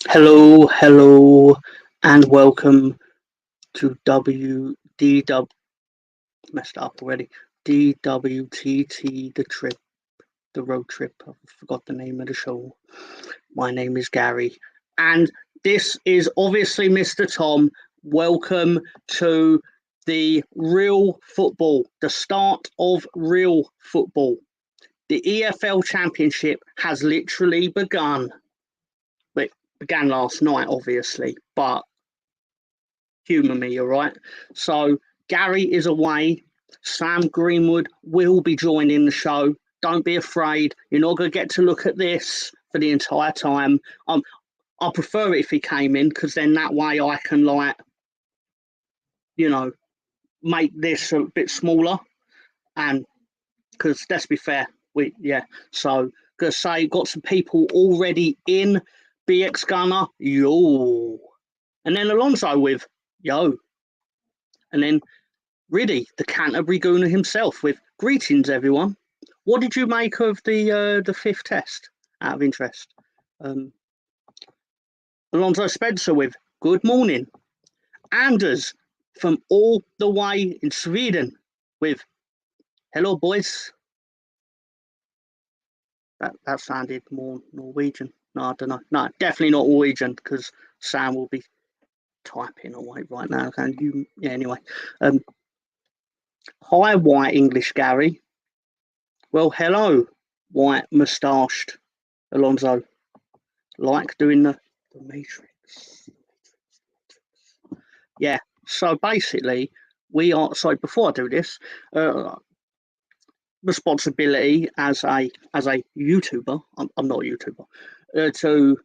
Hello, and welcome to WDW. Messed up already. DWTT, the road trip. I forgot the name of the show. My name is Gary, and this is obviously Mr. Tom. Welcome to the real football, the start of real football. The EFL Championship has literally begun. It began last night, obviously, but humour me, all right? So Gary is away. Sam Greenwood will be joining the show. Don't be afraid. You're not going to get to look at this for the entire time. I prefer it if he came in because then that way I can, like, you know, make this a bit smaller. And because let's be fair, So, gonna say, got some people already in. BX Gunner, yo. And then Alonso with yo. And then Riddy, the Canterbury Gooner himself, with greetings, everyone. What did you make of the fifth test? Out of interest, Alonso Spencer with good morning. Anders from all the way in Sweden with hello, boys. That sounded more Norwegian. No, I don't know. No, definitely not Norwegian because Sam will be typing away right now. And you, yeah. Anyway, hi, white English Gary. Well, hello, white moustached Alonso. Like doing the Matrix. Yeah. So basically, we are. So before I do this, responsibility as a YouTuber. I'm not a YouTuber. To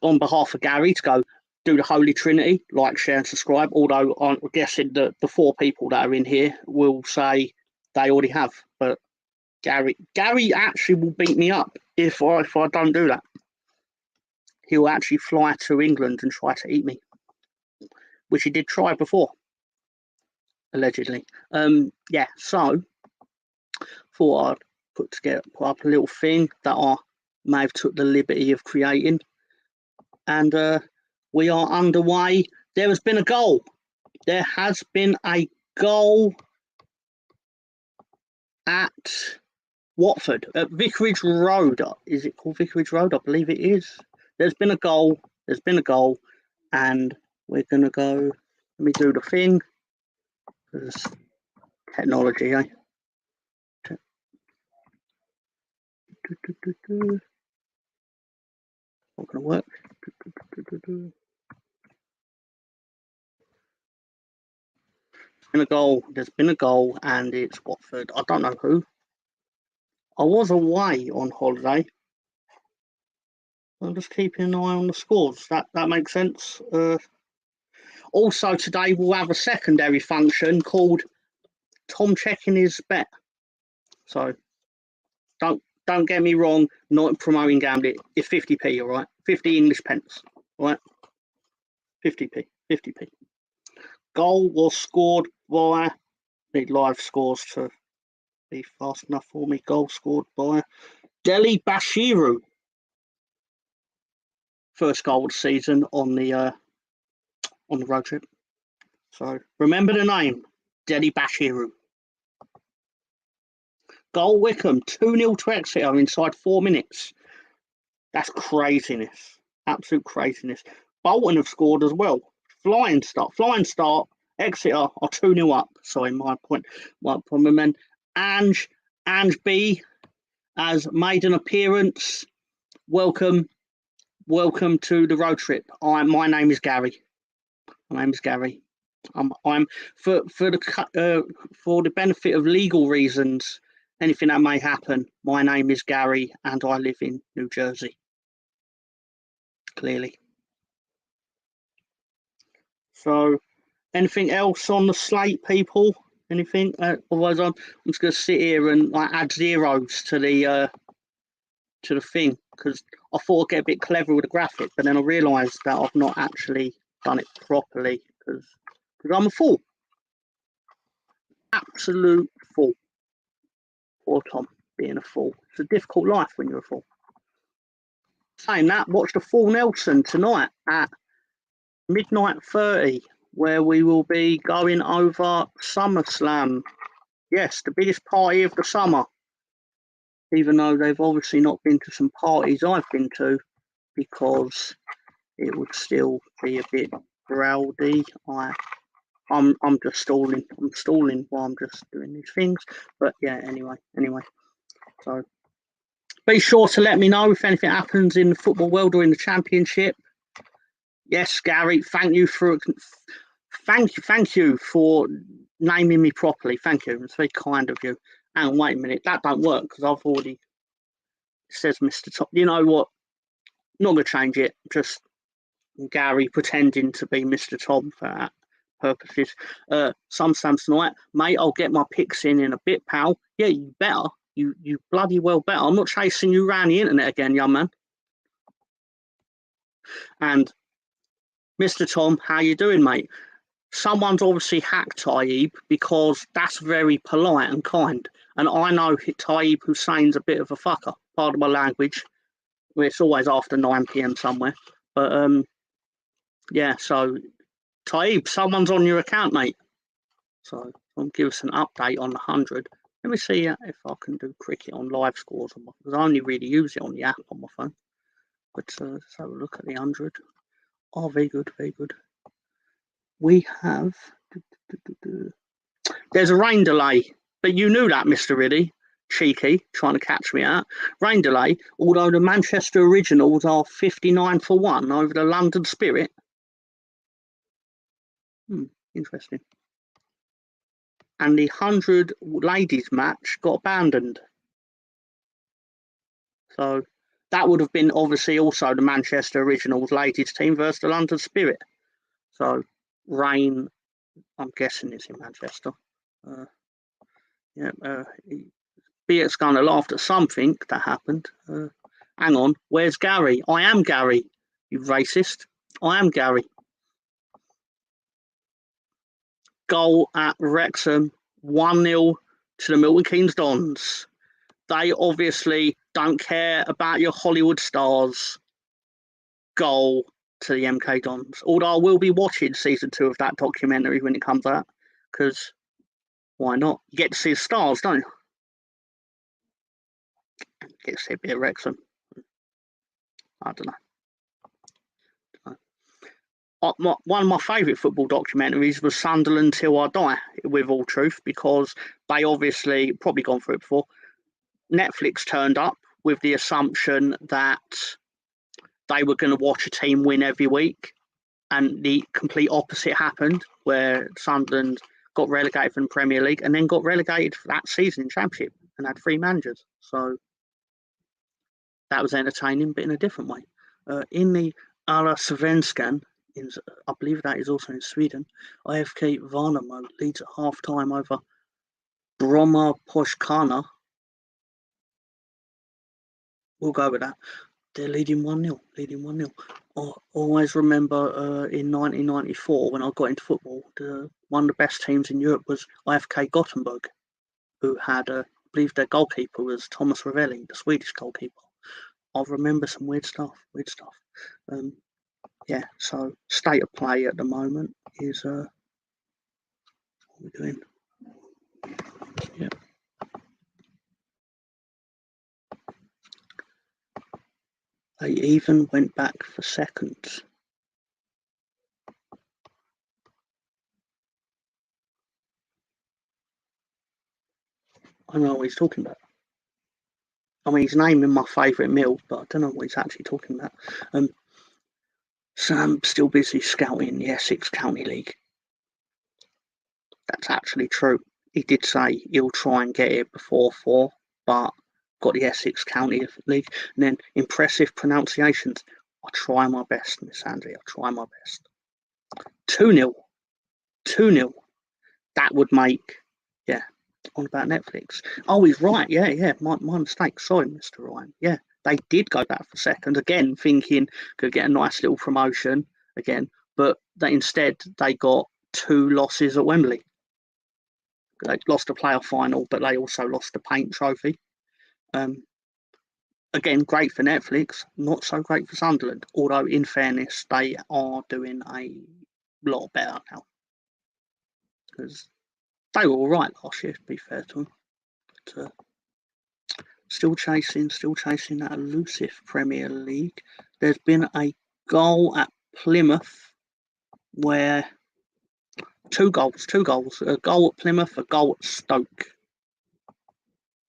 on behalf of Gary to go do the Holy Trinity, like, share, and subscribe. Although I'm guessing that the four people that are in here will say they already have, but Gary actually will beat me up if I don't do that. He'll actually fly to England and try to eat me, which he did try before, allegedly. Yeah. So thought I'd put up a little thing that I may have took the liberty of creating, and we are underway. There has been a goal. There has been a goal at Watford, at Vicarage Road. Is it called Vicarage Road? I believe it is. There's been a goal. And we're going to go. Let me do the thing. There's technology, eh? Not going to work. There's been a goal, and it's Watford. I don't know who. I was away on holiday. I'm just keeping an eye on the scores. That makes sense. Also, today we'll have a secondary function called Tom checking his bet. So don't get me wrong. Not promoting gambling. It's 50p, all right. 50 English pence, all right. 50p. Goal was scored by. Need live scores to be fast enough for me. Goal scored by Deli Bashiru. First goal of the season on the road trip. So remember the name, Deli Bashiru. Goal Wickham, 2-0 to Exeter inside 4 minutes. That's craziness. Absolute craziness. Bolton have scored as well. Flying start. Exeter are 2-0 up. Sorry, my problem. And Ange B has made an appearance. Welcome to the road trip. My name is Gary. I'm for the benefit of legal reasons, anything that may happen. My name is Gary, and I live in New Jersey. Clearly. So, anything else on the slate, people? Anything? Otherwise, I'm just going to sit here and add zeros to the thing because I thought I'd get a bit clever with the graphic, but then I realised that I've not actually done it properly because I'm a fool. Absolute fool. Poor Tom being a fool. It's a difficult life when you're a fool. saying that, watch the full Nelson tonight at midnight 30, where we will be going over SummerSlam. Yes, the biggest party of the summer. Even though they've obviously not been to some parties I've been to, because it would still be a bit rowdy. I'm just stalling. I'm stalling while I'm just doing these things. But yeah, anyway. So be sure to let me know if anything happens in the football world or in the championship. Yes, Gary, thank you for naming me properly. Thank you. It's very kind of you. And wait a minute, that don't work because I've already, it says Mr. Tom. You know what? Not gonna change it. Just Gary pretending to be Mr. Tom for that purposes. SummerSlam tonight, mate. I'll get my picks in a bit, pal. Yeah, you better. You bloody well better. I'm not chasing you around the internet again, young man. And Mr. Tom, how you doing, mate? Someone's obviously hacked Taib because that's very polite and kind. And I know Taib Hussein's a bit of a fucker. Pardon my language. Well, it's always after 9 p.m. somewhere. But yeah, so Taib, someone's on your account, mate. So I'll give us an update on the 100. Let me see if I can do cricket on live scores because I only really use it on the app on my phone. But let's have a look at the 100. Oh, very good, very good. We have. There's a rain delay, but you knew that, Mr. Riddy. Cheeky, trying to catch me out. Rain delay, although the Manchester Originals are 59-1 over the London Spirit. Interesting. And the 100 ladies match got abandoned. So that would have been obviously also the Manchester Originals ladies team versus the London Spirit. So rain, I'm guessing it's in Manchester. Beat's going to laugh at something that happened. Hang on, where's Gary? I am Gary, you racist. I am Gary. Goal at Wrexham, 1-0 to the Milton Keynes Dons. They obviously don't care about your Hollywood stars. Goal to the MK Dons. Although I will be watching season 2 of that documentary when it comes out, because why not? You get to see the stars, don't you? Get to see a bit of Wrexham. I don't know. One of my favourite football documentaries was Sunderland Till I Die, with all truth, because they obviously, probably gone through it before, Netflix turned up with the assumption that they were going to watch a team win every week, and the complete opposite happened, where Sunderland got relegated from the Premier League and then got relegated for that season in Championship and had 3 managers. So that was entertaining, but in a different way. In the Allsvenskan, I believe that is also in Sweden, IFK Värnamo leads at half-time over Bromma Poshkana. We'll go with that. They're leading 1-0. I always remember in 1994 when I got into football, one of the best teams in Europe was IFK Gothenburg, who had, I believe their goalkeeper was Thomas Ravelli, the Swedish goalkeeper. I remember some weird stuff. Yeah, so state of play at the moment is what are we doing? Yeah. They even went back for seconds. I don't know what he's talking about. I mean, he's naming my favourite meal, but I don't know what he's actually talking about. Sam's still busy scouting the Essex County League. That's actually true. He did say he'll try and get it before 4, but got the Essex County League. And then impressive pronunciations. I try my best, Miss Andrea. I try my best. 2-0. That would make, yeah, on about Netflix. Oh, he's right. Yeah. My mistake. Sorry, Mr. Ryan. Yeah, they did go back for second again, thinking could get a nice little promotion again, but instead they got 2 losses at Wembley. They lost the playoff final, but they also lost the paint trophy. again, great for Netflix, not so great for Sunderland. Although, in fairness, they are doing a lot better now because they were all right last year. To be fair to them, but, still chasing that elusive Premier League. There's been a goal at Plymouth where two goals, a goal at Plymouth, a goal at Stoke.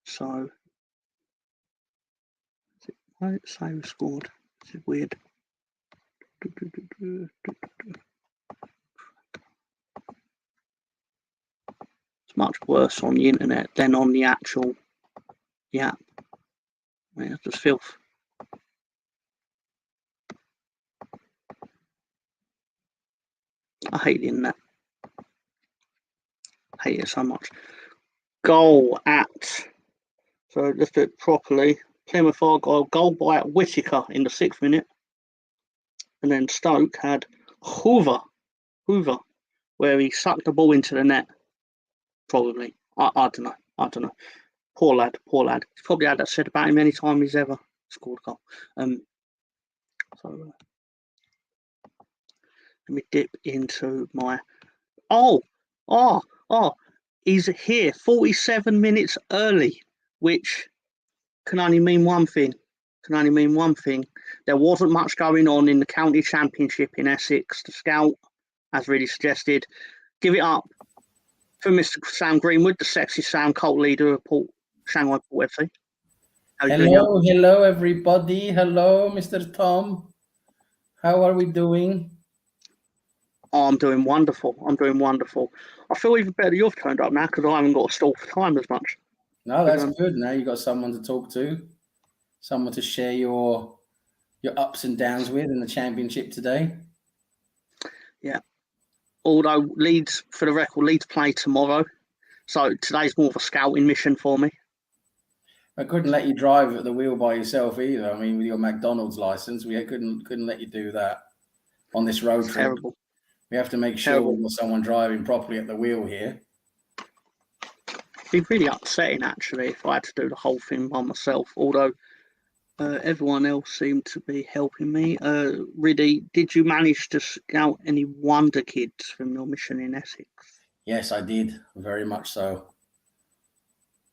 So, why did it say who scored? This is weird. It's much worse on the internet than on the actual app. Yeah, it's just filth. I hate the internet. I hate it so much. Goal at, so let's do it properly. Plymouth got a goal by Whittaker in the 6th minute. And then Stoke had Hoover, where he sucked the ball into the net. Probably. I don't know. Poor lad. He's probably had that said about him any time he's ever scored a goal. So let me dip into my. He's here 47 minutes early, which can only mean one thing. There wasn't much going on in the county championship in Essex. The scout has really suggested. Give it up for Mr. Sam Greenwood, the sexy Sam, cult leader of Shanghai Port FC. Hello, everybody. Hello, Mr. Tom. How are we doing? I'm doing wonderful. I feel even better you've turned up now because I haven't got to stall for time as much. No, that's good. Now you've got someone to talk to, someone to share your ups and downs with in the championship today. Yeah. Although Leeds, for the record, Leeds play tomorrow. So today's more of a scouting mission for me. I couldn't let you drive at the wheel by yourself either. I mean, with your McDonald's license, we couldn't let you do that on this road trip. Terrible. We have to make sure we've got someone driving properly at the wheel here. It'd be really upsetting, actually, if I had to do the whole thing by myself, although everyone else seemed to be helping me. Riddy, did you manage to scout any wonder kids from your mission in Essex? Yes, I did. Very much so.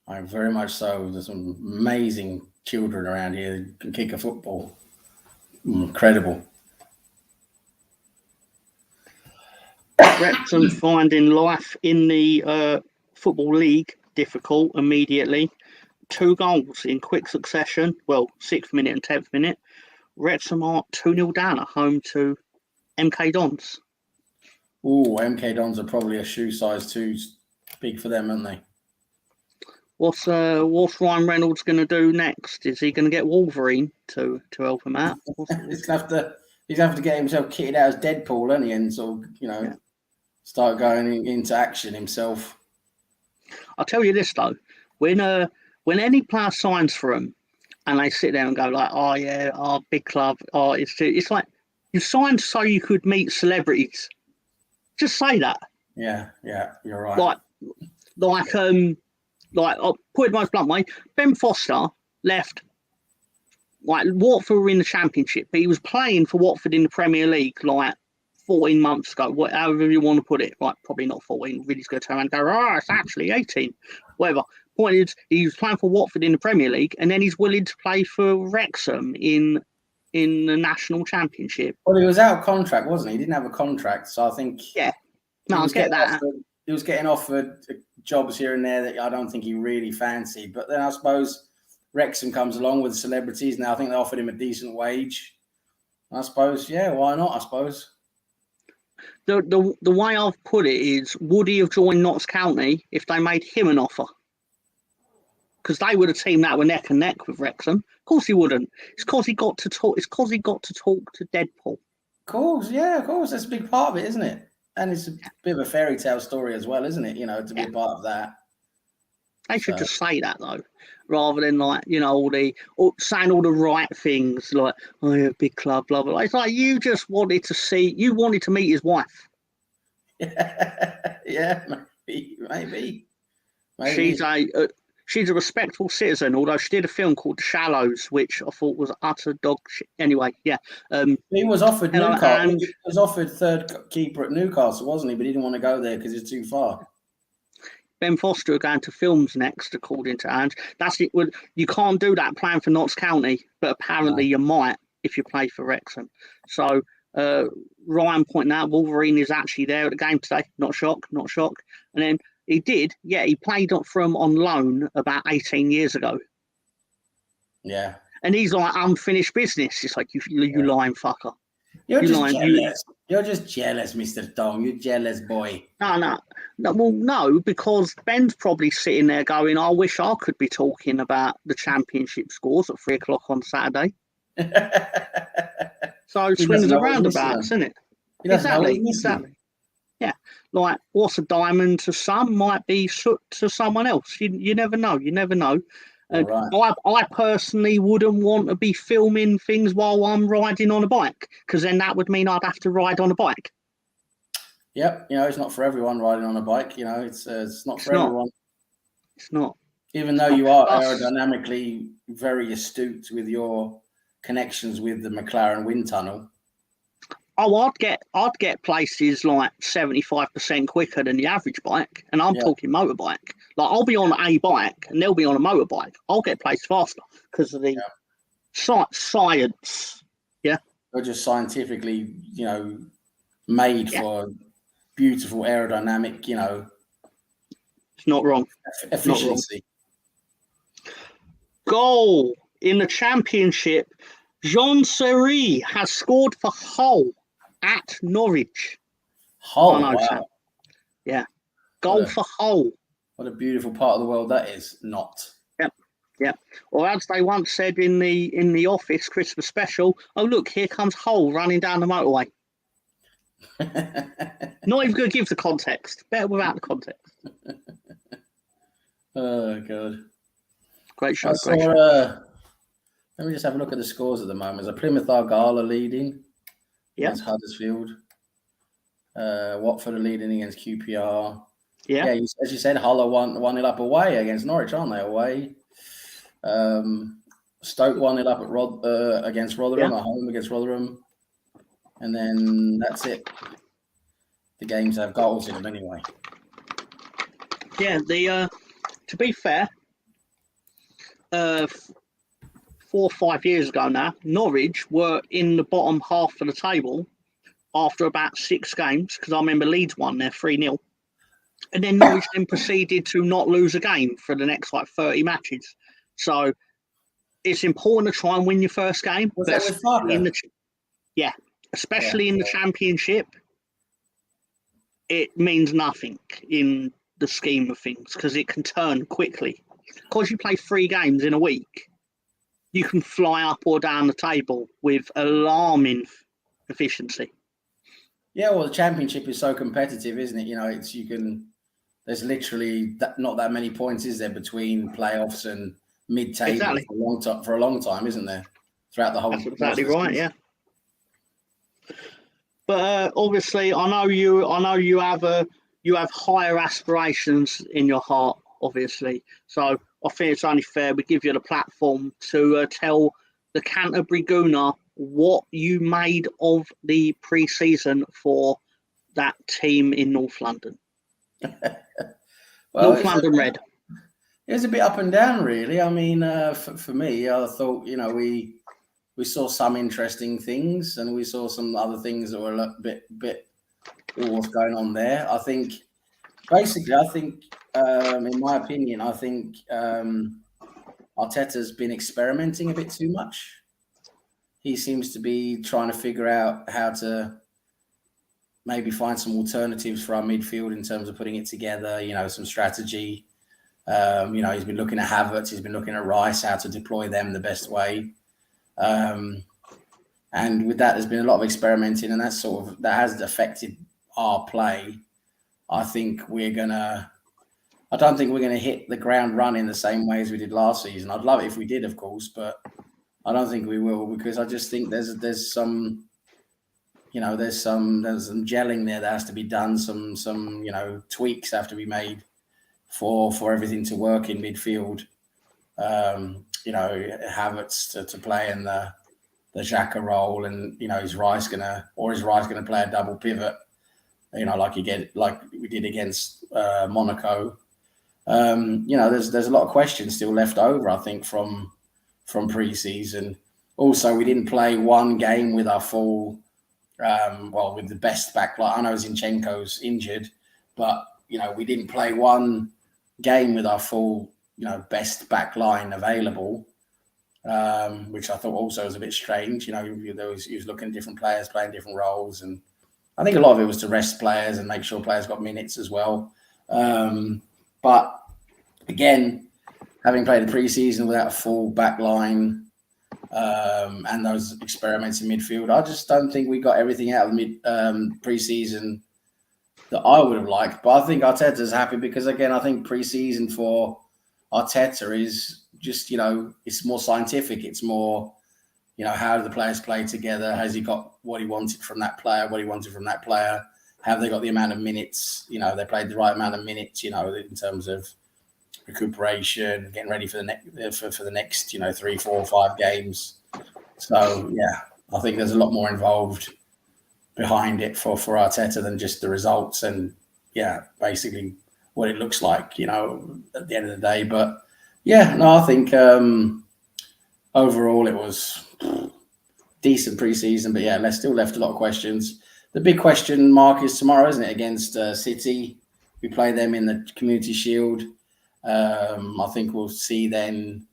There's some amazing children around here who can kick a football. Incredible. Wrexham finding life in the Football League difficult immediately. 2 goals in quick succession. Well, 6th minute and 10th minute. Wrexham are 2-0 down at home to MK Dons. Oh, MK Dons are probably a shoe size too big for them, aren't they? What's Ryan Reynolds going to do next? Is he going to get Wolverine to help him out? He's going to have to get himself kitted out as Deadpool, isn't he? And sort of, start going into action himself. I'll tell you this though, when any player signs for him, and they sit there and go like, "Oh yeah, our big club," it's like you signed so you could meet celebrities. Just say that. Yeah, you're right. I'll put it most blunt way. Ben Foster left. Like Watford were in the Championship, but he was playing for Watford in the Premier League like 14 months ago, however you want to put it. Right, probably not 14. Really going to turn around and go, it's actually 18. Whatever. Point is, he was playing for Watford in the Premier League, and then he's willing to play for Wrexham in the National Championship. Well, he was out of contract, wasn't he? He didn't have a contract, so I think. Yeah. No, I get that. He was getting offered jobs here and there that I don't think he really fancied. But then I suppose Wrexham comes along with celebrities now. I think they offered him a decent wage. I suppose, yeah, why not? I suppose. The way I've put it is, would he have joined Notts County if they made him an offer? Because they would have teamed that with neck and neck with Wrexham. Of course he wouldn't. It's because he got to talk. It's because he got to talk to Deadpool. Of course, yeah, of course. That's a big part of it, isn't it? And it's a bit of a fairy tale story as well, isn't it? To be a part of that. They should just say that though, rather than saying all the right things like, "Oh, yeah, big club, blah blah." It's like you just wanted to meet his wife. Yeah, maybe. She's She's a respectable citizen, although she did a film called The Shallows, which I thought was utter dog shit. Anyway, yeah. He was offered Hello, Newcastle. Ange. He was offered third keeper at Newcastle, wasn't he? But he didn't want to go there because it's too far. Ben Foster are going to films next, according to Ange. That's it. You can't do that playing for Notts County, but apparently you might if you play for Wrexham. So Ryan pointing out Wolverine is actually there at the game today. Not shock, not shock. And then he played from on loan about 18 years ago. Yeah. And he's like unfinished business. It's like you lying fucker. You're just jealous. You're just jealous, Mr. Dong. You're jealous boy. No. Well, no, because Ben's probably sitting there going, I wish I could be talking about the championship scores at 3:00 on Saturday. So swings and roundabouts, isn't it? Exactly. Yeah. Like what's a diamond to some might be soot to someone else. You never know. You never know. Right. I personally wouldn't want to be filming things while I'm riding on a bike, because then that would mean I'd have to ride on a bike. Yep, it's not for everyone riding on a bike. It's not for everyone. It's not. Even though you are aerodynamically very astute with your connections with the McLaren wind tunnel. Oh, I'd get places like 75% quicker than the average bike, and I'm talking motorbike. Like I'll be on a bike, and they'll be on a motorbike. I'll get places faster because of the science. Yeah, they're just scientifically, made for beautiful aerodynamic. It's not wrong. Efficiency. Not wrong. Goal in the championship. Jean Seri has scored for Hull at Norwich. Hull, wow. Yeah. Goal for Hull. What a beautiful part of the world that is. Not. Yep. Or as they once said in the Office Christmas special, oh look, here comes Hull running down the motorway. Not even going to give the context. Better without the context. Oh God. Great show. Let me just have a look at the scores at the moment. So Plymouth Argyle are leading against Huddersfield. Watford are leading against QPR. Yeah. As you said, Hull are 1-0 up away against Norwich, aren't they? Away. Stoke 1-0 up at against Rotherham, at home against Rotherham. And then that's it. The games have goals in them anyway. Yeah, to be fair, 4 or 5 years ago now, Norwich were in the bottom half of the table after about 6 games, because I remember Leeds won there 3-0. And then Norwich then proceeded to not lose a game for the next 30 matches. So it's important to try and win your first game. Was that with Farker? Especially in the championship, it means nothing in the scheme of things because it can turn quickly. Because you play 3 games in a week, you can fly up or down the table with alarming efficiency. Yeah, well, the championship is so competitive, isn't it? There's literally not that many points, is there, between playoffs and mid-table for a long time, isn't there? Throughout the whole. That's exactly right. Yeah. But obviously, I know you have higher aspirations in your heart, obviously. So I think it's only fair we give you the platform to tell the Canterbury Gooner what you made of the pre-season for that team in North London. North London Red. It was a bit up and down, really. I mean, for me, I thought, we saw some interesting things, and we saw some other things that were a bit what's going on there. I think, in my opinion, Arteta's been experimenting a bit too much. He seems to be trying to figure out how to maybe find some alternatives for our midfield in terms of putting it together, some strategy. He's been looking at Havertz, he's been looking at Rice, how to deploy them the best way. And with that, there's been a lot of experimenting, and that has affected our play. I don't think we're gonna hit the ground running the same way as we did last season. I'd love it if we did, of course, but I don't think we will, because I just think there's some gelling there that has to be done. Some tweaks have to be made for everything to work in midfield. Havertz to play in the Xhaka role, and is Rice gonna play a double pivot? Like we did against Monaco. There's a lot of questions still left over, I think, from pre-season. Also, we didn't play one game with our full, with the best back line. I know Zinchenko's injured, but we didn't play one game with our full, best back line available, which I thought also was a bit strange. He was looking at different players playing different roles, and I think a lot of it was to rest players and make sure players got minutes as well. But again, having played the pre-season without a full back line and those experiments in midfield, I just don't think we got everything out of the pre-season that I would have liked. But I think Arteta's happy because, again, I think pre-season for Arteta is just, it's more scientific. It's more, how do the players play together? Has he got what he wanted from that player, Have they got the amount of minutes? They played the right amount of minutes, in terms of recuperation, getting ready for the next 3, 4, 5 games. So yeah, I think there's a lot more involved behind it for Arteta than just the results and basically what it looks like, at the end of the day. But I think overall it was decent pre-season, but let's still left a lot of questions. The big question mark is tomorrow, isn't it, against City? We play them in the Community Shield. I think we'll see then.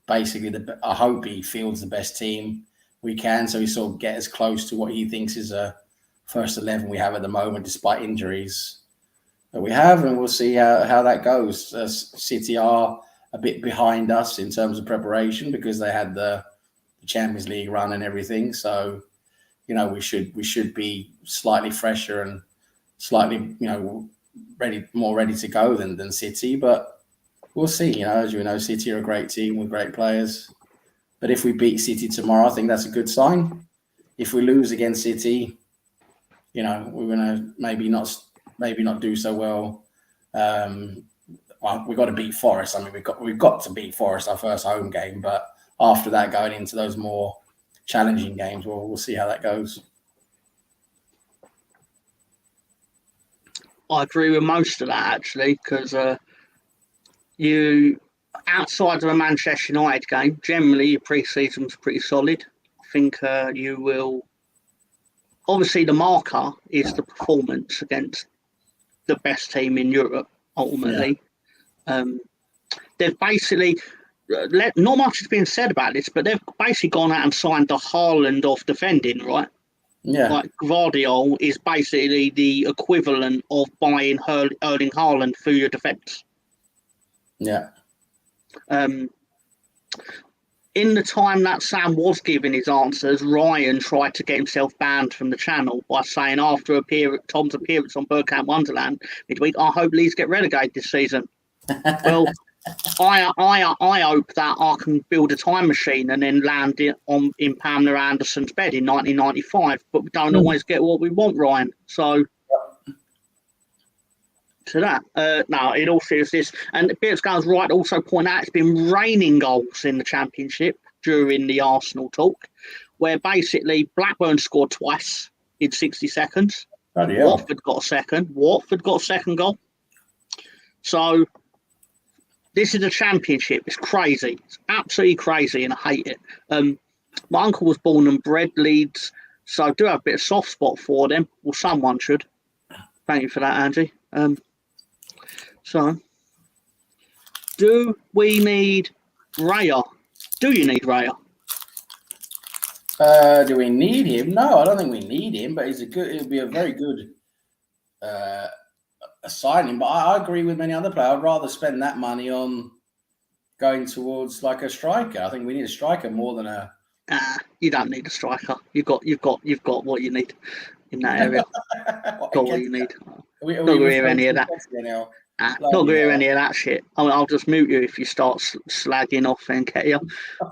Basically, I hope he fields the best team we can, so we sort of get as close to what he thinks is a first 11 we have at the moment, despite injuries that we have, and we'll see how that goes. City are a bit behind us in terms of preparation because they had the Champions League run and everything. So, we should be slightly fresher and slightly, more ready to go than City, but we'll see. As you know, City are a great team with great players. But if we beat City tomorrow, I think that's a good sign. If we lose against City, we're gonna maybe not do so well. We've got to beat Forest. I mean, we've got to beat Forest our first home game, but after that, going into those more challenging games, we'll see how that goes. I agree with most of that, actually, because you, outside of a Manchester United game, generally your pre-season's pretty solid. I think you will. Obviously, the marker is the performance against the best team in Europe. Ultimately, they've basically not much has been said about this, but they've basically gone out and signed the Haaland of defending, right? Yeah, like Gvardiol is basically the equivalent of buying Erling Haaland for your defence. Yeah. In the time that Sam was giving his answers, Ryan tried to get himself banned from the channel by saying after Tom's appearance on Bergkamp Wonderland midweek, I hope Leeds get relegated this season. Well, I hope that I can build a time machine and then land it in Pamela Anderson's bed in 1995, but we don't always get what we want, Ryan. So to that, no, in all seriousness, and Beardscale's right to also point out it's been raining goals in the Championship during the Arsenal talk, where basically Blackburn scored twice in 60 seconds. Watford got a second goal. So this is a Championship. It's crazy. It's absolutely crazy, and I hate it. My uncle was born and bred Leeds, so I do have a bit of soft spot for them. Well, someone should. Thank you for that, Angie. So, do we need Raya? Do you need Raya? Do we need him? No, I don't think we need him, but it'll be a very good signing. But I agree with many other players. I'd rather spend that money on going towards like a striker. I think we need a striker more than a. You don't need a striker. You've got what you need in that area. Got what you need. Not agree with any of that. Not agree with any of that shit. I'll just mute you if you start slagging off Nketiah.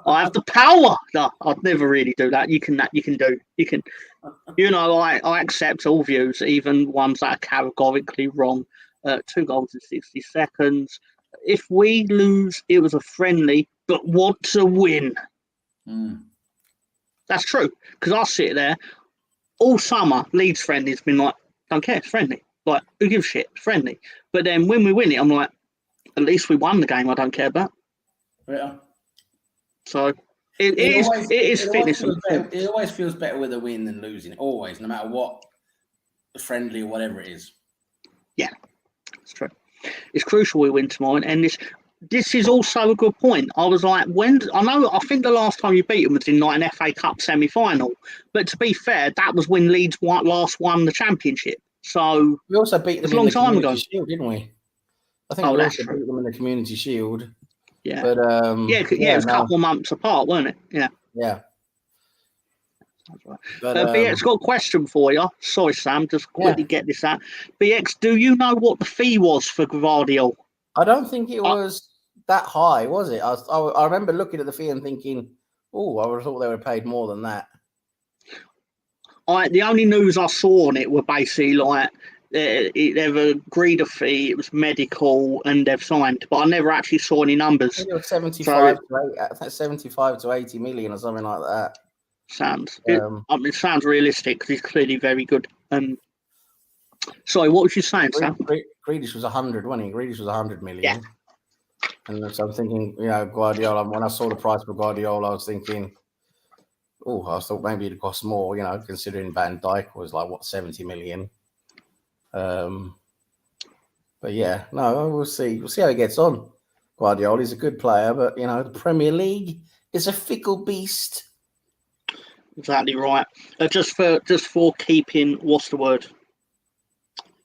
I have the power. No, I'd never really do that. You can. I accept all views, even ones that are categorically wrong. 2 goals in 60 seconds. If we lose, it was a friendly, but want to win. That's true, because I sit there all summer. Leeds friendly's been like, don't care, it's friendly. Like, who gives a shit? It's friendly. But then when we win it, I'm like, at least we won the game. I don't care about. Yeah. So it is fitness and performance. It always feels better with a win than losing. Always, no matter what, friendly or whatever it is. Yeah, it's true. It's crucial we win tomorrow, and this is also a good point. I was like, I think the last time you beat them was in like an FA Cup semi-final. But to be fair, that was when Leeds last won the championship. So we also beat them a long in the time Community ago, Shield, didn't we? I think we also beat them in the Community Shield. Yeah, but it was a couple of months apart, weren't it? Yeah. Yeah. Right. But BX got a question for you. Sorry, Sam, just quickly get this out. BX, do you know what the fee was for Gvardiol? I don't think it was that high, was it? I remember looking at the fee and thinking, oh, I would have thought they would have paid more than that. The only news I saw on it were basically like they've agreed a fee, it was medical, and they've signed, but I never actually saw any numbers. I think it was 75 to 80 million or something like that. Sounds it sounds realistic because he's clearly very good. Sorry, what was you saying, Sam? Grealish was 100, wasn't he? Grealish was 100 million. Yeah. And so I'm thinking, Guardiola, when I saw the price for Guardiola, I was thinking, I thought maybe it'd cost more, considering Van Dijk was like, 70 million. But yeah, no, we'll see. We'll see how he gets on. Guardiola is a good player, but, the Premier League is a fickle beast. Exactly right. Just for keeping, what's the word?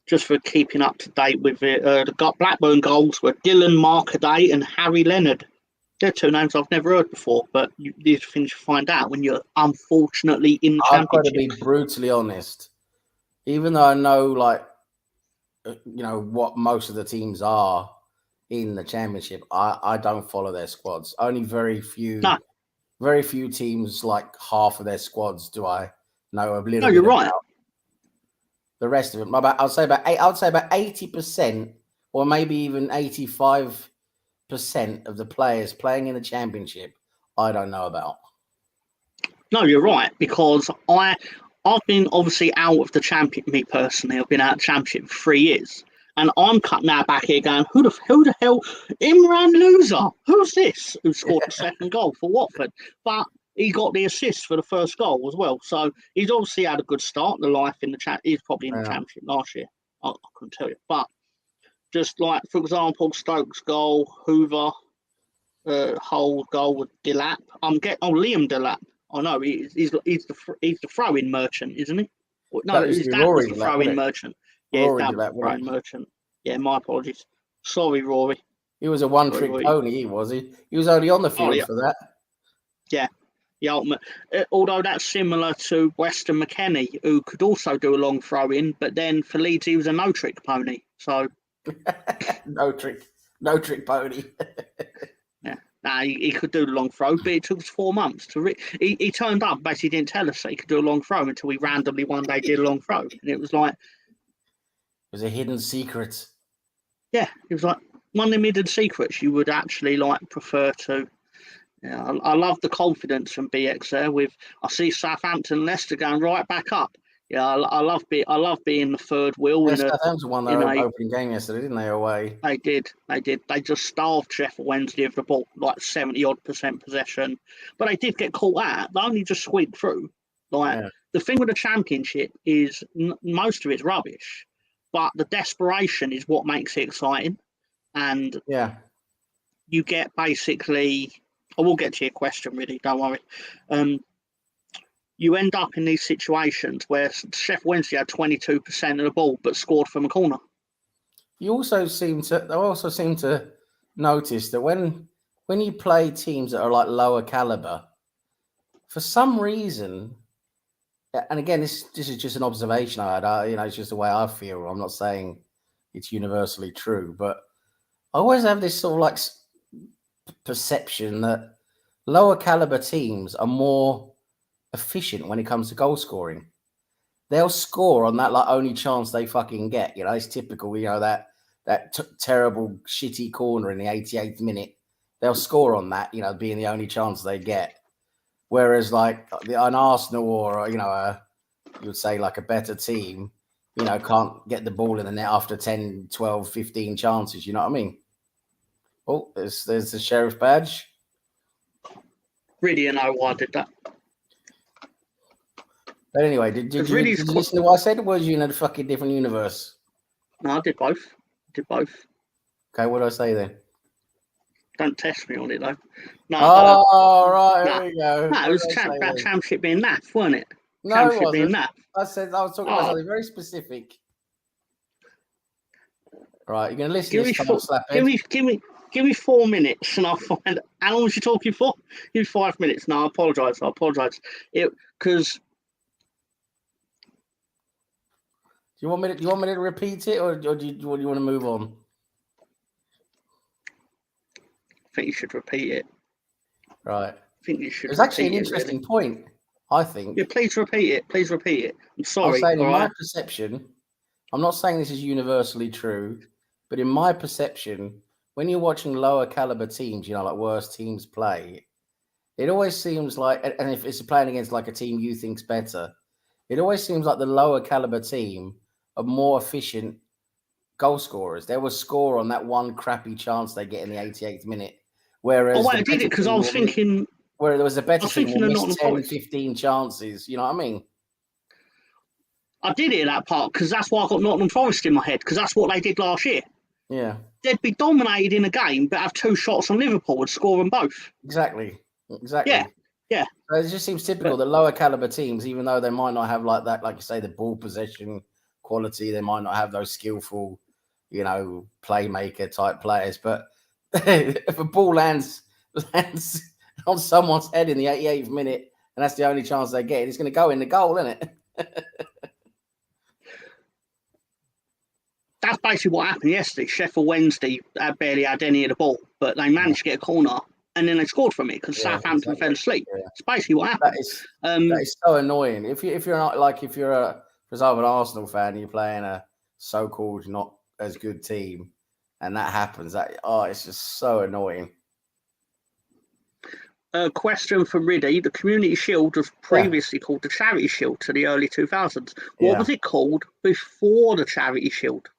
Just for keeping up to date with it, the Blackburn goals were Dylan Markaday and Harry Leonard. They're 2 names I've never heard before, but these things you find out when you're unfortunately in the championship. I've got to be brutally honest. Even though I know, what most of the teams are in the championship, I don't follow their squads. Only very few teams, like half of their squads, do I know a little bit. No, you're right. The rest of them, I'd say about 80%, or maybe even 85% of the players playing in the championship, I don't know about. No, you're right, because I've been obviously out of the championship. Me personally, I've been out of the championship for 3 years, and I'm cutting out back here going, who the hell, Imran Loser? Who's this? Who scored the second goal for Watford? But he got the assist for the first goal as well. So he's obviously had a good start in life in the chat. He's probably in the championship last year. I couldn't tell you. But just like, for example, Stokes' goal, Hoover, Hull goal with Delap. Liam Delap. I know he's the throw-in merchant, isn't he? No, his dad was the throw-in merchant. Yeah, his dad was the throw-in merchant. Yeah, my apologies. Sorry, Rory. He was a one-trick pony, was he? He was only on the field for that. Yeah. The ultimate, although that's similar to Weston McKennie, who could also do a long throw in, but then for Leeds he was a no-trick pony. So no trick pony. Yeah, he could do the long throw, but it took us 4 months to. He turned up, basically didn't tell us that he could do a long throw until we randomly one day did a long throw, and it was like it was a hidden secret. Yeah, it was like one of the hidden secrets you would actually prefer to. Yeah, I love the confidence from BX there. I see Southampton, Leicester going right back up. Yeah, I love being the third wheel. Yeah, Southampton won their opening game yesterday, didn't they? Away. They did. They just starved Sheffield Wednesday of the ball, 70-odd% possession. But they did get caught out. They only just squeaked through. The thing with the championship is most of it's rubbish, but the desperation is what makes it exciting. And you get basically. I will get to your question, really. Don't worry. You end up in these situations where Sheffield Wednesday had 22% of the ball, but scored from a corner. I also seem to notice that when you play teams that are like lower caliber, for some reason, and again, this is just an observation I had. It's just the way I feel. I'm not saying it's universally true, but I always have this sort of perception that lower caliber teams are more efficient when it comes to goal scoring. They'll score on that only chance they fucking get. It's typical, that that terrible, shitty corner in the 88th minute, they'll score on that, being the only chance they get. Whereas, like, an Arsenal or, you would say like a better team, can't get the ball in the net after 10, 12, 15 chances. You know what I mean? Oh, there's the sheriff badge. Really, and why I did that. But anyway, did you listen to what I said, or was you in a fucking different universe? No, I did both. Okay, what did I say then? Don't test me on it, though. No, right, here we go. No, it was about championship being naff, weren't it? No, championship it wasn't. Being naff. I said I was talking about something very specific. Right, you're going to listen to this, slaphead? Give me 4 minutes and I'll find. How long was you talking for? Give me 5 minutes. No, I apologise. Because. Do you want me to repeat it, or do you want to move on? I think you should repeat it. Right. I think you should. It's actually an interesting point, I think. Yeah, please repeat it. I'm sorry. I'm saying in my perception, I'm not saying this is universally true, but in my perception, when you're watching lower caliber teams, like worse teams play, it always seems like, and if it's playing against like a team you think's better, it always seems like the lower caliber team are more efficient goal scorers. They will score on that one crappy chance they get in the 88th minute. Whereas I did it because I was thinking. Where there was a better team will miss 10, 15 chances. You know what I mean? I did it that part because that's why I got Nottingham Forest in my head, because that's what they did last year. Yeah. They'd be dominated in a game, but have 2 shots on Liverpool and score them both. Exactly. Yeah. So it just seems typical that lower caliber teams, even though they might not have like that, like you say, the ball possession quality, they might not have those skillful, playmaker type players. But if a ball lands on someone's head in the 88th minute, and that's the only chance they get, it's going to go in the goal, isn't it? That's basically what happened yesterday. Sheffield Wednesday barely had any of the ball, but they managed to get a corner, and then they scored from it because Southampton fell asleep. Yeah. It's basically what happened. That is so annoying. If you're not like, if you're for example, an Arsenal fan, you're playing a so-called not as good team, and that happens. It's just so annoying. A question from Riddy. The Community Shield was previously called the Charity Shield to the early 2000s. What was it called before the Charity Shield?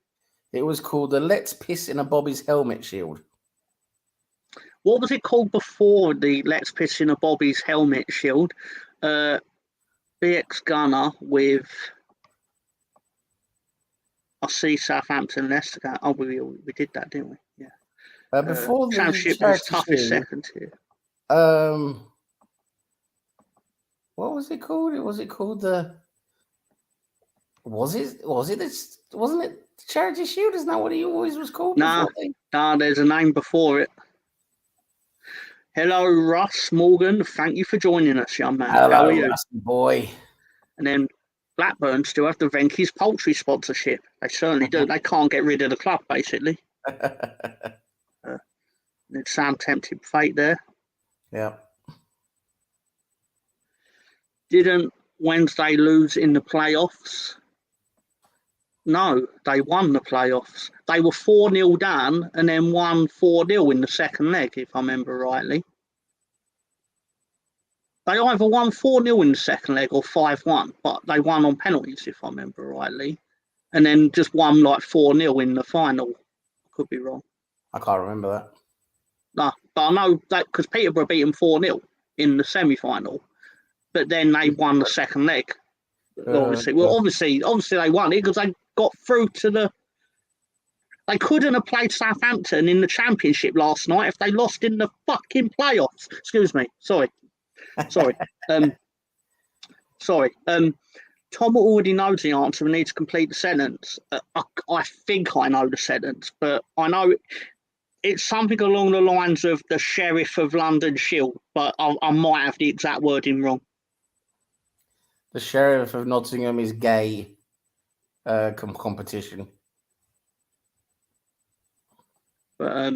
It was called the Let's Piss in a Bobby's Helmet Shield. What was it called before the Let's Piss in a Bobby's Helmet Shield? BX Gunner with... I see Southampton, Leicester. Oh, we did that, didn't we? Yeah. Before the Championship was toughest second tier. What was it called? Was it wasn't it Charity Shield? Isn't that what he always was called? Nah, there's a name before it. Hello, Russ Morgan. Thank you for joining us, young man. Hello, how are you? Rusty boy. And then Blackburn still have the Venky's Poultry sponsorship. They certainly do. They can't get rid of the club, basically. It sound tempting fate there. Yeah. Didn't Wednesday lose in the playoffs? No, they won the playoffs. They were 4-0 down and then won 4-0 in the second leg, if I remember rightly. They either won 4-0 in the second leg or 5-1, but they won on penalties, if I remember rightly. And then just won like 4-0 in the final. Could be wrong. I can't remember that. No, but I know that because Peterborough beat them 4-0 in the semi-final, but then they won the second leg. Obviously they won it because they got through to the. They couldn't have played Southampton in the Championship last night if they lost in the fucking playoffs. Excuse me. Sorry. Tom already knows the answer and needs to complete the sentence. I think I know the sentence, but I know it's something along the lines of the Sheriff of London Shield, but I might have the exact wording wrong. The Sheriff of Nottingham is gay competition. But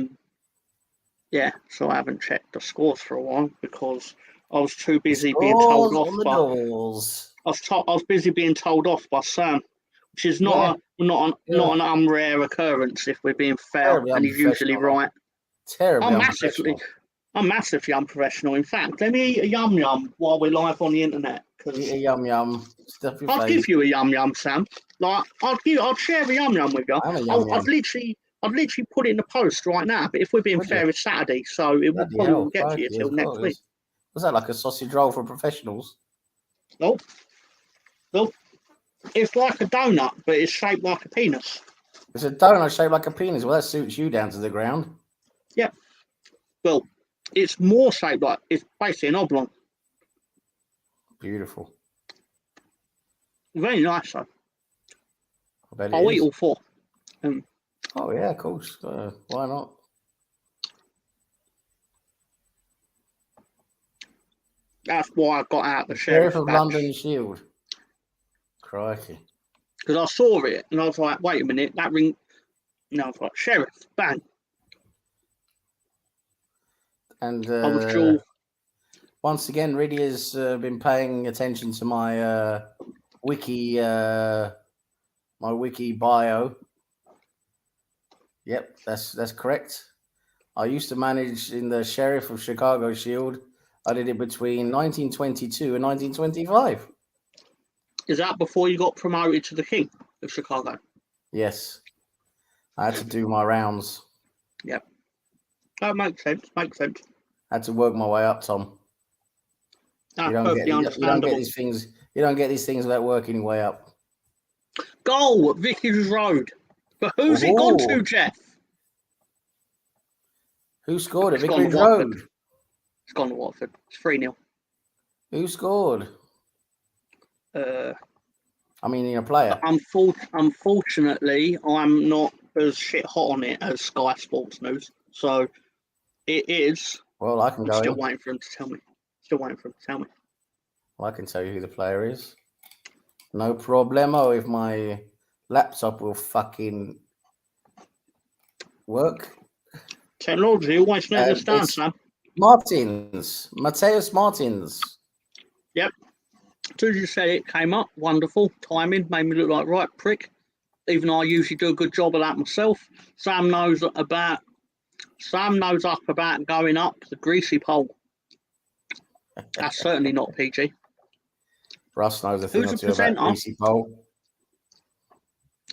so I haven't checked the scores for a while because I was too busy being told off by. I was busy being told off by Sam which is Yeah. not an unrare occurrence if we're being fair, Terribly and he's usually unprofessional. right. Terribly I'm massively unprofessional. In fact, let me eat a yum yum while we're live on the internet. Eat a yum yum. Stuff your I'll face. give you a yum yum, Sam. Like I'd share a yum yum with you. I'm a yum yum. I'd literally put it in the post right now. But if we're being Would fair, you? it's Saturday, so it will Bloody probably hell, won't get to you crikey, till of next course. week. Was that like a sausage roll for professionals? Nope. It's like a donut, but it's shaped like a penis. It's a donut shaped like a penis. Well, that suits you down to the ground. Yeah. Well, it's more shaped like it's basically an oblong. Beautiful. Very nice though. I bet I'll it eat is. all four. Oh yeah, of course. Why not? That's why I got out the Sheriff sheriff of badge. London Shield. Crikey. Because I saw it and I was like, wait a minute, that ring. And I was like, sheriff, bang. And I was dual. once again, Riddy has been paying attention to my wiki bio. Yep, that's correct. I used to manage in the Sheriff of Chicago Shield. I did it between 1922 and 1925. Is that before you got promoted to the King of Chicago? Yes. I had to do my rounds. Yep. That makes sense. Makes sense. I had to work my way up, Tom. That's You don't perfectly get understandable. these things. You don't get these things without working your way up. Goal at Vickers Road. But who's it gone to, Jeff? Who scored at It's gone to Vicarage Watford. Road? It's gone to Watford. It's 3-0. Who scored? I mean, you're a player. Unfortunately, I'm not as shit hot on it as Sky Sports News. So it is. Well, I can go. I'm still waiting for him to tell me. Well, I can tell you who the player is. No problemo if my laptop will fucking work. Technology always let us down, It's Sam. Mateus Martins. Yep. As soon as you said it came up, wonderful timing, made me look like right prick. Even though I usually do a good job of that myself. Sam knows up about going up the greasy pole. That's certainly not PG. Russ knows a thing Who's or the two about presenter? greasy pole.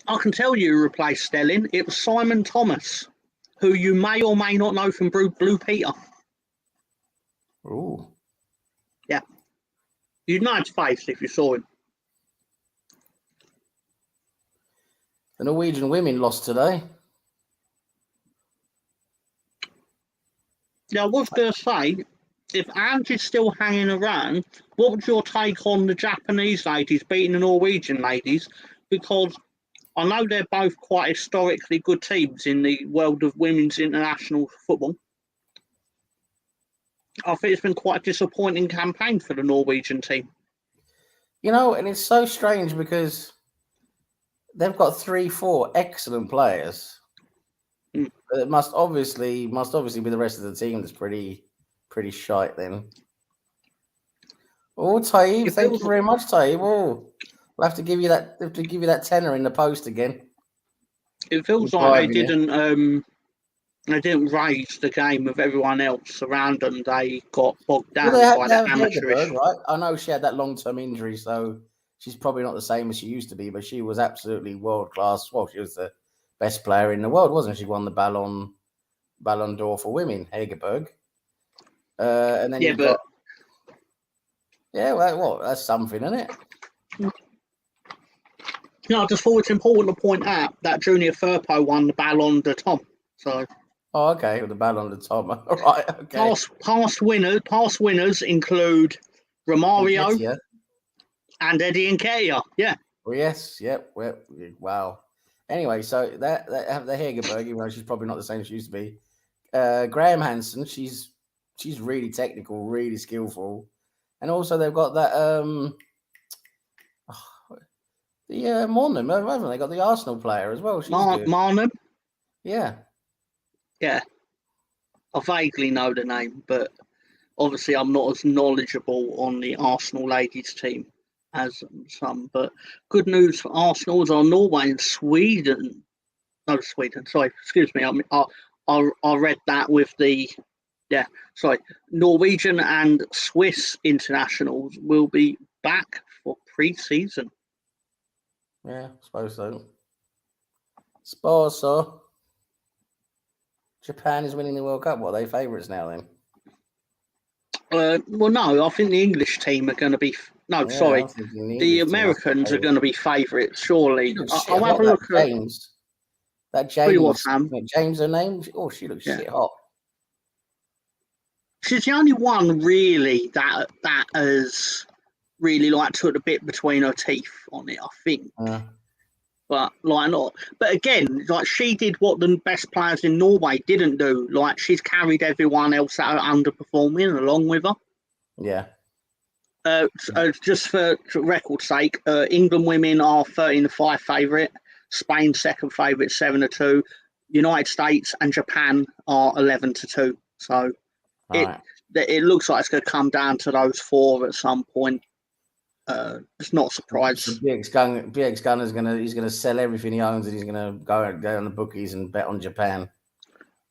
I can tell you who replaced Stelling. It was Simon Thomas, who you may or may not know from Blue Peter. Ooh. Yeah. You'd know his face if you saw him. The Norwegian women lost today. Yeah, I was going to say, if Ange is still hanging around, what would your take on the Japanese ladies beating the Norwegian ladies? Because I know they're both quite historically good teams in the world of women's international football. I think it's been quite a disappointing campaign for the Norwegian team. You know, and it's so strange because they've got 3-4 excellent players. It must obviously be the rest of the team that's pretty shite then. Oh, Taib, thank you very much, Taib. Oh, we'll have to give you that tenner in the post again. It feels like they didn't raise the game of everyone else around them. They got bogged down by the amateurish. Right? I know she had that long-term injury, so she's probably not the same as she used to be, but she was absolutely world-class. Well, she was the best player in the world, wasn't she? She won the Ballon d'Or for women, Hegerberg. And then you've got... Yeah, well, that's something, isn't it? No, I just thought it's important to point out that Junior Firpo won the Ballon d'Or. So... Oh, okay, with the Ballon d'Or. Right, okay. Past winners include Romario Nketiah. And Eddie Nketiah. Yeah. Well, yes, yep. Well, wow. Anyway, so that have the Hegerberg, even though she's probably not the same as she used to be. Graham Hansen, she's really technical, really skillful, and also they've got that Monham, haven't they? Got the Arsenal player as well. She's good. Marnham. Yeah. Yeah. I vaguely know the name, but obviously I'm not as knowledgeable on the Arsenal ladies team as some. But good news for Arsenal is on Norway and Sweden. No, Sweden. Sorry, excuse me. I read that with the Norwegian and Swiss internationals will be back for pre-season. Yeah, suppose so. Suppose so. Japan is winning the World Cup. What are they favourites now then? Well, no, I think the English team are going to be. The Americans are going to be favourites, surely. I'll have a look at James. That James. James, her name? Oh, she looks shit hot. She's the only one really that has really took the bit between her teeth on it, I think. But not. But again, she did what the best players in Norway didn't do. She's carried everyone else that are underperforming along with her. Yeah. Just for record's sake, England women are 13-5 favourite. Spain second favourite, 7-2. United States and Japan are 11-2. So it looks like it's going to come down to those four at some point. It's not a surprise. So BX Gunner's gonna sell everything he owns and he's gonna go on the bookies and bet on Japan.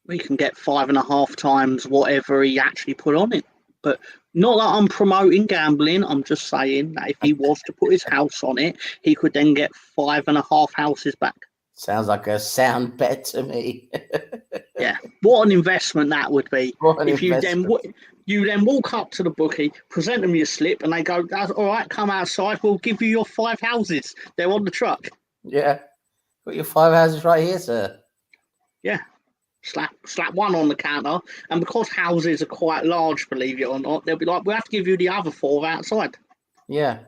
We can get 5.5 times whatever he actually put on it. But not that I'm promoting gambling. I'm just saying that if he was to put his house on it, he could then get 5.5 houses back. Sounds like a sound bet to me. Yeah, what an investment that would be. If you then walk up to the bookie, present them your slip, and they go, "That's all right, come outside. We'll give you your 5 houses. They're on the truck." Yeah, got your 5 houses right here, sir. Yeah. Slap one on the counter, and because houses are quite large, believe it or not, they'll be like, "We have to give you the other 4 outside." Yeah,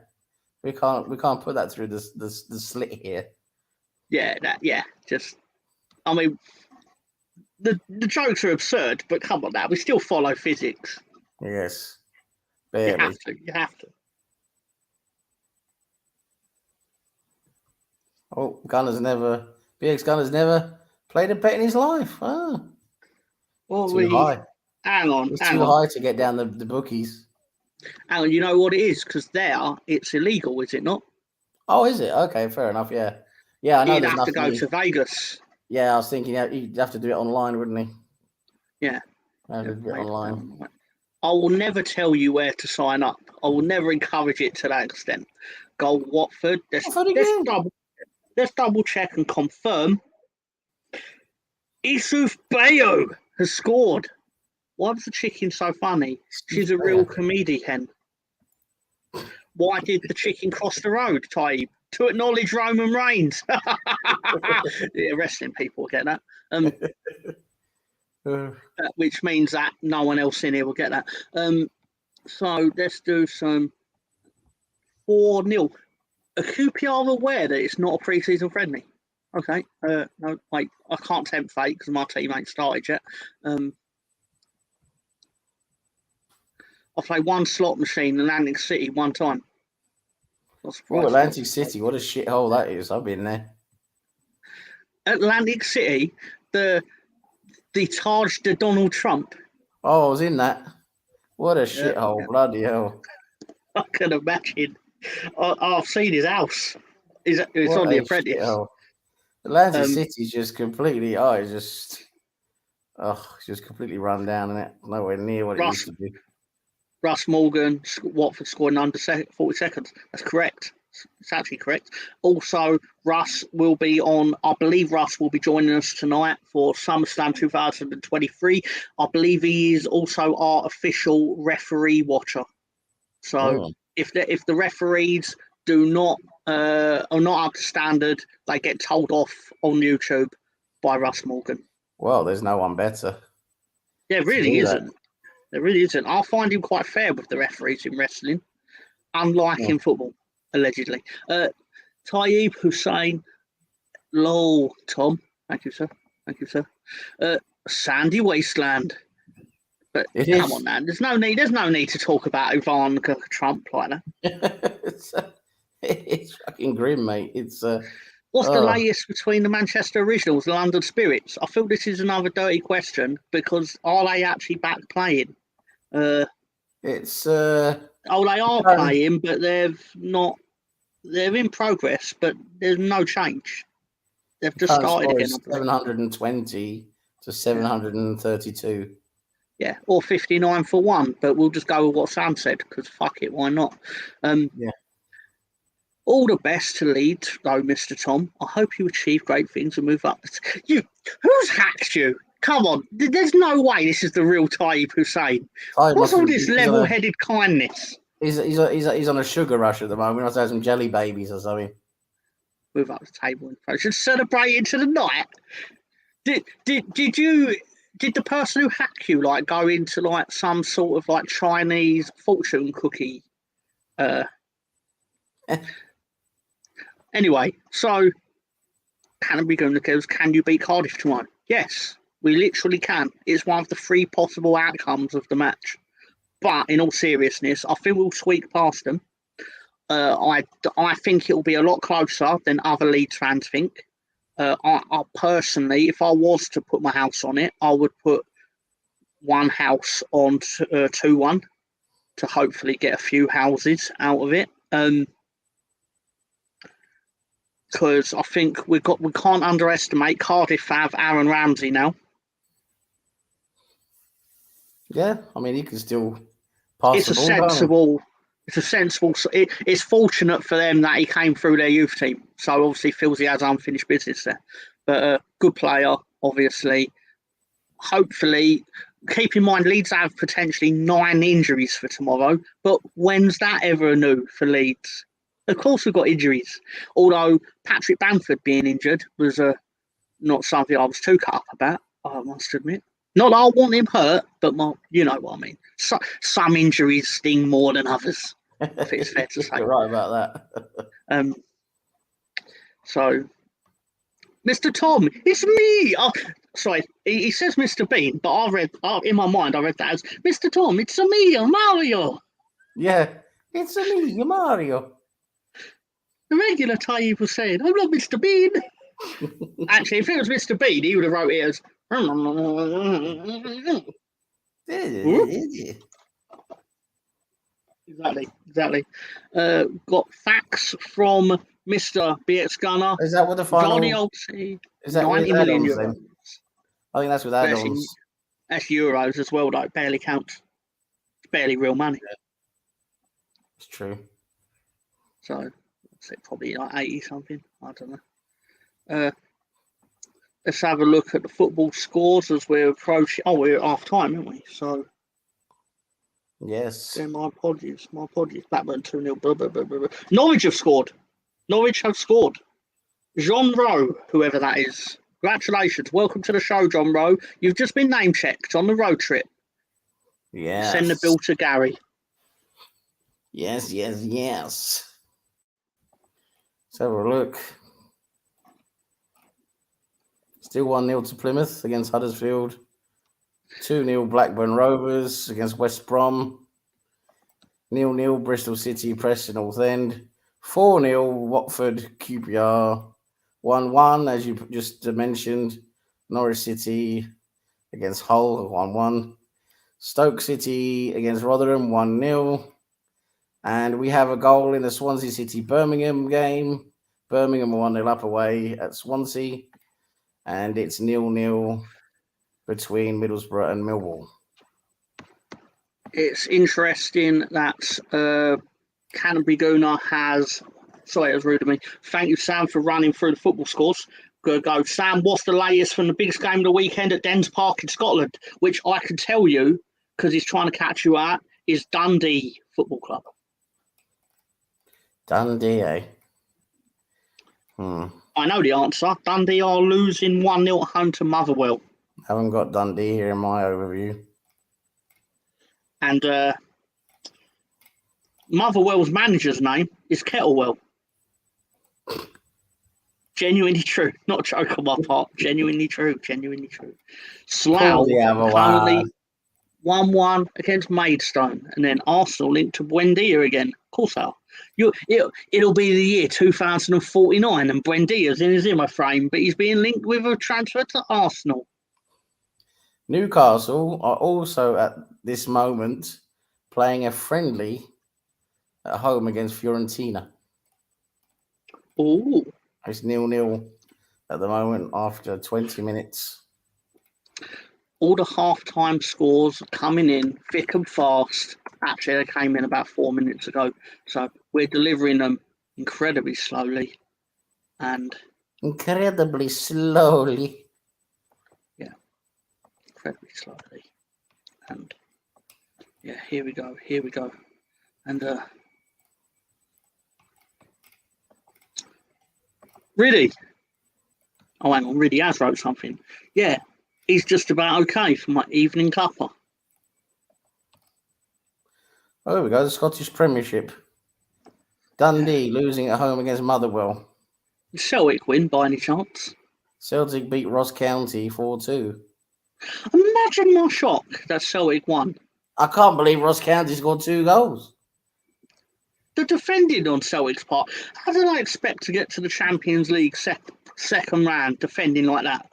we can't put that through the slit here. Yeah, just, I mean, the jokes are absurd, but come on now, we still follow physics. Yes, barely. You have to. Oh, BX Gunner's never played a bet in his life. Oh. Well, too high. Hang on. It's too high to get down the bookies. Hang on, you know what it is? Because it's illegal, is it not? Oh, is it? Okay, fair enough. Yeah, I know. He'd have to go to Vegas. Yeah, I was thinking he'd have to do it online, wouldn't he? Yeah. Have to do it online. I will never tell you where to sign up. I will never encourage it to that extent. Go Watford. Let's double check and confirm. Isuf Bayo has scored. Why was the chicken so funny? She's a real comedian. Why did the chicken cross the road, Taib? To acknowledge Roman Reigns. Yeah, wrestling people get that. Which means that no one else in here will get that. So let's do some 4-0. Are QPR aware that it's not a pre-season friendly? Okay. No, wait. I can't tempt fate because my team ain't started yet. I play one slot machine in Atlantic City one time. Oh, Atlantic City! What a shithole that is. I've been there. Atlantic City, the Taj de Donald Trump. Oh, I was in that. What a shithole! Bloody hell! I can imagine. I've seen his house. It's on The Apprentice. Shithole. Atlantic City is just completely. It's just completely run down, isn't it? Nowhere near what it used to be. Russ Morgan, Watford scored in under 40 seconds. That's correct. It's actually correct. Also, Russ will be on, I believe Russ will be joining us tonight for SummerSlam 2023. I believe he is also our official referee watcher. So if the referees are not up to standard, they get told off on YouTube by Russ Morgan. Well, there's no one better. There really isn't. There really isn't. I find him quite fair with the referees in wrestling, unlike in football, allegedly. Taib Hussein, lol, Tom. Thank you, sir. Sandy Wasteland. But come on, man. There's no need to talk about Ivanka Trump like that. It's fucking grim, mate. It's What's the latest between the Manchester Originals and London Spirits? I feel this is another dirty question because are they actually back playing? They are playing, but they've not they're in progress, but there's no change. They've just Current started score again, is I believe. 720 to 732. Yeah, or 59 for one, but we'll just go with what Sam said because fuck it, why not? Yeah. All the best to Leeds, though, Mr. Tom. I hope you achieve great things and move up. Who's hacked you? Come on, there's no way this is the real Tayyip Hussein. What's all this level-headed kindness? He's on a sugar rush at the moment. He must have some jelly babies or something. Move up the table and approach and celebrate into the night. Did the person who hacked you like go into like some sort of like Chinese fortune cookie? Anyway, so Canterbury Gunner Girls, can you beat Cardiff tomorrow? Yes, we literally can. It's one of the 3 possible outcomes of the match. But in all seriousness, I think we'll squeak past them. I think it'll be a lot closer than other Leeds fans think. I personally, if I was to put my house on it, I would put one house on 2-1 to hopefully get a few houses out of it. Because I think we can't underestimate Cardiff have Aaron Ramsey now. Yeah, I mean, he can still pass It's the ball. It's fortunate for them that he came through their youth team. So obviously feels he has unfinished business there. But good player, obviously. Hopefully, keep in mind Leeds have potentially 9 injuries for tomorrow. But when's that ever new for Leeds? Of course we've got injuries. Although Patrick Bamford being injured was not something I was too cut up about, I must admit. Not that I want him hurt, but you know what I mean. Some injuries sting more than others. I think it's fair to say. You're right about that. So, Mr. Tom, it's me. Oh, sorry, he says Mr. Bean, but in my mind I read that as Mr. Tom. It's me, Mario. Yeah, it's me, Mario. The regular Tayyip was saying, "I'm not Mr. Bean." Actually, if it was Mr. Bean, he would have wrote it as. Exactly. Got facts from Mr. BX Gunner. Is that what the final? Johnny Olsey, is that 90 million euros? euros. I think that's with add-ons. That's euros as well, though. It barely counts. It's barely real money. Yeah. It's true. So, probably like 80 something. I don't know. Let's have a look at the football scores as we're approaching. Oh, we're at half time, aren't we? So, yes. my apologies. Blackburn 2-0. Norwich have scored. John Rowe, whoever that is. Congratulations. Welcome to the show, John Rowe. You've just been name checked on the road trip. Yeah. Send the bill to Gary. Yes. Let's have a look. Still 1-0 to Plymouth against Huddersfield. 2-0 Blackburn Rovers against West Brom. 0-0 Bristol City Preston North End. 4-0 Watford QPR. 1-1, as you just mentioned. Norwich City against Hull, 1-1. Stoke City against Rotherham, 1-0. And we have a goal in the Swansea City Birmingham game. Birmingham 1-0 up away at Swansea. And it's 0-0 between Middlesbrough and Millwall. It's interesting that Canterbury Gunner has. Sorry, it was rude of me. Thank you, Sam, for running through the football scores. Good go. Sam, what's the latest from the biggest game of the weekend at Dens Park in Scotland? Which I can tell you, because he's trying to catch you out, is Dundee Football Club. Dundee, eh? I know the answer. Dundee are losing 1-0 at home to Motherwell. Haven't got Dundee here in my overview. And Motherwell's manager's name is Kettlewell. Genuinely true. Not a joke on my part. Genuinely true. Slough currently 1-1 against Maidstone. And then Arsenal linked to Buendia again. Of course they are. It'll be the year 2049 and Buendia's in his Zimmer frame, but he's being linked with a transfer to Arsenal. Newcastle are also at this moment playing a friendly at home against Fiorentina. Oh, It's 0-0 at the moment after 20 minutes. all the half-time scores are coming in thick and fast. Actually, they came in about 4 minutes ago. So we're delivering them incredibly slowly. And incredibly slowly. Yeah, incredibly slowly. And yeah, here we go. And Riddy. Oh, hang on, Riddy has wrote something. Yeah, he's just about okay for my evening cuppa. Oh, there we go. The Scottish Premiership. Dundee losing at home against Motherwell. Did Celtic win by any chance? Celtic beat Ross County 4-2. Imagine my shock that Celtic won. I can't believe Ross County scored 2 goals. The defending on Celtic's part. How did I expect to get to the Champions League second round defending like that?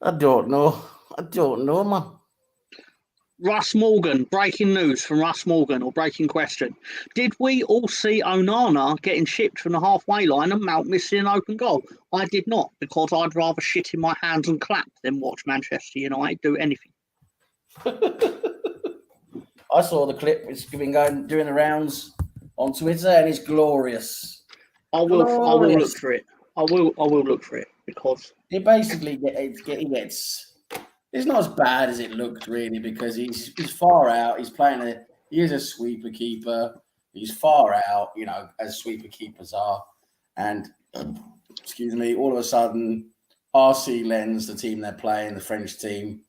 I don't know, man. Russ Morgan, breaking news from Russ Morgan, or breaking question. Did we all see Onana getting shipped from the halfway line and Mount missing an open goal? I did not, because I'd rather shit in my hands and clap than watch Manchester United do anything. I saw the clip. It's been doing the rounds on Twitter, and it's glorious. I will look for it. I will look for it, because it basically gets. It's not as bad as it looked, really, because he's far out. He's he is a sweeper keeper. He's far out, as sweeper keepers are. And excuse me, all of a sudden, RC Lens, the team they're playing, the French team,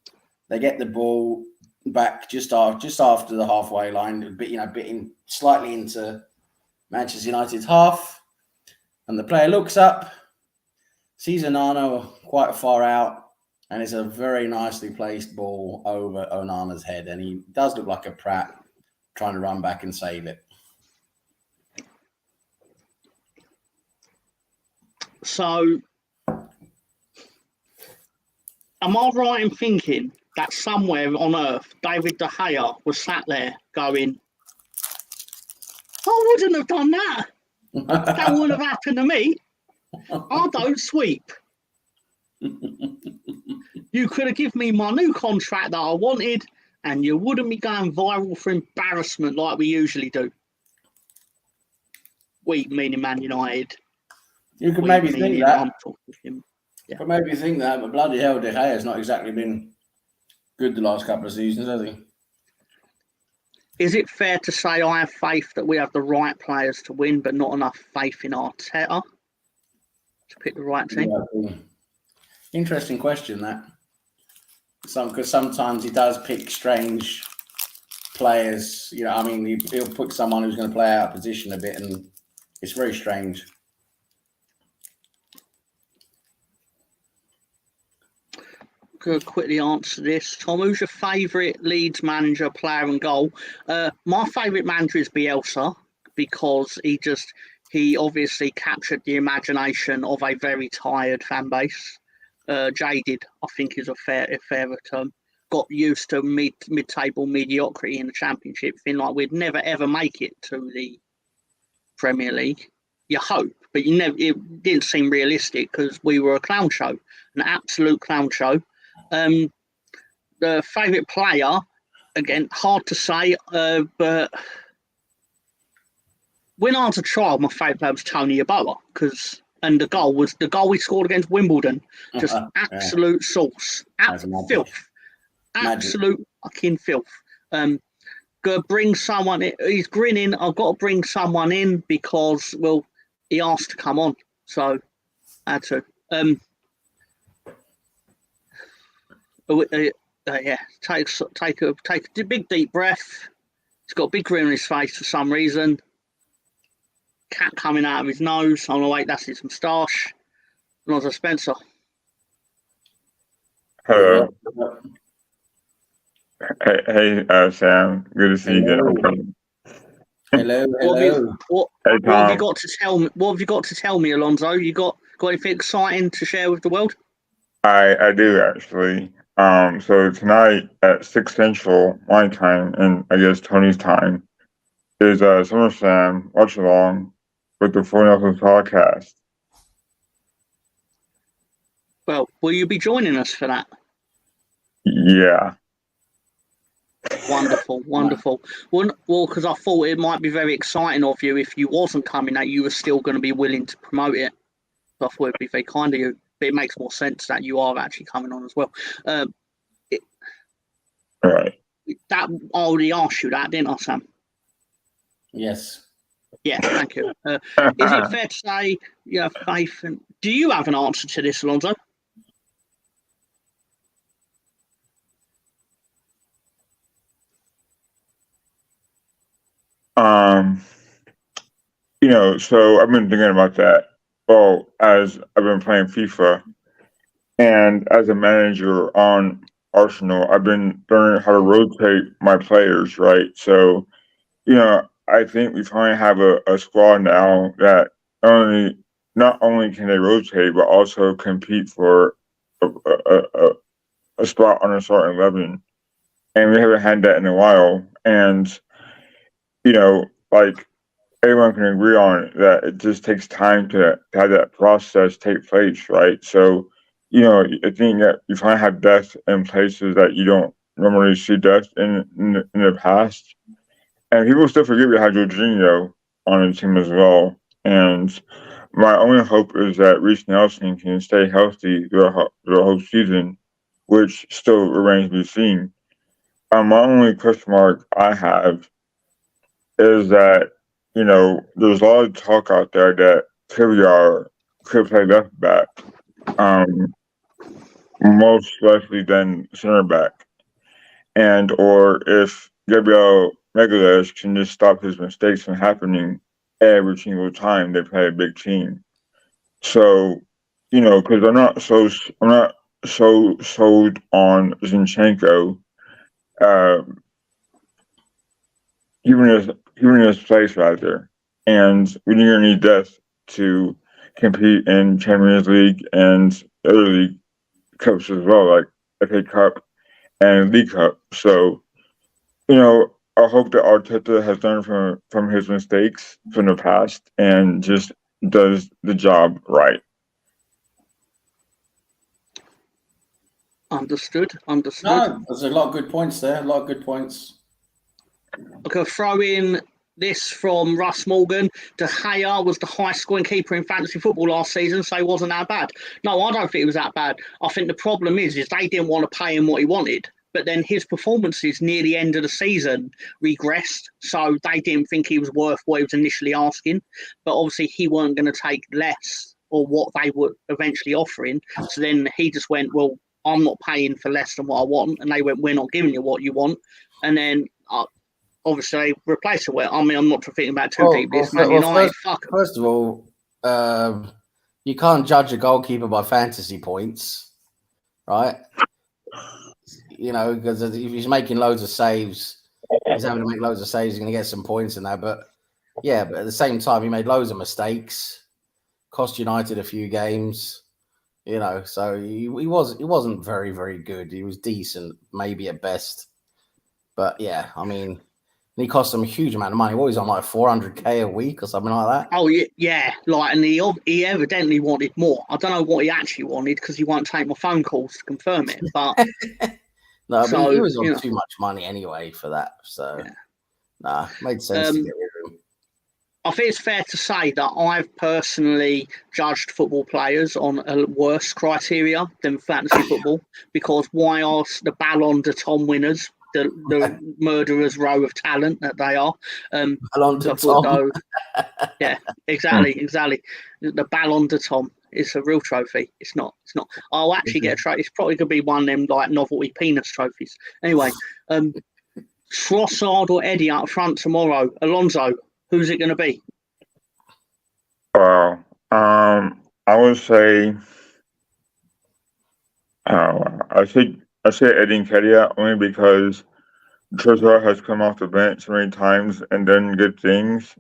they get the ball back just after the halfway line, bit slightly into Manchester United's half, and the player looks up, sees Onana quite far out, and it's a very nicely placed ball over Onana's head, and he does look like a prat trying to run back and save it. So, am I right in thinking that somewhere on earth, David De Gea was sat there going, I wouldn't have done that. That wouldn't have happened to me. I don't sweep. You could have given me my new contract that I wanted, and you wouldn't be going viral for embarrassment like we usually do. We, meaning Man United. You could maybe think that. Yeah. But maybe think that, but bloody hell, De Gea has not exactly been good the last couple of seasons, has he? Is it fair to say I have faith that we have the right players to win, but not enough faith in Arteta to pick the right team? Yeah. Interesting question, that. Because sometimes he does pick strange players. He'll pick someone who's going to play out of position a bit, and it's very strange. Could quickly answer this. Tom, who's your favourite Leeds manager, player and goal? My favourite manager is Bielsa, because he obviously captured the imagination of a very tired fan base. Jaded, I think, is a fairer term. Got used to mid-table mediocrity in the Championship, feeling like we'd never ever make it to the Premier League. You hope, but it didn't seem realistic, because we were a clown show, an absolute clown show. The favourite player, again, hard to say, but when I was a child, my favourite player was Tony Yeboah, and the goal he scored against Wimbledon, just absolute sauce, filth, absolute fucking filth. Gotta bring someone in. He's grinning. I've got to bring someone in because, well, he asked to come on, so I had to. Take a big deep breath. He's got a big grin on his face for some reason. Cat coming out of his nose. Oh no, wait, that's his moustache. Roger Spencer. Hello. Hey, Sam. Good to see you again. Hello. What have you got to tell me? What have you got to tell me, Alonso? You got anything exciting to share with the world? I do actually. So tonight at 6 Central, my time, and I guess Tony's time, is SummerSlam watch along with the Four Nelson podcast. Well, will you be joining us for that? Yeah. Wonderful, wonderful. Well, because I thought it might be very exciting of you if you wasn't coming, that you were still going to be willing to promote it. So I thought it'd be very kind of you. But it makes more sense that you are actually coming on as well. All right. That I already asked you that, didn't I, Sam? Yes. Yeah, thank you. Is it fair to say you have faith? And do you have an answer to this, Alonso? So I've been thinking about that. Well, as I've been playing FIFA and as a manager on Arsenal, I've been learning how to rotate my players, right? So, I think we finally have a squad now that not only can they rotate, but also compete for a spot on a starting 11. And we haven't had that in a while. And, like, everyone can agree on that it just takes time to have that process take place, right? So, I think that you finally have depth in places that you don't normally see depth in the past. And people still forget we had Jorginho on the team as well. And my only hope is that Reece Nelson can stay healthy through the whole season, which still remains to be seen. My only question mark I have is that, there's a lot of talk out there that Kvyat could play left back, most likely than center back. And or if Gabriel Magalhaes can just stop his mistakes from happening every single time they play a big team. So, because I'm not so sold on Zinchenko, giving his place rather, and we're gonna need depth to compete in Champions League and other league cups as well, like FA Cup and League Cup. So, I hope that Arteta has learned from his mistakes from the past and just does the job right. Understood. No, there's a lot of good points there. A lot of good points. I could throw in this from Russ Morgan. De Gea was the highest scoring keeper in fantasy football last season, so he wasn't that bad. No, I don't think it was that bad. I think the problem is they didn't want to pay him what he wanted. But then his performances near the end of the season regressed, so they didn't think he was worth what he was initially asking. But obviously he weren't going to take less or what they were eventually offering. So then he just went, well, I'm not paying for less than what I want. And they went, we're not giving you what you want. And then obviously replace it with. I mean, I'm not thinking about too deeply. It's Man United. First of all, you can't judge a goalkeeper by fantasy points, right? Because if he's making loads of saves, he's having to make loads of saves. He's going to get some points in that. But at the same time, he made loads of mistakes, cost United a few games. So he wasn't very, very good. He was decent, maybe at best. But yeah, I mean, he cost them a huge amount of money. What was he on, like $400K a week or something like that? Oh yeah, and he evidently wanted more. I don't know what he actually wanted because he won't take my phone calls to confirm it. But no, but he was on too much money anyway for that. So made sense to get rid of him. I think it's fair to say that I've personally judged football players on a worse criteria than fantasy football, because why are the Ballon d'Or winners the murderer's row of talent that they are? Ballon d'Or. Yeah, exactly. The Ballon d'Or is a real trophy. It's not. I'll actually get a trophy. It's probably going to be one of them like novelty penis trophies. Anyway, Trossard or Eddie up front tomorrow. Alonso, who's it going to be? Well, I would say, I say Eddie Nketiah only because Trossard has come off the bench many times and done good things,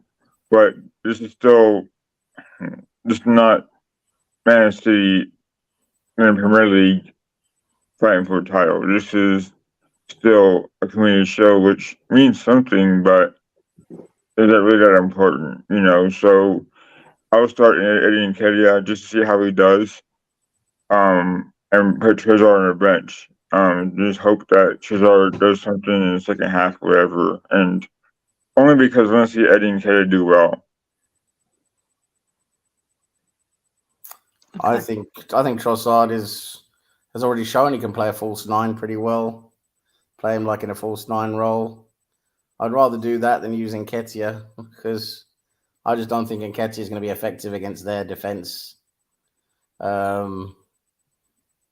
but this is still just not Man City in the Premier League fighting for a title. This is still a community show, which means something, but is that really that important? So I would start Eddie Nketiah just to see how he does. And put Trezor on the bench. Just hope that Trezor does something in the second half, whatever. And only because I want to see Eddie Nketiah do well. I think Trossard has already shown he can play a false nine pretty well. Play him like in a false nine role. I'd rather do that than use Nketiah because I just don't think Nketiah is going to be effective against their defense.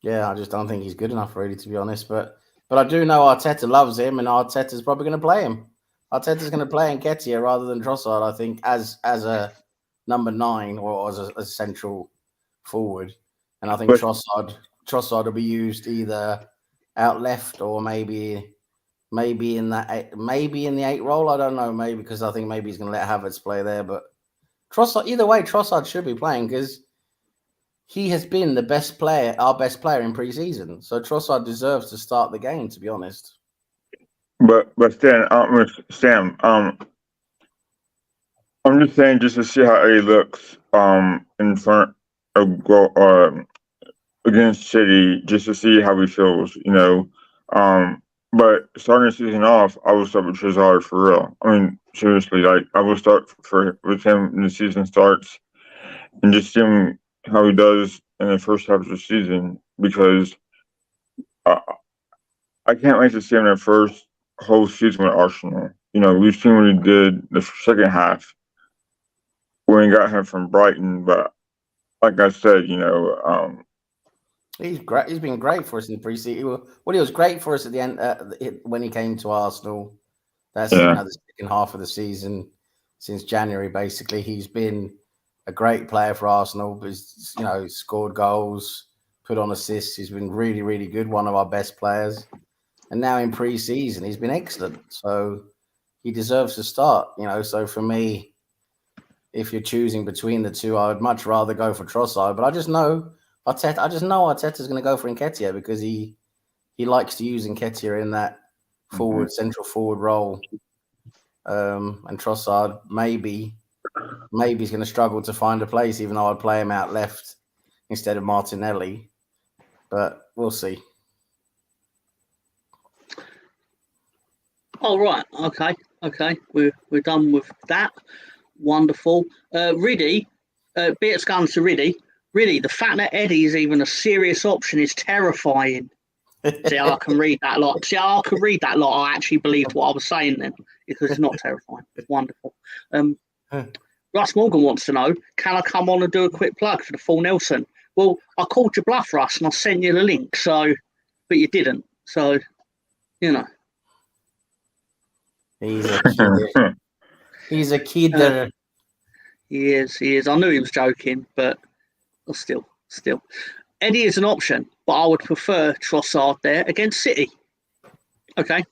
Yeah, I just don't think he's good enough, really, to be honest. But I do know Arteta loves him, and Arteta's probably going to play him. Arteta's going to play Nketiah rather than Trossard, I think, as a number 9 or as a central forward. And I think Trossard will be used either out left or maybe in the 8 role. I don't know, maybe because I think maybe he's going to let Havertz play there. But Trossard, either way, Trossard should be playing because he has been the best player, our best player in pre-season. So Trossard deserves to start the game, to be honest. But Sam, I'm just saying just to see how Eddie looks in front of goal against City, just to see how he feels, you know. But starting the season off, I would start with Trezor for real. I mean, seriously, like I will start with him when the season starts, and just see him how he does in the first half of the season, because I can't wait to see him in the first whole season with Arsenal. You know, we've seen what he did the second half when we got him from Brighton, but like I said, you know, he's great. He's been great for us in the preseason. Well, he was great for us at the end when he came to Arsenal. That's the second half of the season since January. Basically, he's been a great player for Arsenal. He's, you know, scored goals, put on assists. He's been really, really good. One of our best players. And now in pre-season, he's been excellent. So he deserves to start. You know, so for me, if you're choosing between the two, I would much rather go for Trossard. But I just know Arteta's going to go for Nketiah because he likes to use Nketiah in that central forward role. And Trossard maybe he's going to struggle to find a place, even though I'd play him out left instead of Martinelli. But we'll see. All right. Okay. We're done with that. Wonderful. Riddy, bit guns to Riddy. Really, the fact that Eddie is even a serious option is terrifying. See, I can read that lot. I actually believed what I was saying then, because it's not terrifying. It's wonderful. Russ Morgan wants to know, can I come on and do a quick plug for the full Nelson? Well, I called your bluff, Russ, and I sent you the link, but you didn't. So, you know. He's a kidder. He's a kidder. He is. I knew he was joking, but still. Eddie is an option, but I would prefer Trossard there against City. Okay.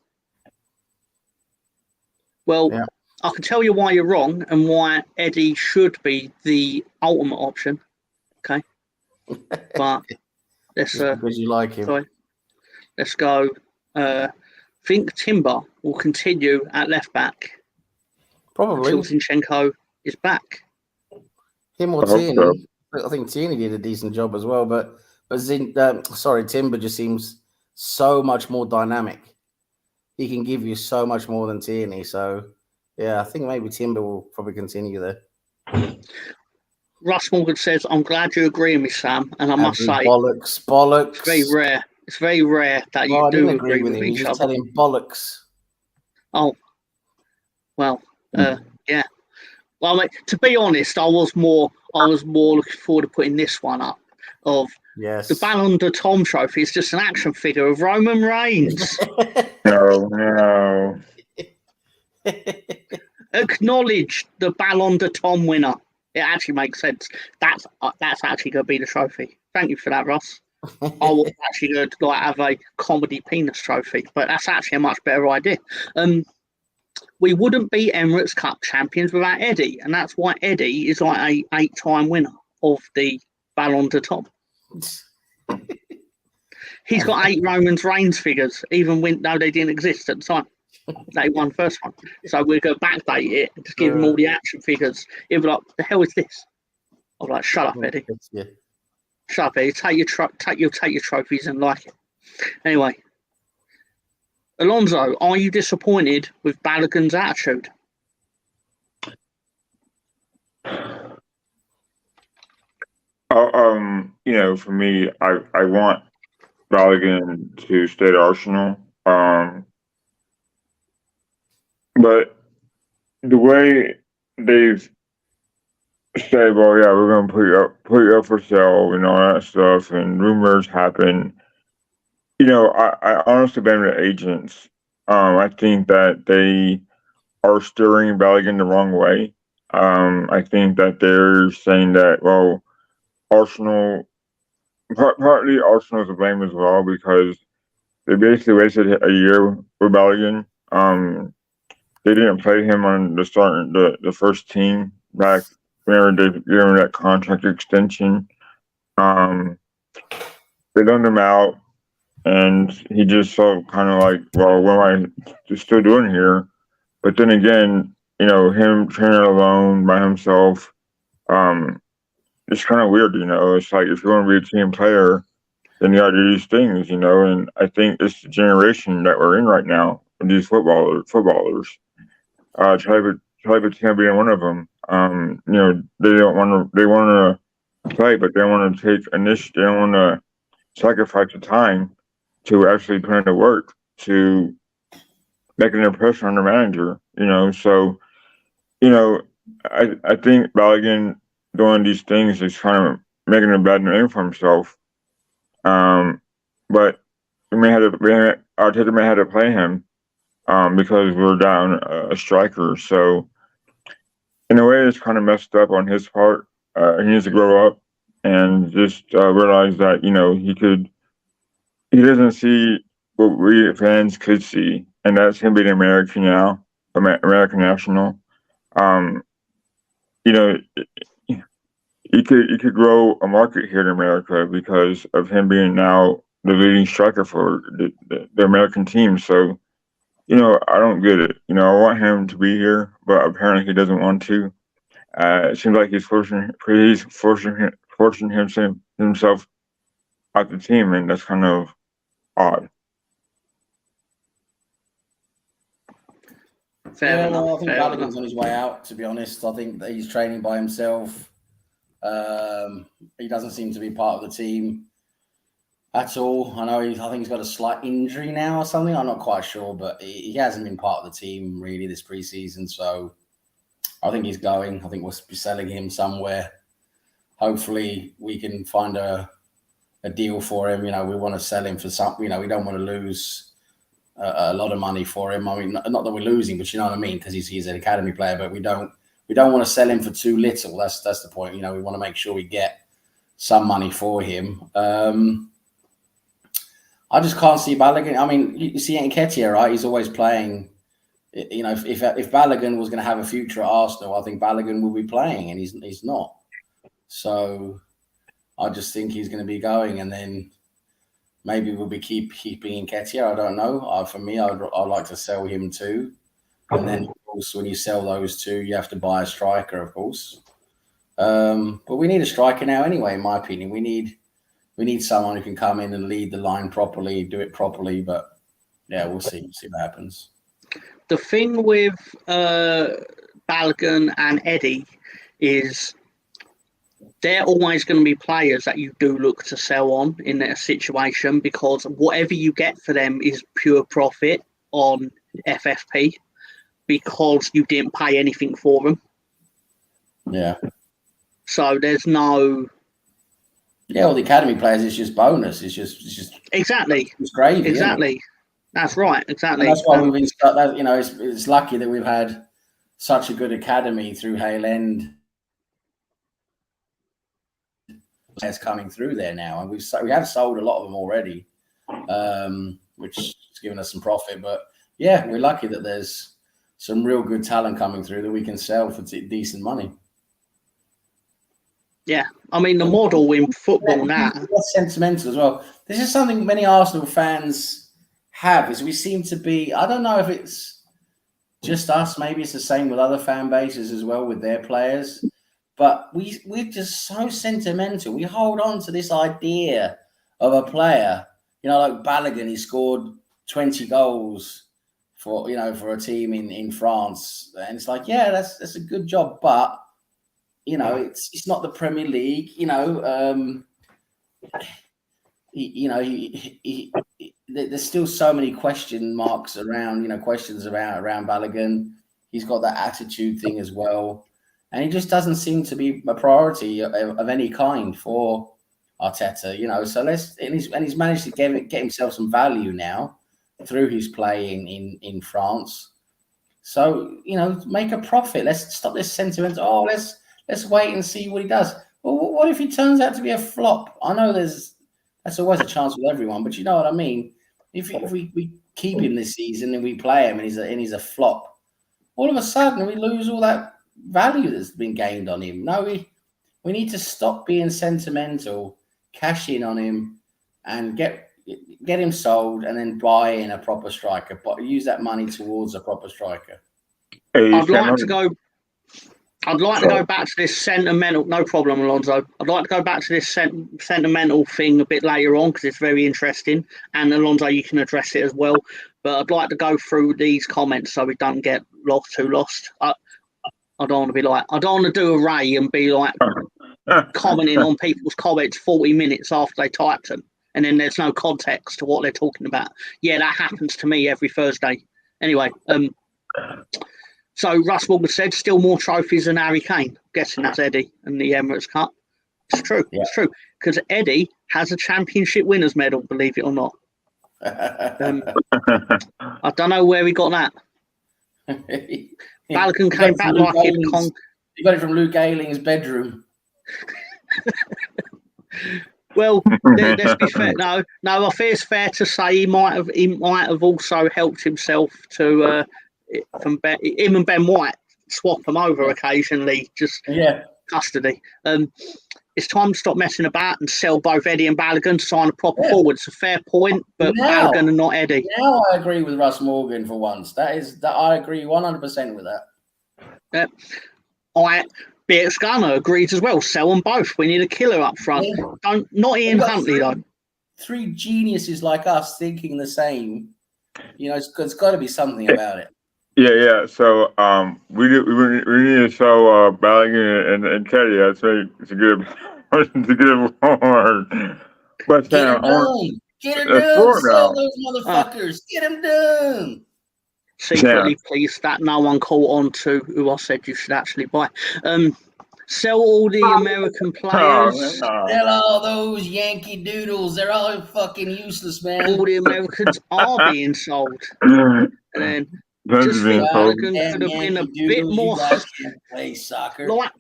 Well, yeah. I can tell you why you're wrong and why Eddie should be the ultimate option. Okay. But let's because you like him. Sorry. Let's go. Think Timber will continue at left back. Probably. Until Zinchenko is back. Him or Tierney. I think Tierney did a decent job as well, but Timber just seems so much more dynamic. He can give you so much more than Tierney. So, yeah, I think maybe Timber will probably continue there. Russ Morgan says, I'm glad you agree with me, Sam. And I must say, bollocks. It's very rare that you do agree with him. each you other. Tell him bollocks. Oh, well, yeah. Well, mate, to be honest, I was more looking forward to putting this one up. The Ballon d'Or trophy is just an action figure of Roman Reigns. No. Acknowledge the Ballon d'Or winner. It actually makes sense. That's actually going to be the trophy. Thank you for that, Russ. I was actually going to have a comedy penis trophy, but that's actually a much better idea. We wouldn't be Emirates Cup champions without Eddie, and that's why Eddie is like a 8-time winner of the Ballon d'Or. He's got 8 Roman Reigns figures, even though they didn't exist at the time. They won the first one. So we're going to backdate it and just give him all the action figures. He'll be like, the hell is this? I'm like, shut up, Eddie. Yeah. Shut up, Eddie. Take your trophies and like it. Anyway, Alonso, are you disappointed with Balogun's attitude? You know, for me, I want Balogun to stay at Arsenal. But the way they've said, well, yeah, we're gonna put you up for sale and all that stuff, and rumors happen. You know, I honestly blame the agents. I think that they are steering Balogun the wrong way. I think that they're saying that, well, Arsenal, partly Arsenal's to blame as well because they basically wasted a year with Balogun. They didn't play him on the first team back whenever they gave him that contract extension. They loaned him out, and he just felt kind of like, well, what am I still doing here? But then again, you know, him training alone by himself, it's kind of weird, you know. It's like if you want to be a team player, then you got to do these things, you know. And I think it's the generation that we're in right now. These footballers, Travis can't be one of them. You know, they don't want to. They want to play, but they want to take initiative. They don't want to sacrifice the time to actually put in the work to make an impression on the manager. You know, so you know, I think Balogun doing these things is kind of making a bad name for himself. But Arteta may have to play him because we're down a striker. So in a way, it's kind of messed up on his part. He needs to grow up and just realize that, you know, he doesn't see what we fans could see, and that's him being American now, American national. You know, you could grow a market here in America because of him being now the leading striker for the American team. So, you know, I don't get it. You know, I want him to be here, but apparently he doesn't want to. It seems like he's forcing himself out the team, and that's kind of odd. Fair enough. I think Balogun's on his way out, to be honest. I think that he's training by himself. He doesn't seem to be part of the team at all. I think he's got a slight injury now or something. I'm not quite sure, but he hasn't been part of the team really this preseason. So I think he's going. I think we'll be selling him somewhere. Hopefully we can find a deal for him. You know, we want to sell him for something. You know, we don't want to lose a lot of money for him. I mean, not that we're losing, but you know what I mean, because he's an academy player. But we don't want to sell him for too little. That's the point. You know, we want to make sure we get some money for him. I just can't see Balogun. I mean, you see Nketiah, right? He's always playing. You know, if Balogun was going to have a future at Arsenal, I think Balogun will be playing, and he's not. So I just think he's going to be going, and then maybe we'll be keeping Nketiah. I don't know. For me, I'd like to sell him too. And then, of course, when you sell those two, you have to buy a striker, of course. But we need a striker now anyway, in my opinion. We need someone who can come in and lead the line properly, do it properly. But, yeah, we'll see. See what happens. The thing with Balogun and Eddie is they're always going to be players that you do look to sell on in that situation, because whatever you get for them is pure profit on FFP because you didn't pay anything for them. Yeah. So there's no... Yeah, well, the academy players, it's just bonus. It's just exactly. It's gravy. Exactly. That's right. Exactly. And that's why we've been. You know, it's lucky that we've had such a good academy through Hale End. Players coming through there now, and we have sold a lot of them already, which has given us some profit. But yeah, we're lucky that there's some real good talent coming through that we can sell for decent money. Yeah, I mean, the model in football now. That's sentimental as well. This is something many Arsenal fans have, is we seem to be, I don't know if it's just us, maybe it's the same with other fan bases as well with their players, But we're just so sentimental. We hold on to this idea of a player, like Balogun. He scored 20 goals for a team in France, and it's like, yeah, that's a good job, but it's not the Premier League. There's still so many question marks around, questions around Balogun. He's got that attitude thing as well. And he just doesn't seem to be a priority of any kind for Arteta, So he's managed to get himself some value now through his playing in France. So, make a profit. Let's stop this sentiment. Oh, let's wait and see what he does. Well, what if he turns out to be a flop? I know that's always a chance with everyone, but you know what I mean. If we keep him this season and we play him and he's a flop, all of a sudden we lose all that value that's been gained on him. No, we need to stop being sentimental, cash in on him, and get him sold, and then buy in a proper striker. But use that money towards a proper striker. I'd like to go back to this sentimental. No problem, Alonso. I'd like to go back to this sentimental thing a bit later on because it's very interesting. And Alonso, you can address it as well. But I'd like to go through these comments so we don't get too lost. I don't want to be like, I don't want to do a Ray and be like commenting on people's comments 40 minutes after they typed them, and then there's no context to what they're talking about. Yeah, that happens to me every Thursday. Anyway, so Russ Morgan said, still more trophies than Harry Kane. I'm guessing that's Eddie and the Emirates Cup. It's true. Yeah. It's true. Because Eddie has a championship winners medal, believe it or not. I don't know where he got that. Balogun came back like you got it from Luke Ayling's bedroom. Well, let's be fair. No, I think it's fair to say he might have also helped himself to him and Ben White swap them over occasionally, just custody. It's time to stop messing about and sell both Eddie and Balogun to sign a proper forward. It's a fair point, but Balogun and not Eddie. Now I agree with Russ Morgan for once. I agree 100% with that. Yeah. BX Gunner agrees as well. Sell them both. We need a killer up front. Yeah. Not Ian Huntley though. Three geniuses like us thinking the same. It's got to be something about it. Yeah. So we need to show Balogun and Teddy. It's a good word. But get him done. Sell those motherfuckers. Get him done. Secretly pleased that no one caught on to who I said you should actually buy. Sell all the American players. Sell all those Yankee doodles. They're all fucking useless, man. All the Americans are being sold. And then just think Balogun could have been a bit more play soccer. Like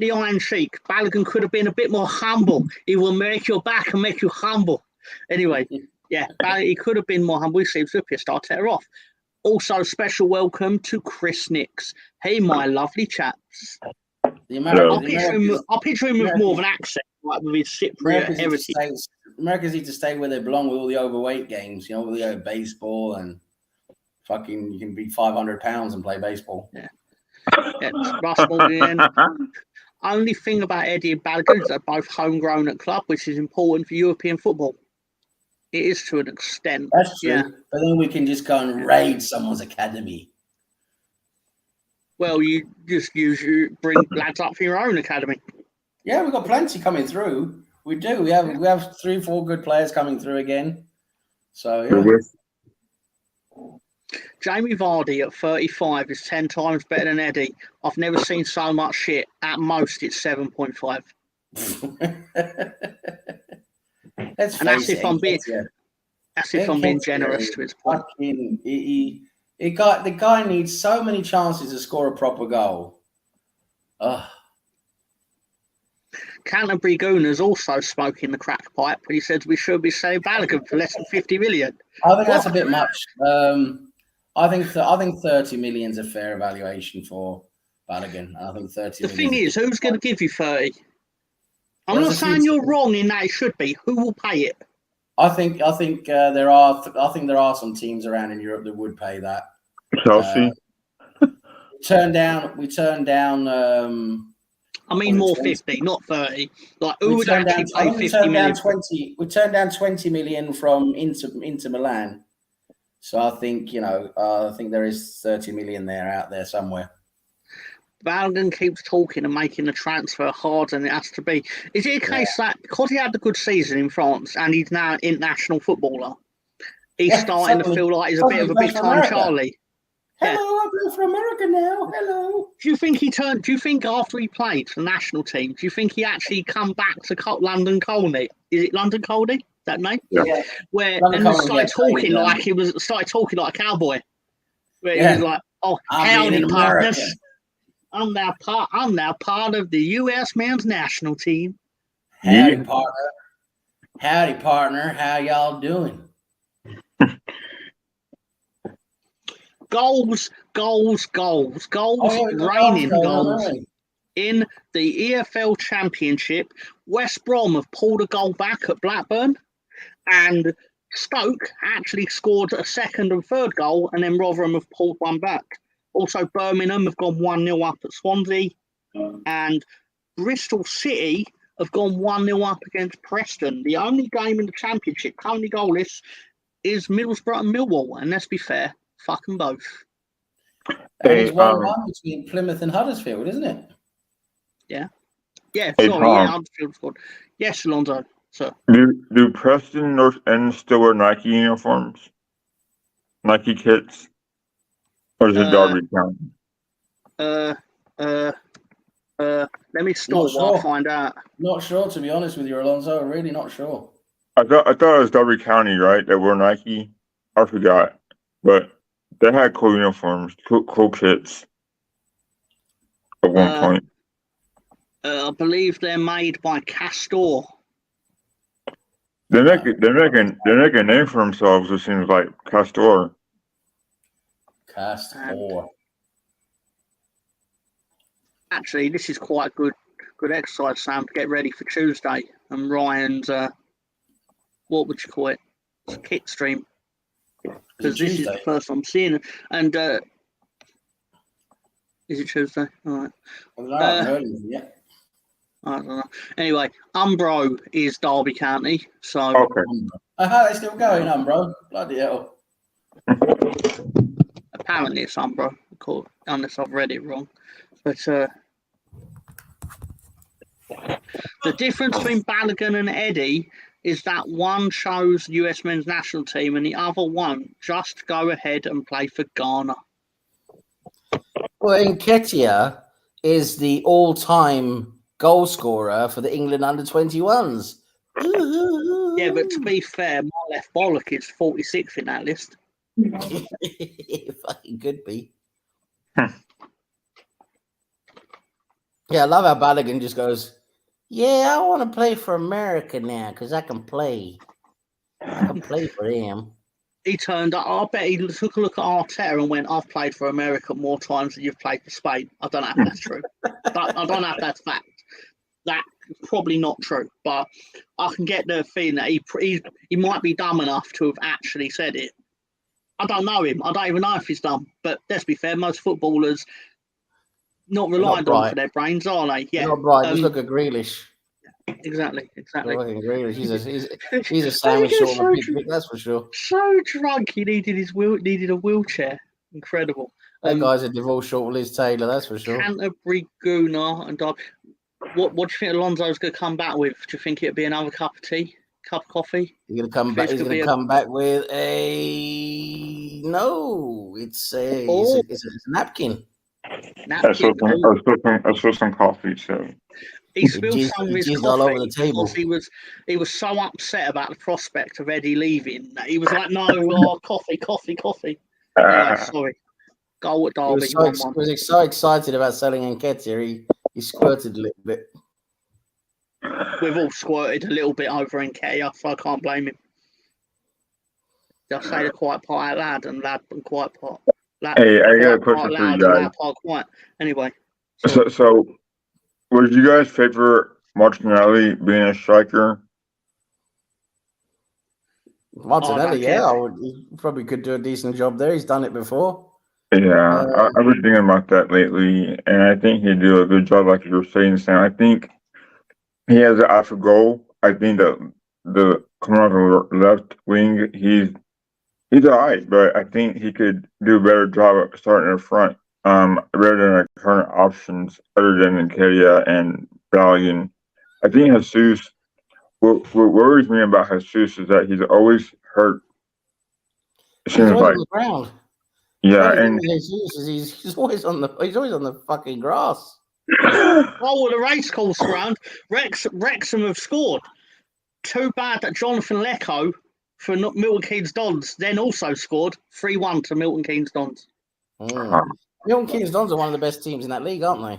the Iron Sheik. Balogun could have been a bit more humble. He will make your back and make you humble. Anyway, yeah, he could have been more humble. He seems to have pissed Arteta off. Also, special welcome to Chris Nix. Hey, my lovely chaps. I'll picture him with more of an accent, like with his Cypriot heritage. Americans need to stay where they belong with all the overweight games, with the baseball and fucking you can be 500 pounds and play baseball. Yeah. Russ Morgan. Only thing about Eddie and Balogun is they're both homegrown at club, which is important for European football. It is to an extent. That's true. Yeah. But then we can just go and raid someone's academy. Well, you just bring lads up for your own academy. Yeah, we've got plenty coming through. We do. We have 3-4 good players coming through again. So yeah. Jamie Vardy at 35 is 10 times better than Eddie. I've never seen so much shit. At most, it's 7.5. That's if I'm being generous to his point. The guy needs so many chances to score a proper goal. Canterbury Gooner's also smoking the crack pipe, but he says we should be selling Balogun for less than 50 million. I think that's a bit much. I think 30 million is a fair evaluation for Balogun. I think 30. The thing is, who's going to give you 30? I'm not saying you're wrong in that it should be. Who will pay it? I think there are some teams around in Europe that would pay that. Chelsea. We turned down. I'm I mean, more 20. 50, not 30. Like, who We would turned actually down, pay 50 million? 20. We turned down 20 million from Inter Milan. So I think, I think there is 30 million out there somewhere. Balogun keeps talking and making the transfer harder than it has to be. Is it a case that because he had a good season in France and he's now an international footballer, he's starting to feel like he's a bit of a big time Charlie? Hello, I play for America now. Hello. Do you think after he played for the national team, do you think he actually come back to London Colney? Is it London Colney? That name? Yeah. Where London and Colney, started talking like a cowboy. Where he was like, "Oh, howdy, partners! I'm now part of the U.S. men's national team." Howdy, partner. Howdy, partner. How y'all doing? Goals, raining goals. In the EFL Championship, West Brom have pulled a goal back at Blackburn, and Stoke actually scored a second and third goal, and then Rotherham have pulled one back. Also, Birmingham have gone 1-0 up at Swansea, and Bristol City have gone 1-0 up against Preston. The only game in the Championship currently goalless is Middlesbrough and Millwall, and let's be fair, fuck them both. And it's 1-1 between Plymouth and Huddersfield, isn't it? Yeah. Huddersfield scored. Yes, Alonso, sir. Do Preston North End still wear Nike uniforms? Nike kits? Or is it Derby County? Let me stop while I find out. Not sure, to be honest with you, Alonso. Really not sure. I thought it was Derby County, right? That wore Nike. I forgot, but they had cool uniforms, cool kits at one point. I believe they're made by Castor. They're making a name for themselves. It seems like Castor. Castor. Actually, this is quite a good exercise, Sam, to get ready for Tuesday. And Ryan's, what would you call it? It's a kick stream. Because this is the first I'm seeing it. And is it Tuesday? All right. I haven't heard anything yet. I don't know. Anyway, Umbro is Derby County. So okay. They're still going, Umbro. Bloody hell. Apparently it's Umbro, unless I've read it wrong. But the difference between Balogun and Eddie is that one shows US men's national team and the other one just go ahead and play for Ghana. Well, Nketiah is the all-time goal scorer for the England under-21s. Yeah, but to be fair, my left bollock is 46th in that list. It fucking could be. Yeah, I love how Balogun just goes, yeah, I want to play for America now because I can play. I can play for them. He turned up. I bet he took a look at Arteta and went, I've played for America more times than you've played for Spain. I don't know if that's true. But I don't know if that's fact. That's probably not true. But I can get the feeling that he might be dumb enough to have actually said it. I don't know him. I don't even know if he's dumb. But let's be fair, most footballers not relied on for their brains, are they? Yeah. Not bright. Just look at Grealish. Exactly. Grealish. He's a sandwich short of a big, that's for sure. So drunk, he needed a wheelchair. Incredible. That guy's a divorce short with Liz Taylor, that's for sure. Canterbury, Gunnar, and Derby. What do you think Alonso's going to come back with? Do you think it'll be another cup of tea, cup of coffee? He's going to come back. He's going to come back with a no. It's a napkin. I spilled some coffee. So he spilled some of his coffee all over the table. Because he was so upset about the prospect of Eddie leaving that he was like, "No, coffee." Anyway, sorry. Goal at Derby. He was so excited about selling Nketiah, he squirted a little bit. We've all squirted a little bit over Nketiah, so I can't blame him. They'll say the quiet part out loud and quiet part. Hey, I got a question for you guys. Anyway. So, would you guys favor Martinelli being a striker? Martinelli, he probably could do a decent job there. He's done it before. Yeah, I've been thinking about that lately, and I think he'd do a good job, like you were saying, Sam. I think he has an eye for goal. I think that the coming off the left wing, he's all right, but I think he could do a better job at starting in front, rather than like current options other than Nketiah and Valian. I think Jesus. What worries me about Jesus is that he's always hurt. It He's seems always like, on the ground. yeah, The and only thing with Jesus is he's always on the fucking grass. Oh, well, the race course ground. Wrexham have scored. Too bad that Jonathan Lecco for Milton Keynes Dons then also scored 3-1 to Milton Keynes Dons. Milton Keynes Dons are one of the best teams in that league, aren't they?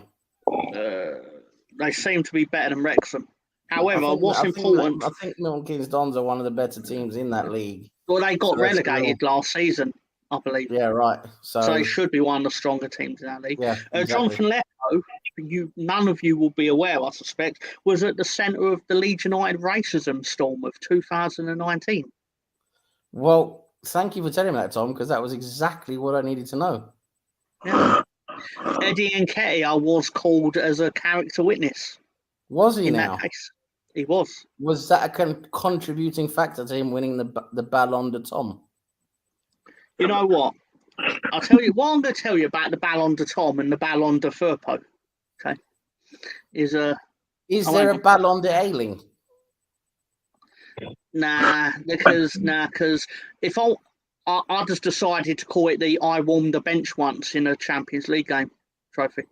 They seem to be better than Wrexham. However, important? I think Milton Keynes Dons are one of the better teams in that league. Well, they got relegated last season, I believe. Yeah, right. So they should be one of the stronger teams in that league. Yeah, exactly. Jonathan Lecco, none of you will be aware, I suspect, was at the centre of the Leeds United racism storm of 2019. Well, thank you for telling me that, Tom, because that was exactly what I needed to know. Yeah. Eddie Nketiah was called as a character witness. Was he in now? That case? He was. Was that a contributing factor to him winning the Ballon d'Or? You know what? I'll tell you what I'm going to tell you about the Ballon d'Or and the Ballon de Furpo. Okay, is there a Ballon de Ailing? Nah, because if I just decided to call it the I warmed the bench once in a Champions League game trophy.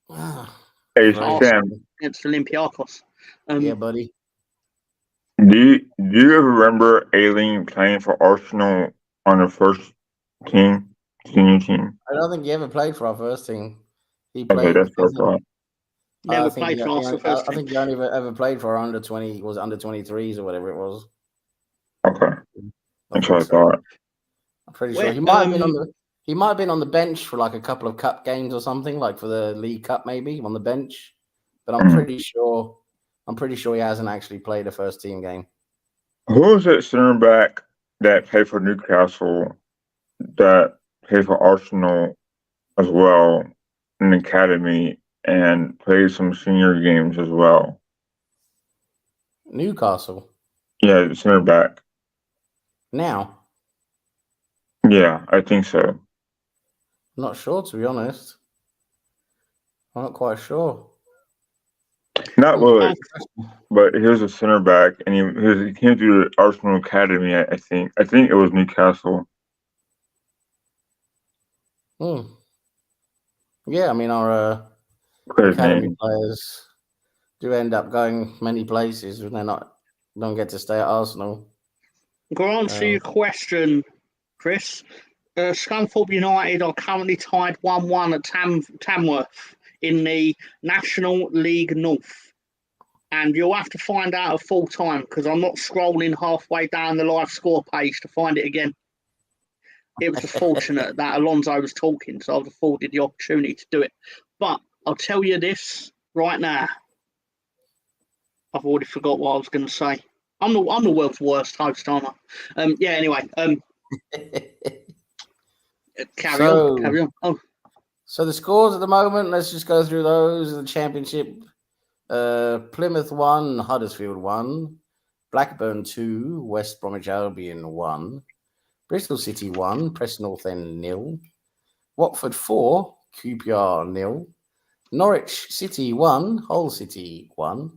Hey, Sam. Against Olympiacos. Yeah, buddy. Do you ever remember Ailing playing for Arsenal on the first team, senior team? I don't think he ever played for our first team. He played. Okay, that's what I thought. Never played for us the first team. I think he only ever played for under 20. Was under 23s or whatever it was. Okay, that's what I thought. I'm pretty sure he might have been on the. He might have been on the bench for like a couple of cup games or something, like for the League Cup, maybe on the bench. But I'm pretty sure he hasn't actually played a first team game. Who was that center back that played for Newcastle, that played for Arsenal as well in the academy and played some senior games as well? Newcastle. Yeah, the center back. Now. Yeah, I think so. Not sure, to be honest. I'm not quite sure. Not really, but he was a center back, and he came through the Arsenal Academy. I think it was Newcastle. Yeah, I mean our academy players do end up going many places when don't get to stay at Arsenal. Go on to your question, Chris. Scunthorpe United are currently tied 1-1 at Tamworth in the National League North. And you'll have to find out at full time because I'm not scrolling halfway down the live score page to find it again. It was just fortunate that Alonso was talking, so I was afforded the opportunity to do it. But I'll tell you this right now. I've already forgot what I was going to say. I'm the world's worst host, aren't I? Yeah, anyway. Carry on. Oh. So the scores at the moment, let's just go through those. The Championship, Plymouth 1, Huddersfield 1, Blackburn 2, West Bromwich Albion 1, Bristol City 1, Preston North End 0, Watford 4, QPR 0, Norwich City 1, Hull City 1,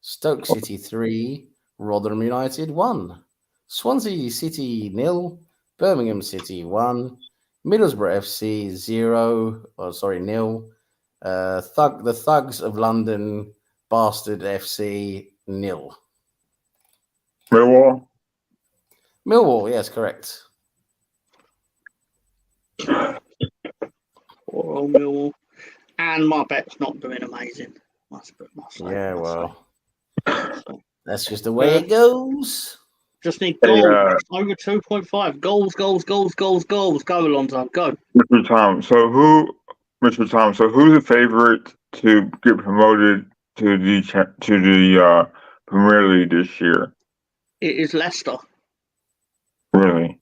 Stoke City 3, Rotherham United 1, Swansea City 0, Birmingham City 1, Middlesbrough FC 0. The Thugs of London, Bastard FC 0. Millwall, yes, correct. Poor old Millwall. And my bet's not doing amazing. Yeah, well, that's just the way it goes. Just need goals. Over 2.5. Goals. Go, Alonso. Go. Mr. Tom, so who's the favorite to get promoted to the Premier League this year? It is Leicester. Really?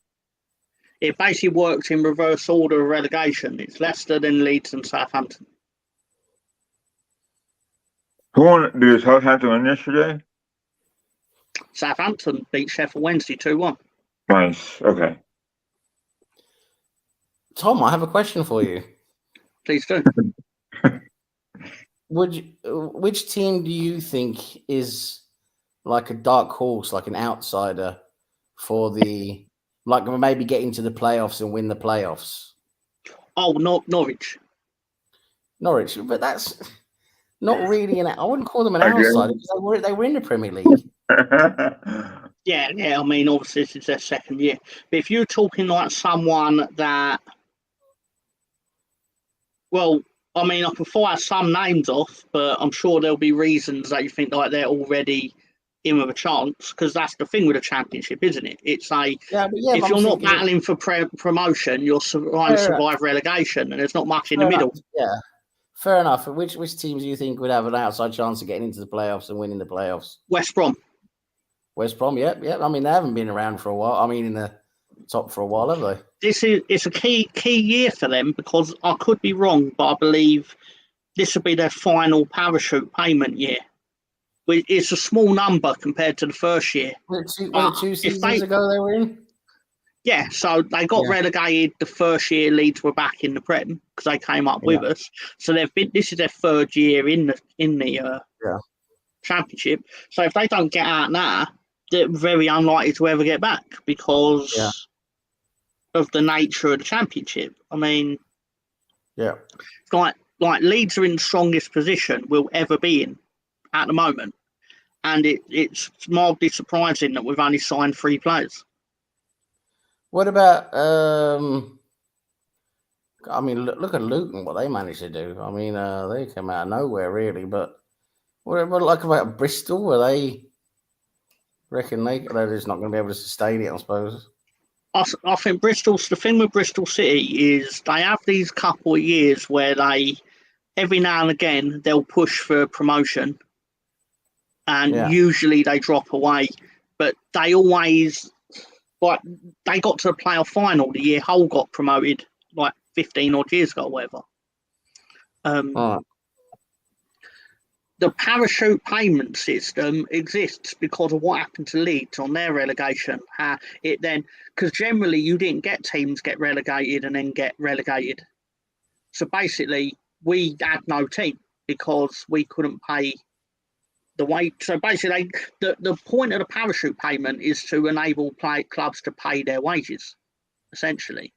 it basically works in reverse order of relegation. It's Leicester, then Leeds, and Southampton. Who won? Did Southampton win yesterday? Southampton beat Sheffield Wednesday 2-1. Nice. Okay. Tom, I have a question for you. Please do. Which team do you think is like a dark horse, like an outsider for maybe get into the playoffs and win the playoffs? Oh, Norwich. Norwich, but that's not really I wouldn't call them an Again? outsider because they were in the Premier League. Yeah. I mean, obviously this is their second year. But if you're talking like someone that, well, I mean, I can fire some names off, but I'm sure there'll be reasons that you think like they're already in with a chance, because that's the thing with the Championship, isn't it? It's if you're not battling for promotion, you're trying to survive relegation, and there's not much in the middle. Yeah, fair enough. Which teams do you think would have an outside chance of getting into the playoffs and winning the playoffs? West Brom. West Brom, yeah. I mean, they haven't been around for a while. I mean, in the top for a while, have they? It's a key year for them, because I could be wrong, but I believe this will be their final parachute payment year. It's a small number compared to the first year. Was it 2 seasons ago they were in? Yeah, so they got relegated the first year Leeds were back in the Prem, because they came up with us. So this is their third year in the Championship. So if they don't get out now, they're very unlikely to ever get back, because of the nature of the Championship. I mean, like Leeds are in the strongest position we'll ever be in at the moment, and it's mildly surprising that we've only signed 3 players. What about I mean, look at Luton, what they managed to do. I mean, they came out of nowhere really, but what about Bristol? Were they reckon they're just not going to be able to sustain it, I suppose? I think the thing with Bristol City is they have these couple of years where they, every now and again, they'll push for promotion, and usually they drop away, but they always, they got to the playoff final the year Hull got promoted, 15 odd years ago or whatever. The parachute payment system exists because of what happened to Leeds on their relegation. Because generally you didn't get teams get relegated and then get relegated. So basically, we had no team because we couldn't pay the wage. So basically, the point of the parachute payment is to enable clubs to pay their wages, essentially.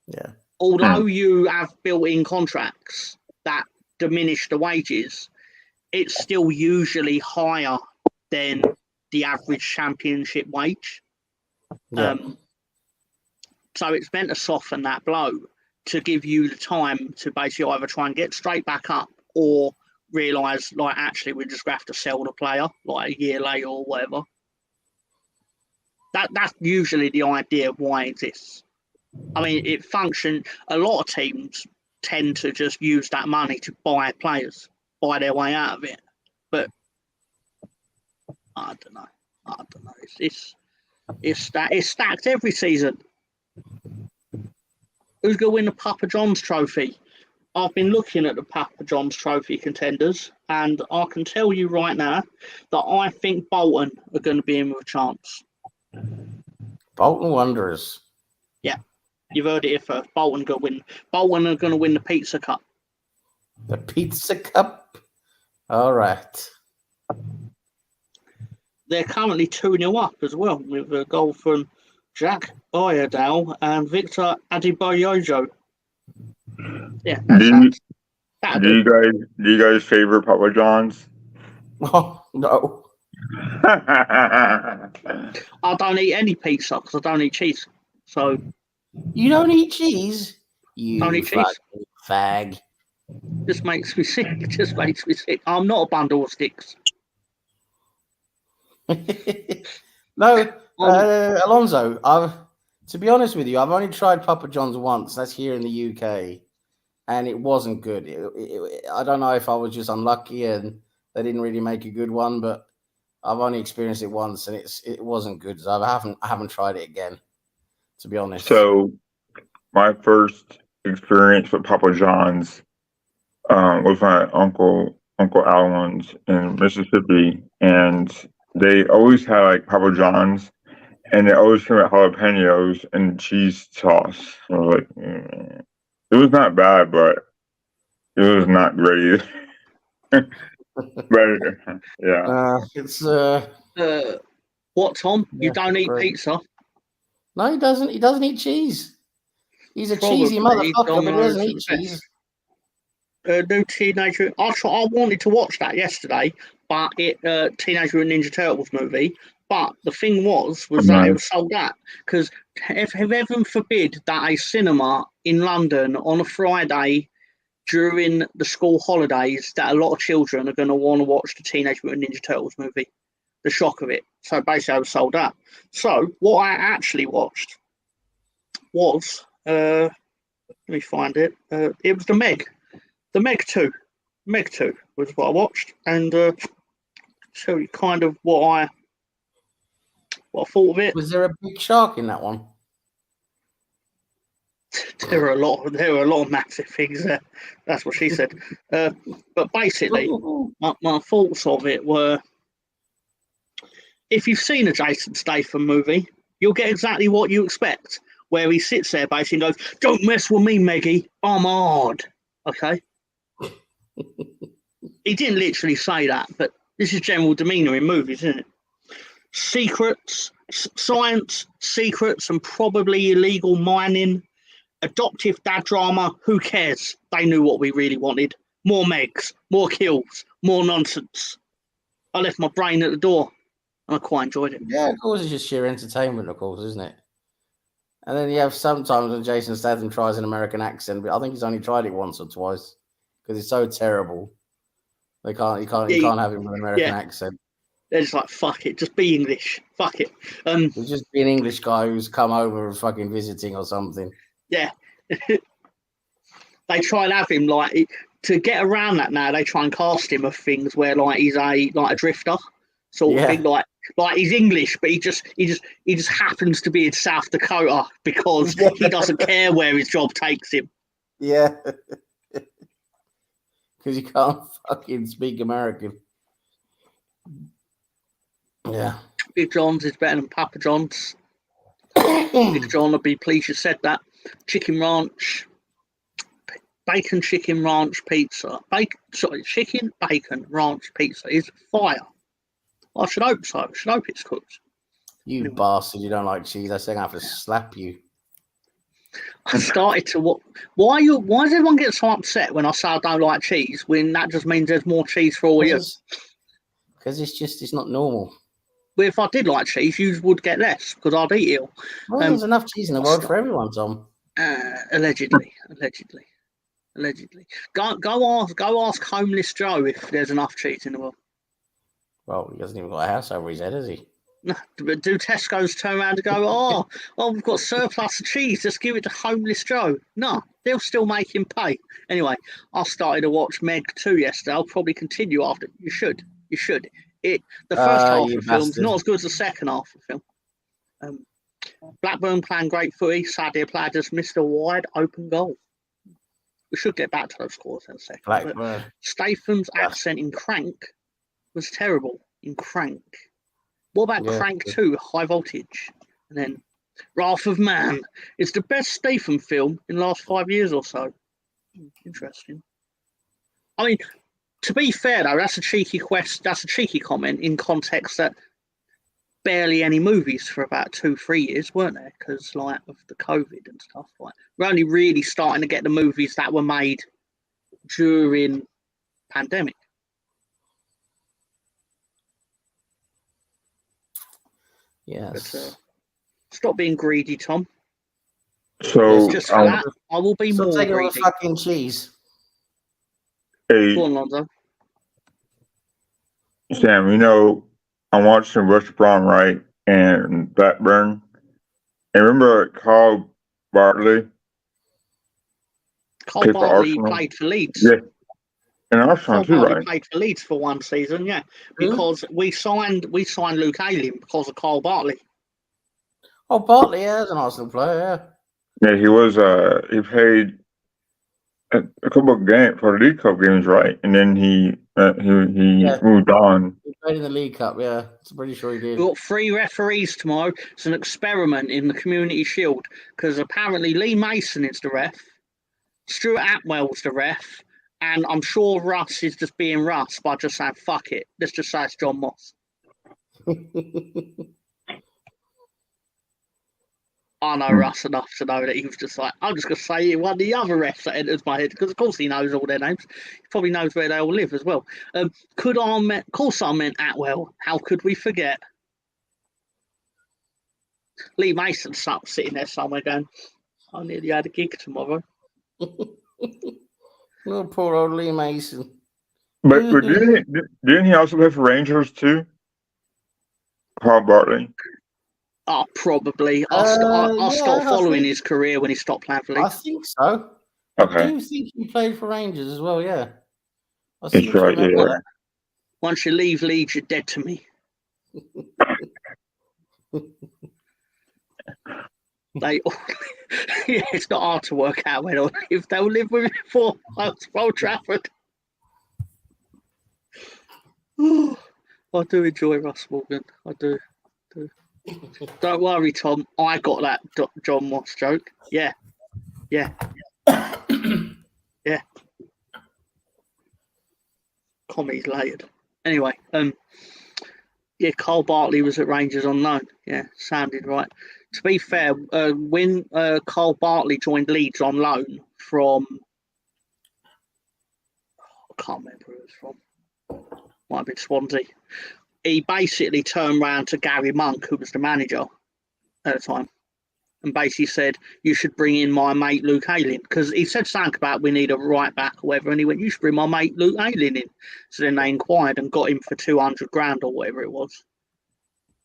Yeah. Although you have built-in contracts that diminish the wages, it's still usually higher than the average Championship wage. Yeah. So it's meant to soften that blow, to give you the time to basically either try and get straight back up or realise, actually, we just have to sell the player, a year later or whatever. That's usually the idea of why it exists. I mean, it functions. A lot of teams tend to just use that money to buy players, buy their way out of it. But I don't know. It's stacked every season. Who's going to win the Papa John's Trophy? I've been looking at the Papa John's Trophy contenders, and I can tell you right now that I think Bolton are going to be in with a chance. Bolton Wanderers. Yeah, you've heard it here first. Bolton are going to win the Pizza Cup. The Pizza Cup? All right. They're currently 2-0 up as well, with a goal from Jack Iredale and Victor Adiboyojo. Yeah. Do you guys favor Papa John's? Oh, no. I don't eat any pizza because I don't eat cheese. So you don't eat cheese? You don't eat cheese. Fag. Just makes me sick. It just makes me sick. I'm not a bundle of sticks. No, Alonso, to be honest with you, I've only tried Papa John's once. That's here in the UK, and it wasn't good. I don't know if I was just unlucky and they didn't really make a good one, but I've only experienced it once, and it wasn't good. So I haven't tried it again. to be honest. So my first experience with Papa John's was my Uncle Allen's in Mississippi, and they always had like Papa John's, and they always came with jalapenos and cheese sauce. I was like, it was not bad, but it was not great either. But yeah, It's What, Tom? Yeah, You don't eat great. pizza? no, he doesn't. He doesn't eat cheese. He's a cheesy Probably motherfucker, but he doesn't Domino's eat is cheese. New Teenager. I wanted to watch that yesterday, but Teenage Mutant Ninja Turtles movie. But the thing was that it was sold out because heaven forbid that a cinema in London on a Friday during the school holidays that a lot of children are going to want to watch the Teenage Mutant Ninja Turtles movie. The shock of it. So basically, I was sold out. So what I actually watched was let me find it. It was the Meg 2. Meg 2 was what I watched, and show you kind of what I thought of it. Was there a big shark in that one? There were a lot of massive things there. That's what she said. But basically, my thoughts of it were: if you've seen a Jason Statham movie, you'll get exactly what you expect. Where he sits there basically and goes, "Don't mess with me, Meggie. I'm hard." Okay. He didn't literally say that, but this is general demeanour in movies, isn't it? Secrets, science, secrets, and probably illegal mining. Adoptive dad drama, who cares? They knew what we really wanted. More Megs, more kills, more nonsense. I left my brain at the door, and I quite enjoyed it. Yeah, of course, it's just sheer entertainment, of course, isn't it? And then you have sometimes when Jason Statham tries an American accent, but I think he's only tried it once or twice because it's so terrible. You can't have him with an American accent. They're just like, fuck it, just be English. Fuck it. He'll just be an English guy who's come over and fucking visiting or something. Yeah. They try and have him like to get around that now. They try and cast him of things where like he's a drifter sort of thing, like he's English, but he just happens to be in South Dakota because he doesn't care where his job takes him. Yeah, because he can't fucking speak American. Yeah, Big John's is better than Papa John's. Big John would be pleased you said that. Chicken Ranch, bacon chicken ranch pizza. Chicken bacon ranch pizza is fire. I should hope so. I should hope it's cooked. You bastard! You don't like cheese? I say I have to slap you. I started to what? Why does everyone get so upset when I say I don't like cheese? When that just means there's more cheese for all you? Because it's not normal. Well, if I did like cheese, you would get less because I'd eat it all. Well, there's enough cheese in the world for everyone, Tom. Allegedly. Go ask homeless Joe if there's enough cheese in the world. Well, he hasn't even got a house over his head, has he? No, but do Tesco's turn around and go, oh, we've got surplus of cheese, let's give it to homeless Joe? No, they'll still make him pay. Anyway, I started to watch Meg 2 yesterday. I'll probably continue after. You should. The first half of the film's not as good as the second half of the film. Blackburn playing great footy. Sadia played just missed a wide open goal. We should get back to those scores in a second. Blackburn. Statham's accent in Crank was terrible. In Crank. What about Crank 2, High Voltage? And then Wrath of Man. It's the best Statham film in the last 5 years or so. Interesting. I mean, to be fair though, that's a cheeky comment in context that barely any movies for about 2-3 years, weren't there? Because like of the COVID and stuff. Like we're only really starting to get the movies that were made during pandemic. Yes. But, stop being greedy, Tom. So just for that, I will be more take greedy. all the fucking cheese. Go on, Lonzo. Sam, I'm watching West Brom, right, and Blackburn. And remember Carl Bartley? Carl Bartley played for Leeds. Yeah. And Arsenal too, right? Played for Leeds for one season, yeah. Because we signed Luke Ayling because of Carl Bartley. Oh, Bartley, yeah, as an Arsenal player, Yeah, he was. He played a couple of games for League Cup games, right? And then he Yeah. moved on. He played in the League Cup, yeah. I'm pretty sure he did. We've got 3 referees tomorrow. It's an experiment in the Community Shield because apparently Lee Mason is the ref, Stuart Atwell's the ref, and I'm sure Russ is just being Russ by just saying, fuck it. Let's just say it's John Moss. I know Russ enough to know that he was just like, I'm just going to say one of the other refs that enters my head because, of course, he knows all their names. He probably knows where they all live as well. Of course, I meant Atwell. How could we forget? Lee Mason sitting there somewhere going, I nearly had a gig tomorrow. Oh, poor old Lee Mason. But didn't he also play for Rangers too? Carl Bartley. Oh, probably. I'll start following his career when he stopped playing for Leeds. I think so. Okay. I do think he played for Rangers as well, yeah. I That's seem to right, remember yeah. that. Once you leave Leeds, you're dead to me. It's not hard to work out where they'll live. They'll live with me for Old Trafford. I do enjoy Russ Morgan. I do. Don't worry, Tom. I got that John Moss joke. Yeah. Commies layered. Anyway, Cole Bartley was at Rangers on loan. Yeah, sounded right. To be fair, when Cole Bartley joined Leeds on loan from, I can't remember who it was from. Might have been Swansea. He basically turned round to Gary Monk, who was the manager at the time, and basically said, you should bring in my mate Luke Ayling, because he said something about we need a right back or whatever, and he went, you should bring my mate Luke Ayling in. So then they inquired and got him for 200 grand or whatever it was.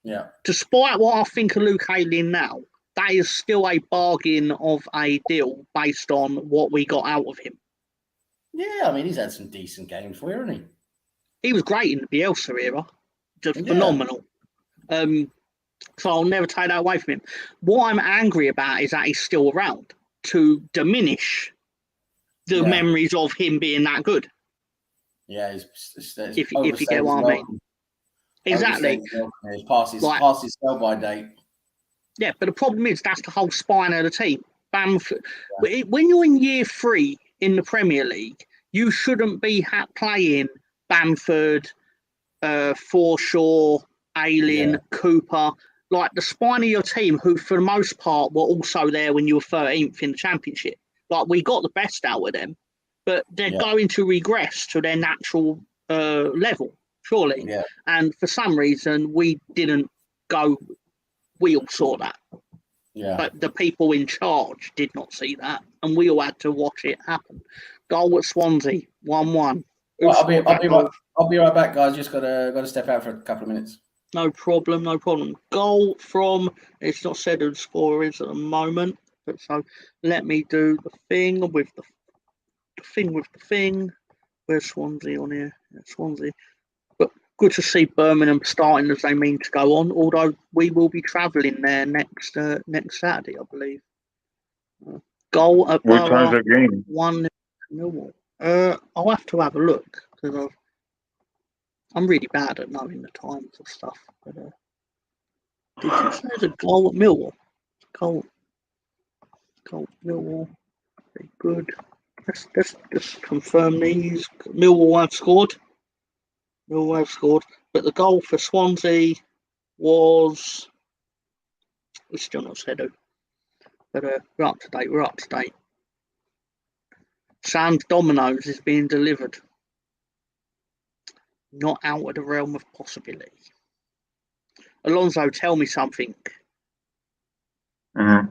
Yeah. Despite what I think of Luke Ayling now, that is still a bargain of a deal based on what we got out of him. Yeah, I mean, he's had some decent games for you, hasn't he? He was great in the Bielsa era. Just phenomenal. So I'll never take that away from him. What I'm angry about is that he's still around to diminish the memories of him being that good. Yeah, if you get what I mean. Exactly. He's past his sell-by date. Yeah, but the problem is that's the whole spine of the team. Bamford. When you're in year 3 in the Premier League, you shouldn't be playing Bamford, Forshaw, Ayling, Cooper. Like the spine of your team, who for the most part were also there when you were 13th in the Championship. Like we got the best out of them, but they're going to regress to their natural level, surely. Yeah. And for some reason, we didn't go. We all saw that. Yeah. But the people in charge did not see that, and we all had to watch it happen. Goal at Swansea, 1-1. Well, I'll be right back, guys. Just gotta step out for a couple of minutes. No problem. Goal from, it's not said who the scorer is at the moment, but so let me do the thing with the thing. Where's Swansea on here? Yeah, Swansea. But good to see Birmingham starting as they mean to go on, although we will be travelling there next Saturday, I believe. Goal at What time's that game? 1-0 Millwall. I'll have to have a look because I'm really bad at knowing the times of stuff. But did you say there's a goal at Millwall? Goal Millwall. Very good. Let's just confirm these. Millwall have scored. But the goal for Swansea was. We're still not said who. But we're up to date. Sam's Dominoes is being delivered. Not out of the realm of possibility. Alonso, tell me something. Mm-hmm.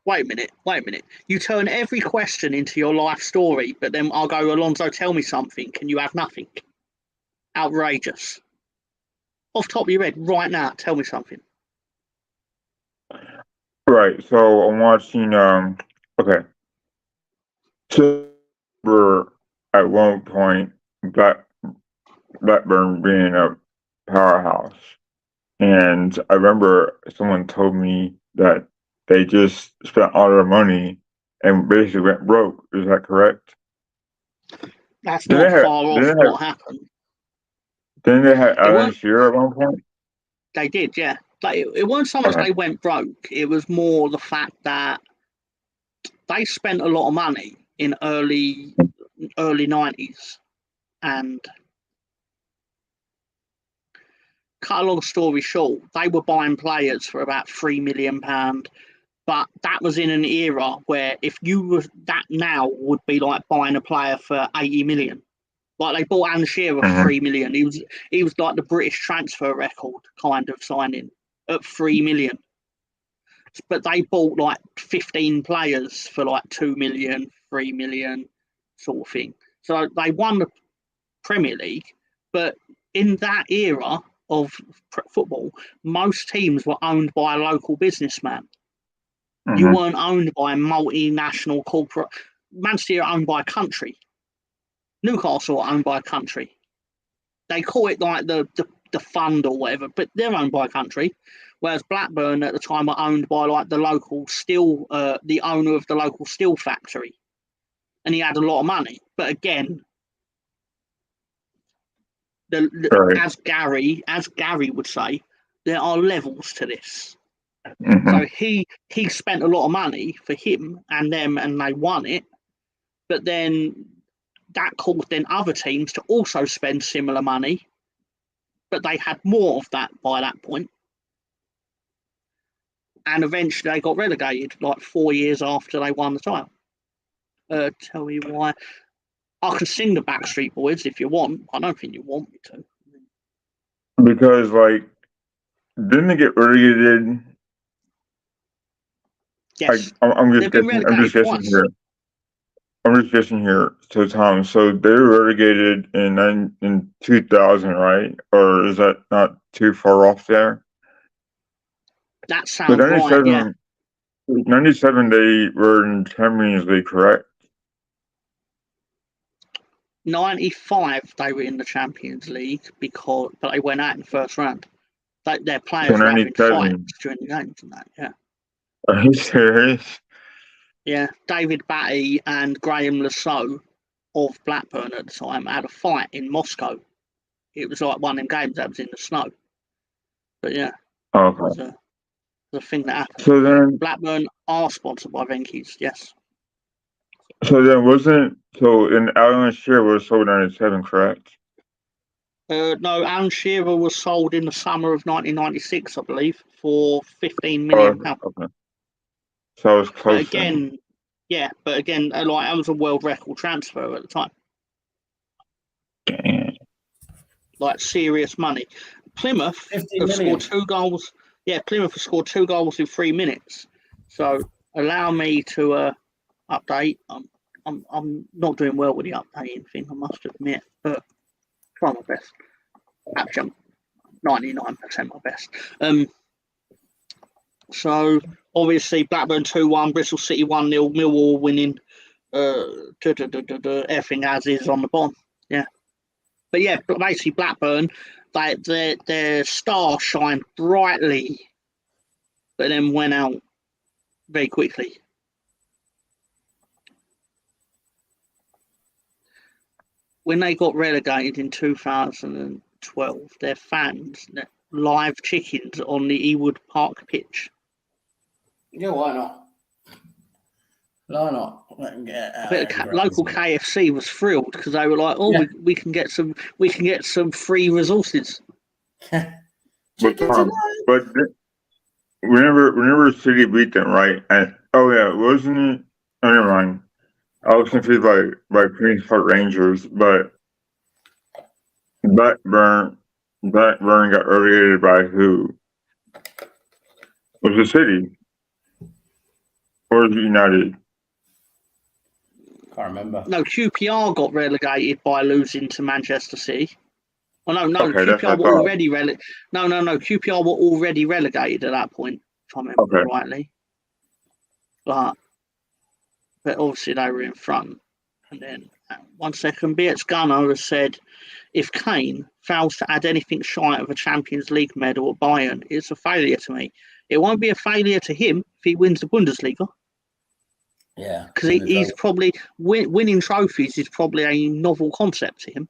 Wait a minute. You turn every question into your life story, but then I'll go, Alonso, tell me something, and you have nothing. Outrageous. Off the top of your head, right now, tell me something. Right. So I'm watching. Okay. So we're at one point Blackburn being a powerhouse, And I remember someone told me that they just spent all their money and basically went broke. Is that correct? That's Then not they had, far then off they had, what happened. then they had It Alan weren't. Shearer at one point. They did, yeah. It wasn't so much Okay. they went broke. It was more the fact that they spent a lot of money in early 90s, and cut a long story short, they were buying players for about £3 million. But that was in an era where if you were that now would be like buying a player for 80 million. Like they bought Alan Shearer for Mhm. 3 million. He was like the British transfer record kind of signing at 3 million. But they bought like 15 players for like 2 million, 3 million, sort of thing. So they won the Premier League, but in that era of football, most teams were owned by a local businessman. You Mhm. weren't owned by a multinational corporate. Manchester are owned by a country. Newcastle are owned by a country. They call it like the fund or whatever, but they're owned by a country. Whereas Blackburn at the time were owned by like the local steel, the owner of the local steel factory, and he had a lot of money. But again, Right. as Gary would say, there are levels to this. Mhm. So he spent a lot of money for him and them, and they won it. But then that caused then other teams to also spend similar money, but they had more of that by that point. And eventually they got relegated like 4 years after they won the title. Tell you why. I can sing the Backstreet Boys if you want. I don't think you want me to. Because like, didn't they get relegated? Yes, I'm just they've been guessing. I'm relegated just guessing twice. here. I'm just guessing here. So Tom, so they were relegated in 2000, right? Or is that not too far off there? That But sounds right, yeah. 97 they were in Champions League, correct? 95 they were in the Champions League but they went out in the first round. Their So players were having 97. fights during the games and that, yeah. Are you serious? Yeah, David Batty and Graham Lasso of Blackburn at the time had a fight in Moscow. It was like one of them games that was in the snow. But yeah, it Okay. was a thing that happened. So then, Blackburn are sponsored by Venky's, yes. and Alan Shearer was sold 97, correct? No, Alan Shearer was sold in the summer of 1996, I believe, for £15 Oh, million. okay. So I was But close then. again, yeah, like that was a world record transfer at the time. Damn. Like serious money. Plymouth 50 have million. scored 2 goals. Yeah, Plymouth have scored 2 goals in 3 minutes. So allow me to update. I'm not doing well with the updating thing, I must admit, but try my best. Actually, I'm 99% my best. So obviously Blackburn 2-1, Bristol City 1-0, Millwall winning. Everything as is on the bottom. Yeah. But yeah, basically Blackburn, their star shined brightly, but then went out very quickly. When they got relegated in 2012, their fans live chickens on the Ewood Park pitch. Yeah, why not? Why not? Let them get out But there and local graze it. KFC was thrilled because they were like, "Oh, Yeah. we can get some free resources." But Chicken Tom, tonight. whenever City beat them, right? And oh yeah, wasn't it? Oh, never mind. I was confused by Queens Park Rangers, but Blackburn got relegated by who? Was it City or was it United? Can't remember. No, QPR got relegated by losing to Manchester City. Oh no, Okay, that's QPR what I were thought. already No, QPR were already relegated at that point, if I remember Okay. rightly. But obviously they were in front. And then 1 second, BX Gunner has said if Kane fails to add anything shy of a Champions League medal at Bayern, it's a failure to me. It won't be a failure to him if he wins the Bundesliga. Yeah, because he's probably winning trophies is probably a novel concept to him.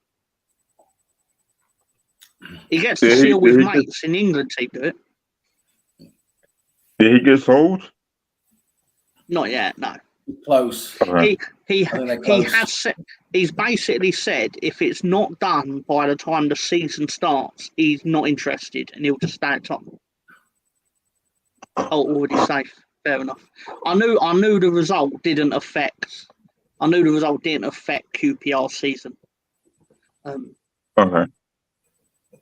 He gets to see all his mates in England team do it. Did he get sold? Not yet, no. Close. Okay. He has said, he's basically said if it's not done by the time the season starts, he's not interested and he'll just stay at top. Oh, already safe. Fair enough. I knew the result didn't affect. I knew the result didn't affect QPR's season. Okay.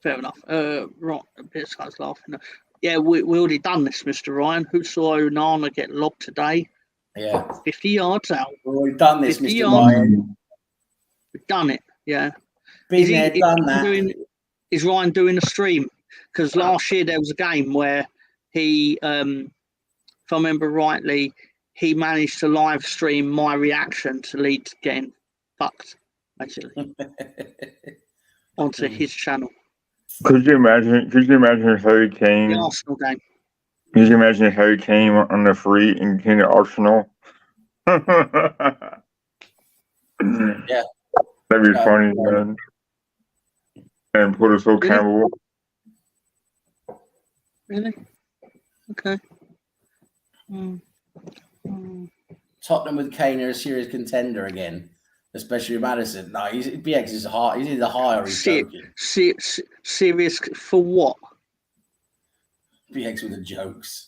Fair enough. Right, this guy's laughing. Yeah, we already done this, Mr. Ryan. Who saw Onana get lobbed today? Yeah. 50 yards out. We've already done this, Mr. yards. Ryan. We've done it, yeah. Been there, done that. Is Ryan doing a stream? Because last year there was a game where he, if I remember rightly, he managed to live stream my reaction to Leeds getting fucked, basically, onto his channel. Could you imagine Harry Kane? The Arsenal game. Could you imagine Harry Kane on the free and King of Arsenal? Yeah. That'd be funny, man. And put us on Campbell. Really? Okay. Tottenham with Kane are a serious contender again, especially with Maddison. No, BX is high. He's either high or he's joking. Serious for what? BX with the jokes.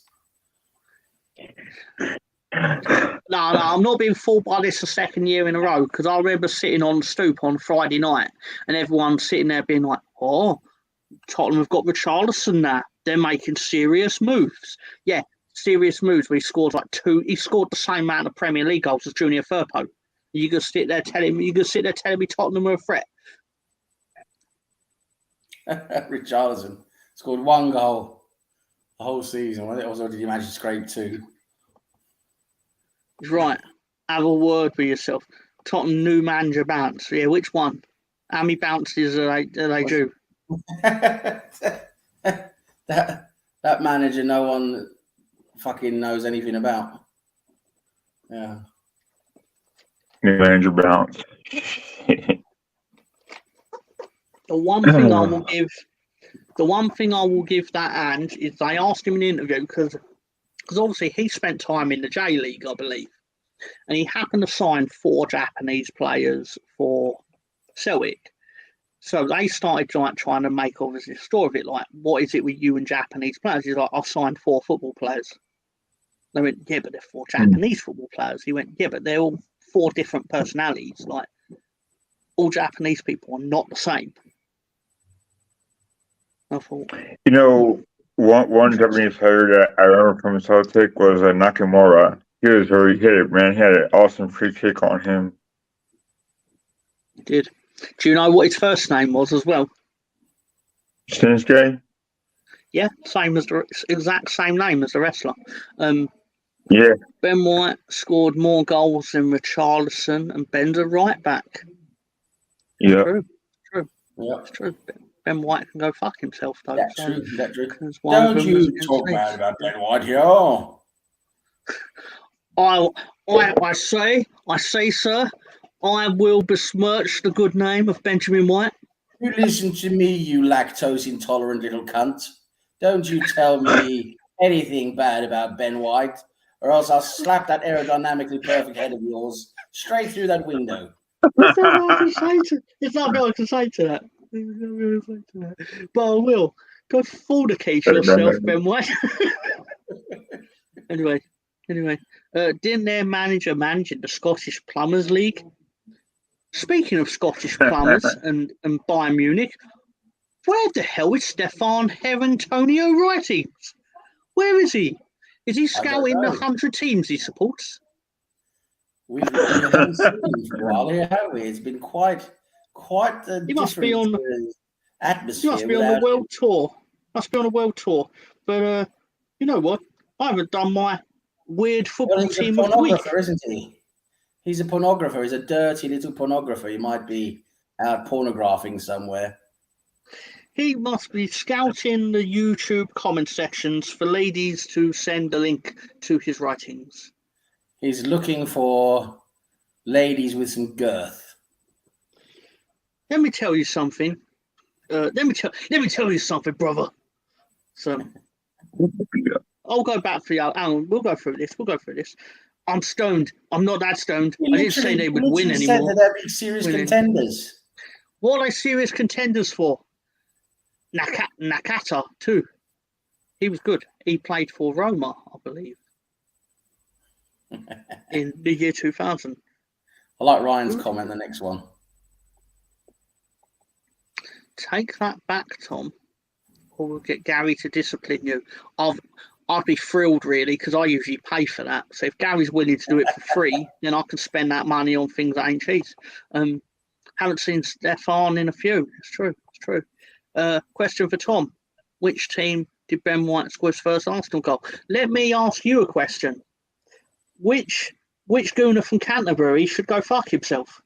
No, I'm not being fooled by this a second year in a row because I remember sitting on the stoop on Friday night and everyone sitting there being like, oh, Tottenham have got Richarlison now. They're making serious moves. Yeah, serious moves where he scored he scored the same amount of Premier League goals as Junior Firpo. You can sit there telling me Tottenham are a threat. Richarlison scored 1 goal the whole season. Or did you manage to scrape 2? He's right. Have a word with yourself. Tottenham new manager bounce. Yeah, which one? How many bounces are they due? that manager no one fucking knows anything about. Yeah. New manager bounce. The one thing I will give that and is they asked him in an interview because obviously he spent time in the J League, I believe, and he happened to sign 4 Japanese players for Celtic. So they started trying to make obviously a story of it, like, what is it with you and Japanese players? He's like, I signed 4 football players. They went, yeah, but they're 4 Japanese football players. He went, yeah, but they're all 4 different personalities. Like, all Japanese people are not the same. I thought, you know, one Japanese player that I remember from Celtic was Nakamura. He was very hit, man. He had an awesome free kick on him. He did. Do you know what his first name was as well? Shinsuke? Yeah, same as the exact same name as the wrestler. Yeah. Ben White scored more goals than Richarlison, and Ben's a right back. Yeah. True. Yeah. It's true. Ben White can go fuck himself, though. That's so, true. That's true. Don't you talk bad about Ben White here. I say, sir, I will besmirch the good name of Benjamin White. You listen to me, you lactose intolerant little cunt. Don't you tell me anything bad about Ben White, or else I'll slap that aerodynamically perfect head of yours straight through that window. There's nothing I can say to that. But I will. Go fornicate yourself, Ben White. Anyway. Didn't their manager manage in the Scottish Plumbers League? Speaking of Scottish plumbers and Bayern Munich, where the hell is Stefan Herentonio writings? Where is he? Is he scouting the 100 teams he supports? We haven't seen him for a while here, have we? It's been quite a He must be on atmosphere. He must be on the world tour. But you know what? I haven't done my weird football team of the week. Isn't he? He's a pornographer. He's a dirty little pornographer. He might be out pornographing somewhere. He must be scouting the YouTube comment sections for ladies to send a link to his writings. He's looking for ladies with some girth. Let me tell you something. Let me tell you something, brother. So I'll go back for you. Alan, we'll go through this. I'm stoned. I'm not that stoned. I didn't say they would win said anymore. that they're big serious contenders. What are they serious contenders for? Nakata too. He was good. He played for Roma, I believe, in the year 2000. I like Ryan's comment. The next one. Take that back, Tom, or we'll get Gary to discipline you. I'd be thrilled, really, because I usually pay for that. So if Gary's willing to do it for free, then I can spend that money on things that ain't cheap. Haven't seen Stefan in a few. It's true. Question for Tom. Which team did Ben White score his first Arsenal goal? Let me ask you a question. Which gooner from Canterbury should go fuck himself?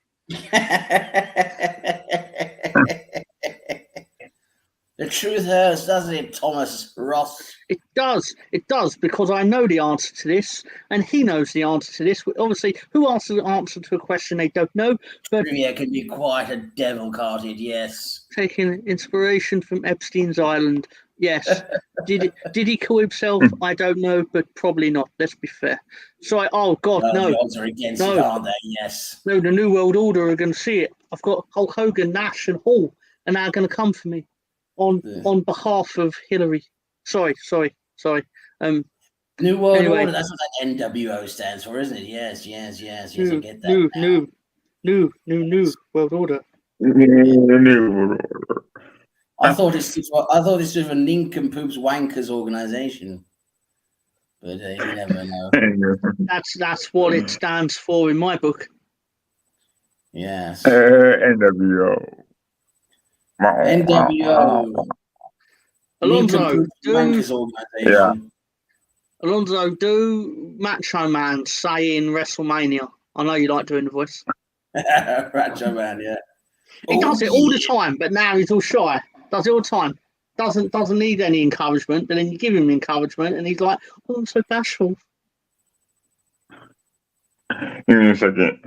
The truth hurts, doesn't it, Thomas Ross? It does, because I know the answer to this, and he knows the answer to this. Obviously, who asks the answer to a question they don't know? But Trivia can be quite a devil-carded, yes. Taking inspiration from Epstein's Island, yes. Did he kill himself? I don't know, but probably not. Let's be fair. So, oh God, no. The odds are against it, aren't they? Yes. No, the New World Order are going to see it. I've got Hulk Hogan, Nash, and Hall, and they're going to come for me on behalf of Hillary. Sorry. New World Anyway. Order, that's what that NWO stands for, isn't it? Yes, I get that. New World Order. I thought this was a nincompoops wankers organization. But you never know. That's what it stands for in my book. Yes. NWO. Alonso, wankers organization. Alonso, do Macho Man say in WrestleMania? I know you like doing the voice. Macho Man, yeah. He does it all the time, but now he's all shy. Does it all the time. Doesn't need any encouragement, but then you give him encouragement, and he's like, "Oh, I'm so bashful." Give me a second.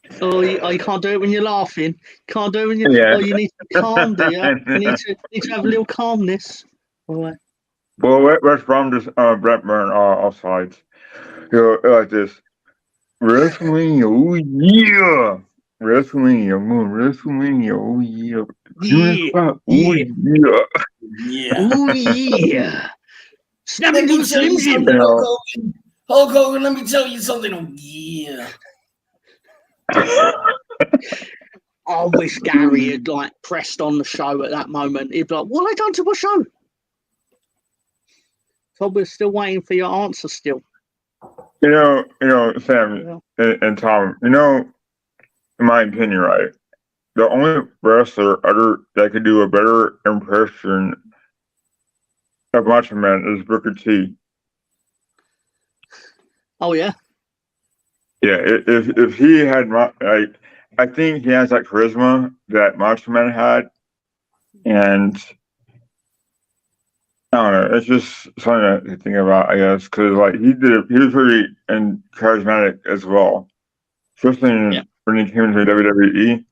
You can't do it when you're laughing. Can't do it when you. Yeah. Oh, you need to be calm, do you? You need to have a little calmness. All right. Well, let's from this Brentburn offsides. Like this. WrestleMania, oh yeah. WrestleMania, oh yeah. Oh yeah. Snap Let into me the tell Slim you Jim. something, Hulk Hogan. Hulk Hogan, let me tell you something. Oh yeah. I wish Gary had pressed on the show at that moment. He'd be like, "What have I done to my show?" So we're still waiting for your answer still. Sam and Tom, in my opinion, right, the only wrestler that could do a better impression of Macho Man is Booker T. Oh yeah. Yeah, if he had, I think he has that charisma that Macho Man had, and I don't know. It's just something to think about, I guess, because he was pretty charismatic as well, especially when he came into WWE.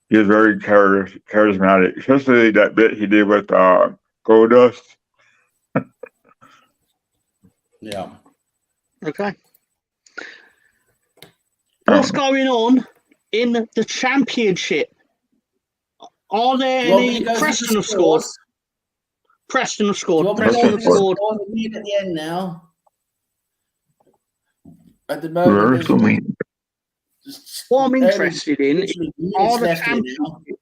He was very charismatic, especially that bit he did with Goldust. Yeah. Okay. What's going on in the championship? Are there any? Preston have scored. Preston have scored. Preston have scored. At the end now. At the moment. What I'm interested in are the championship.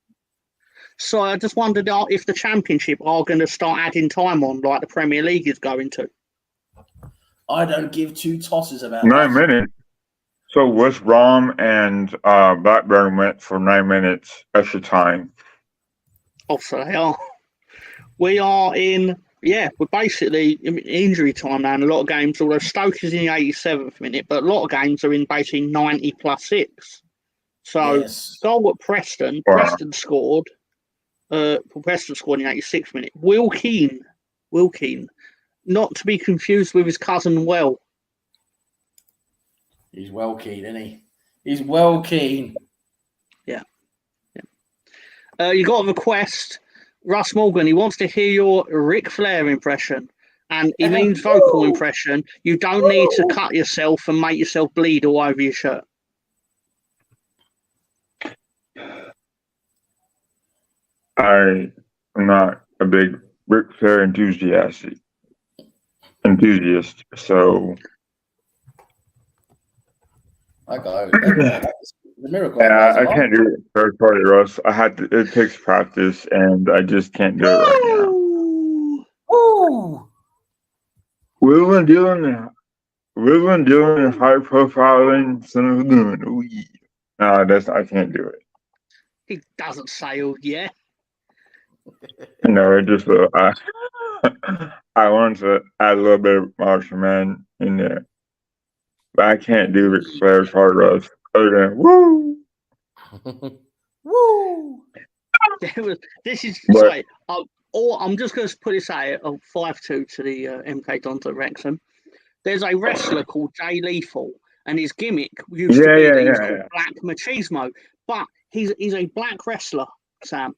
So I just wondered if the championship are going to start adding time on like the Premier League is going to. I don't give two tosses about 9 minutes. So West Brom and Blackburn went for 9 minutes extra time. Oh, so they are. We are in, we're basically in injury time now in a lot of games, although Stoke is in the 87th minute, but a lot of games are in basically 90 plus 6. So Yes. goal at Preston. Wow. Preston scored. Preston scored in the 86th minute. Will Keane, not to be confused with his cousin Will. He's well keen, isn't he? He's well keen. You got a request, Russ Morgan. He wants to hear your Ric Flair impression, and he means vocal impression. You don't need to cut yourself and make yourself bleed all over your shirt. I am not a big Ric Flair enthusiast, so I go. The miracle. yeah, I can't do it. Third party, Russ. It takes practice, and I just can't do it right now. Woo! Wheeling, dealing, high profiling, son of a gun. Ooh, yeah. No, I can't do it. He doesn't say, "Oh yeah." No, it just I wanted to add a little bit of Martian Man in there, but I can't do Ric Flair's hard Russ other than woo. Woo! This is But- sorry. Or I'm just going to put this out 5-2 to the MK Dons at Wrexham. There's a wrestler called Jay Lethal, and his gimmick used to be that he was called Black Machismo. But he's a black wrestler, Sam.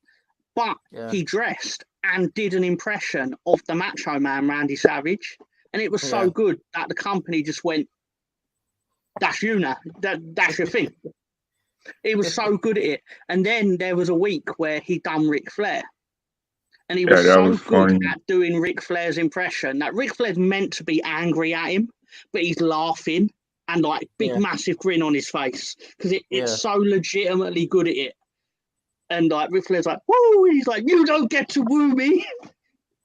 But he dressed and did an impression of the Macho Man Randy Savage, and it was so good that the company just went, "That's you now. That's your thing." He was so good at it. And then there was a week where he done Ric Flair. And he was so good at doing Ric Flair's impression that Ric Flair's meant to be angry at him, but he's laughing and like big massive grin on his face because it's so legitimately good at it. And like Ric Flair's like, "Woo!" He's like, "You don't get to woo me."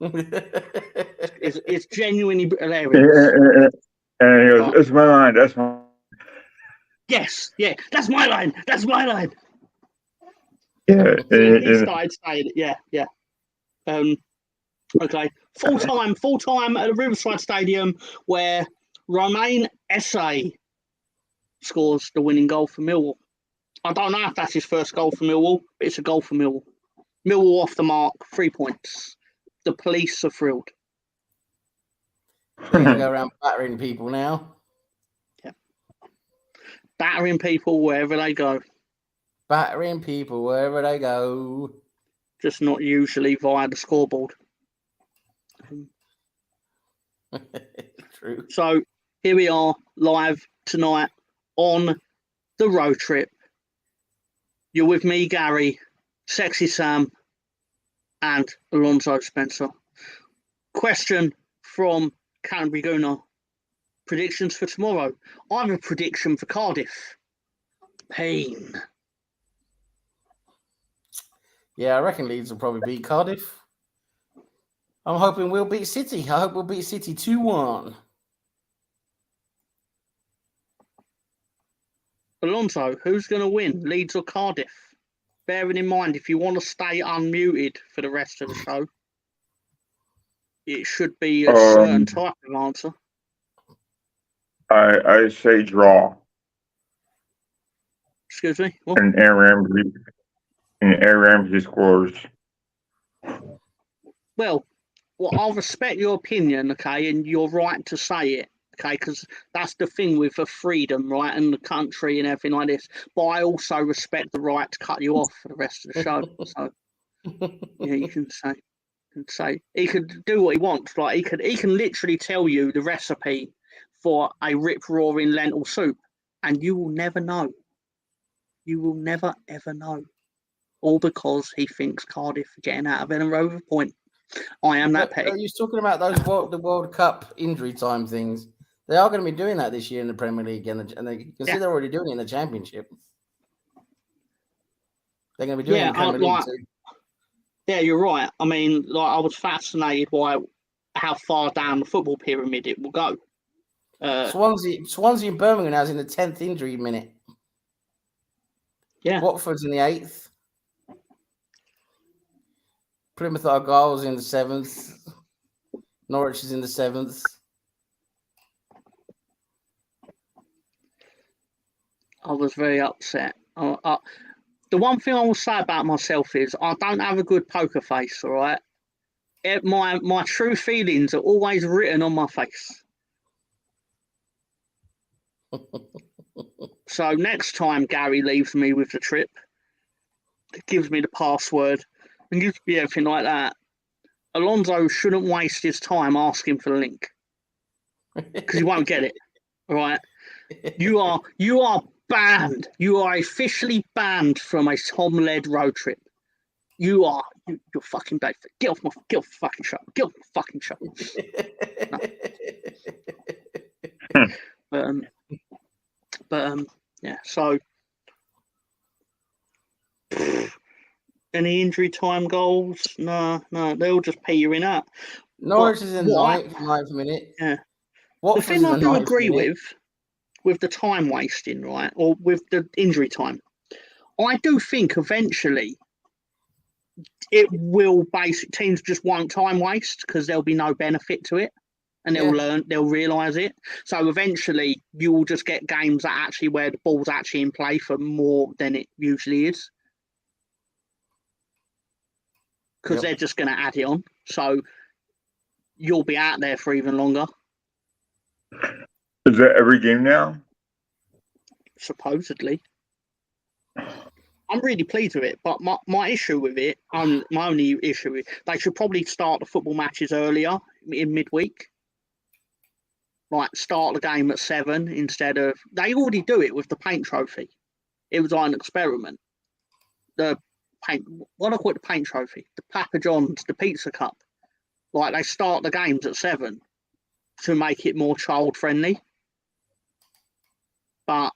It's genuinely hilarious. And he goes, "It's my line. That's my." Yes, yeah, that's my line. That's my line. Yeah, he started saying it. Yeah. Okay. Full time at the Riverside Stadium where Romain Esse scores the winning goal for Millwall. I don't know if that's his first goal for Millwall, but it's a goal for Millwall. Millwall off the mark, 3 points. The police are thrilled. They're going to go around battering people now. Yeah. Battering people wherever they go. Battering people wherever they go. Just not usually via the scoreboard. True. So here we are live tonight on the road trip. You're with me, Gary, Sexy Sam, and Alonso Spencer. Question from Canterbury Gooner. Predictions for tomorrow. I have a prediction for Cardiff. Pain. Yeah, I reckon Leeds will probably beat Cardiff. I'm hoping we'll beat City. I hope we'll beat City 2-1. Alonso, who's going to win, Leeds or Cardiff? Bearing in mind, if you want to stay unmuted for the rest of the show, it should be a certain type of answer. I say draw. Excuse me? What? And Aaron Ramsey scores. Well, I'll respect your opinion, okay, and you're right to say it, okay, because that's the thing with the freedom, right, and the country and everything like this. But I also respect the right to cut you off for the rest of the show. So, yeah, you can say he could do what he wants. Like he can literally tell you the recipe for a rip-roaring lentil soup, and you will never know. You will never ever know, all because he thinks Cardiff are getting out of Ellen Rover Point. I am that petty. You're talking about the World Cup injury time things. They are going to be doing that this year in the Premier League, and they see they're already doing it in the Championship. They're going to be doing it in the Premier League too. Yeah, you're right. I mean, like I was fascinated by how far down the football pyramid it will go. Swansea and Birmingham now is in the 10th injury minute. Yeah. Watford's in the 8th. Plymouth Argyle's in the 7th. Norwich is in the 7th. I was very upset The one thing I will say about myself is I don't have a good poker face. All right, my true feelings are always written on my face. So next time Gary leaves me with the trip, gives me the password, and gives me everything like that, Alonso shouldn't waste his time asking for the link because he won't get it. All right, you are banned. You are officially banned from a Tom-led road trip. You're fucking bad. Get off the fucking show. Get off the fucking show. No. Yeah. So, any injury time goals? No. They'll just pay you in out. Norwich is in ninth minute. Yeah. Watford's the thing I in the do 9th agree minute. with the time wasting, right, or with the injury time, I do think eventually it will teams just won't time waste because there'll be no benefit to it, and they'll realise it. So eventually you will just get games that actually where the ball's actually in play for more than it usually is, because they're just going to add it on. So you'll be out there for even longer. Is that every game now? Supposedly. I'm really pleased with it, but my issue with it, my only issue is they should probably start the football matches earlier in midweek. Like start the game at 7 instead of, they already do it with the paint trophy. It was like an experiment. The paint, what do I call it, the paint trophy? The Papa John's, the Pizza Cup. Like they start the games at 7 to make it more child friendly. But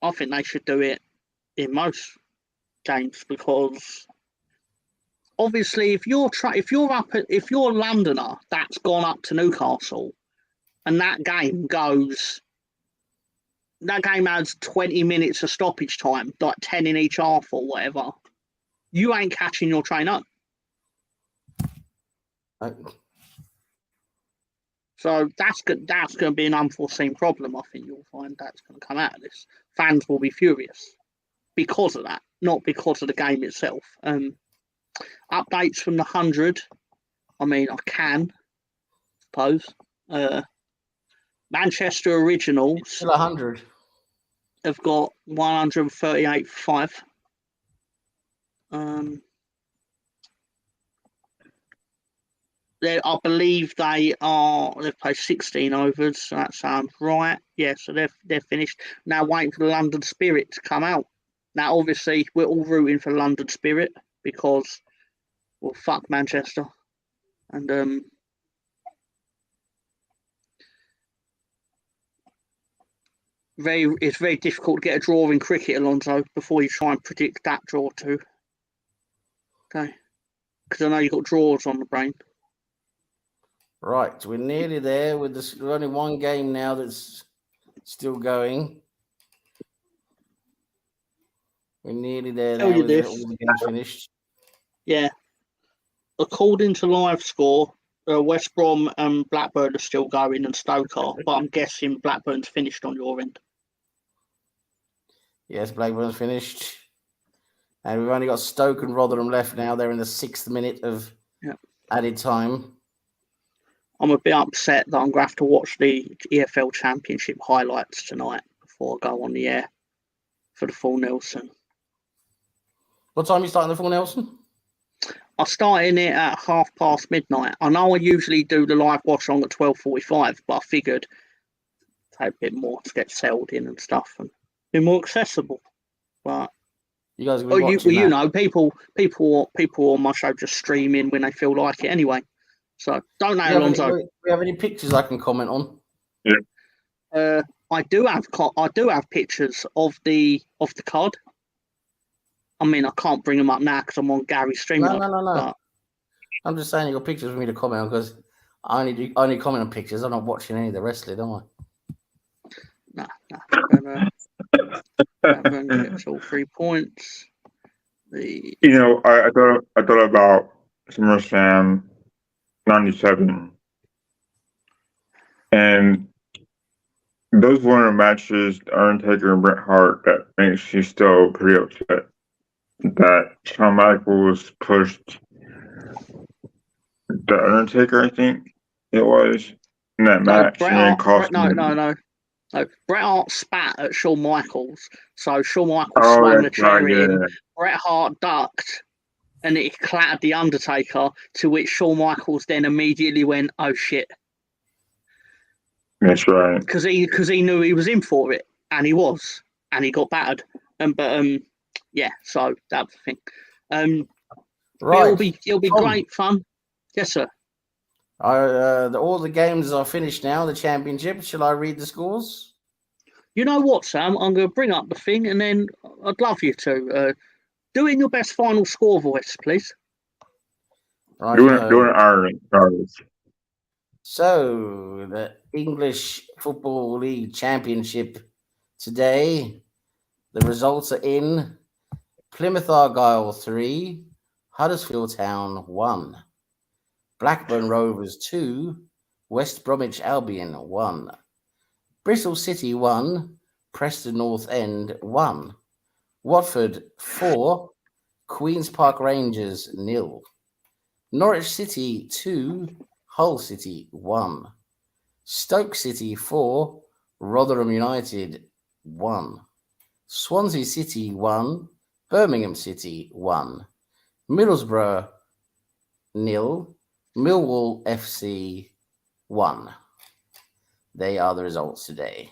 I think they should do it in most games because obviously if you're a Londoner that's gone up to Newcastle and that game has 20 minutes of stoppage time, like 10 in each half or whatever, you ain't catching your train up. So that's going to be an unforeseen problem. I think you'll find that's going to come out of this. Fans will be furious because of that, not because of the game itself. Updates from the 100. I mean, I can suppose. Manchester Originals Still 100. have got 138.5. I believe they've played 16 overs, so that sounds right. Yeah, so they're finished. Now waiting for the London Spirit to come out. Now obviously we're all rooting for London Spirit because, well, fuck Manchester. And it's very difficult to get a draw in cricket, Alonso, before you try and predict that draw too. Okay. Because I know you've got draws on the brain. Right, we're nearly there with this. There's only one game now that's still going. We're nearly there now with all the games finished. Yeah. According to live score, West Brom and Blackburn are still going and Stoke are, but I'm guessing Blackburn's finished on your end. Yes, Blackburn's finished. And we've only got Stoke and Rotherham left now. They're in the 6th minute of added time. I'm a bit upset that I'm going to have to watch the EFL Championship highlights tonight before I go on the air for the full Nelson. What time are you starting the full Nelson? I'm starting it at midnight. I know I usually do the live watch on at 12:45, but I figured take a bit more to get settled in and stuff and be more accessible. But you guys, you know, people on my show just stream in when they feel like it anyway. So don't know, Alonso. Do we have any pictures I can comment on? Yeah. I do have pictures of the card. I mean, I can't bring them up now because I'm on Gary's stream. No. But I'm just saying you got pictures for me to comment on because I only comment on pictures. I'm not watching any of the wrestling, am I? No. Everyone gets all 3 points. I thought about SummerSlam 97, and those one of the matches, Undertaker and Bret Hart, that makes you still pretty upset that Shawn Michaels pushed the Undertaker, I think it was, in that match, Bret and then Hart, cost no, him. no. Bret Hart spat at Shawn Michaels, so Shawn Michaels Oh, swung the that's chair right, in. yeah. Bret Hart ducked, and it clattered the Undertaker. To which Shawn Michaels then immediately went, "Oh shit!" That's right. Because he knew he was in for it, and he was, and he got battered. Yeah. So that was the thing. Right. It'll be Tom, great fun. Yes, sir. all the games are finished now. The championship. Shall I read the scores? You know what, Sam? I'm going to bring up the thing, and then I'd love you to do it in your best final score voice, please. Right. Doing Ireland. So the English Football League Championship today. The results are in: Plymouth Argyle 3, Huddersfield Town 1, Blackburn Rovers 2, West Bromwich Albion 1, Bristol City 1, Preston North End 1, Watford 4, Queen's Park Rangers 0, Norwich City 2, Hull City 1, Stoke City 4, Rotherham United 1, Swansea City 1, Birmingham City 1, Middlesbrough 0, Millwall FC 1. They are the results today.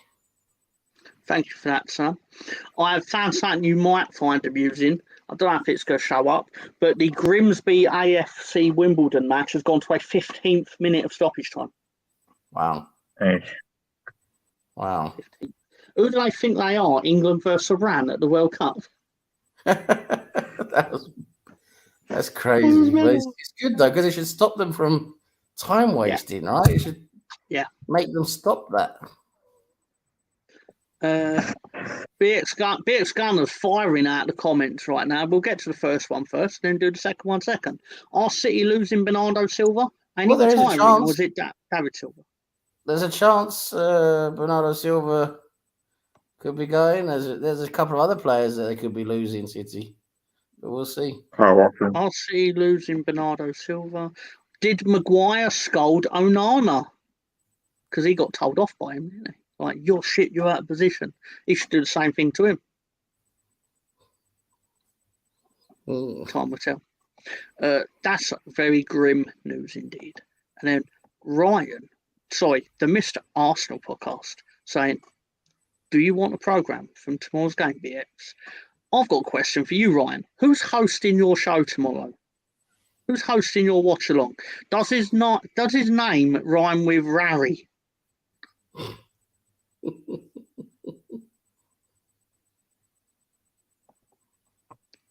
Thank you for that, Sam. I have found something you might find amusing. I don't know if it's going to show up, but the Grimsby AFC Wimbledon match has gone to a 15th minute of stoppage time. Wow. Hey. Wow. 15th. Who do they think they are? England versus Iran at the World Cup? That's crazy. But it's good though, because it should stop them from time wasting, right? It should make them stop that. BX Gunner's firing out the comments right now. We'll get to the first one first, then do the second one second. Are City losing Bernardo Silva? And Well, there is a retiring, chance. or was it David Silva? There's a chance Bernardo Silva could be going. There's a couple of other players that they could be losing City. But we'll see. How often? Are City losing Bernardo Silva? Did Maguire scold Onana? Because he got told off by him, didn't he? Like, you're shit, you're out of position. He should do the same thing to him. Time will tell. That's very grim news indeed. And then Ryan, the Mr. Arsenal podcast, saying, do you want a programme from tomorrow's game, BX? I've got a question for you, Ryan. Who's hosting your show tomorrow? Who's hosting your watch along? Does his name rhyme with Rary?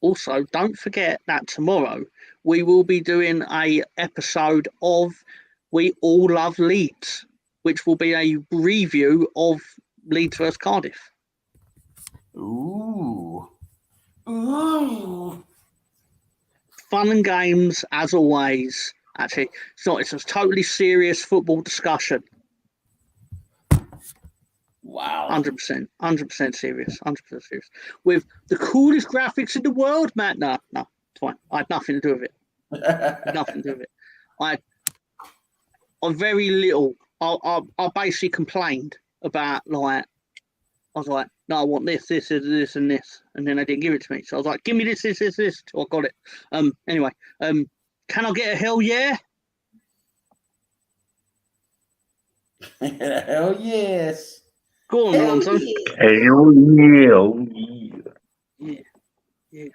Also, don't forget that tomorrow we will be doing a episode of We All Love Leeds, which will be a review of Leeds vs Cardiff. Ooh. Fun and games as always. Actually, it's a totally serious football discussion. Wow. 100%. 100% serious. 100% serious. With the coolest graphics in the world, Matt. No, it's fine. I had nothing to do with it. Nothing to do with it. I very little. I basically complained about, like, I was like, no, I want this, and this. And then they didn't give it to me. So I was like, give me this, till I got it. Anyway, can I get a hell yeah? Hell yes. Go on, Alonso. Hell yeah. Yeah.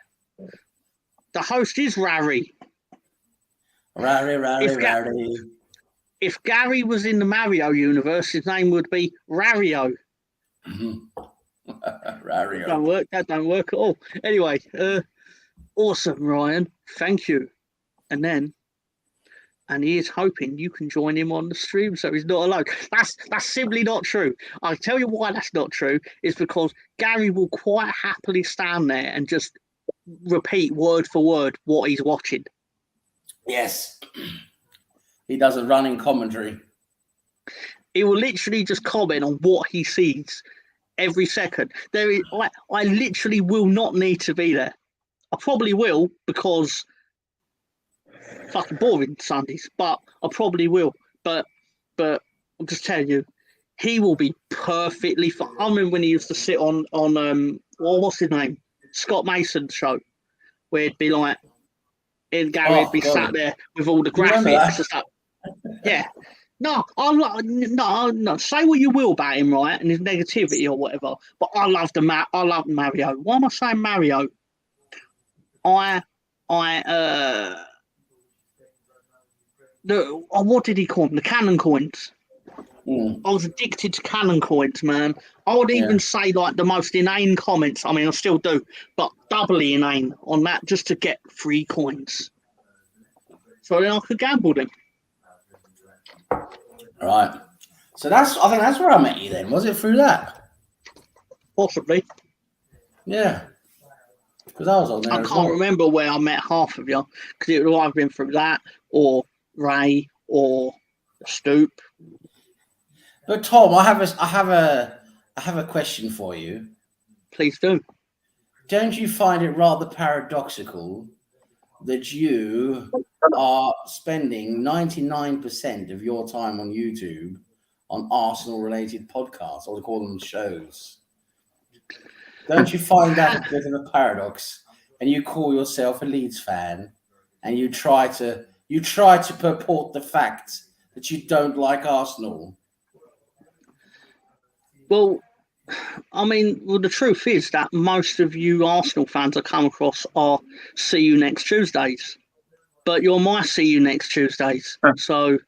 The host is Rary. Rary. If Gary was in the Mario universe, his name would be Rario. Rario. That don't work at all. Anyway, awesome, Ryan. Thank you. And he is hoping you can join him on the stream, so he's not alone. That's simply not true. I'll tell you why that's not true. Is because Gary will quite happily stand there and just repeat word for word what he's watching. Yes. He does a running commentary. He will literally just comment on what he sees every second. I literally will not need to be there. I probably will because fucking boring Sundays, but I probably will. But I'm just telling you, he will be perfectly fine. I remember when he used to sit on what's his name? Scott Mason's show, where it'd be like, and Gary would be sat there with all the graphics and stuff. Yeah. No, I'm like, no. Say what you will about him, right, and his negativity or whatever. But I love Mario. Why am I saying Mario? What did he call them? The cannon coins. I was addicted to cannon coins, man. I would even say like the most inane comments. I mean, I still do, but doubly inane on that just to get free coins. So then I could gamble them. Right. So I think that's where I met you then. Was it through that? Possibly. Yeah. Because I was on there. I can't remember where I met half of you because it would have either been through that or Ray or Stoop. But Tom, I have a question for you. Please do. Don't you find it rather paradoxical that you are spending 99% of your time on YouTube on Arsenal-related podcasts, or they call them shows? Don't you find that a bit of a paradox? And you call yourself a Leeds fan, and you try to purport the fact that you don't like Arsenal. Well, I mean, the truth is that most of you Arsenal fans I come across are see you next Tuesdays. But you're my see you next Tuesdays. So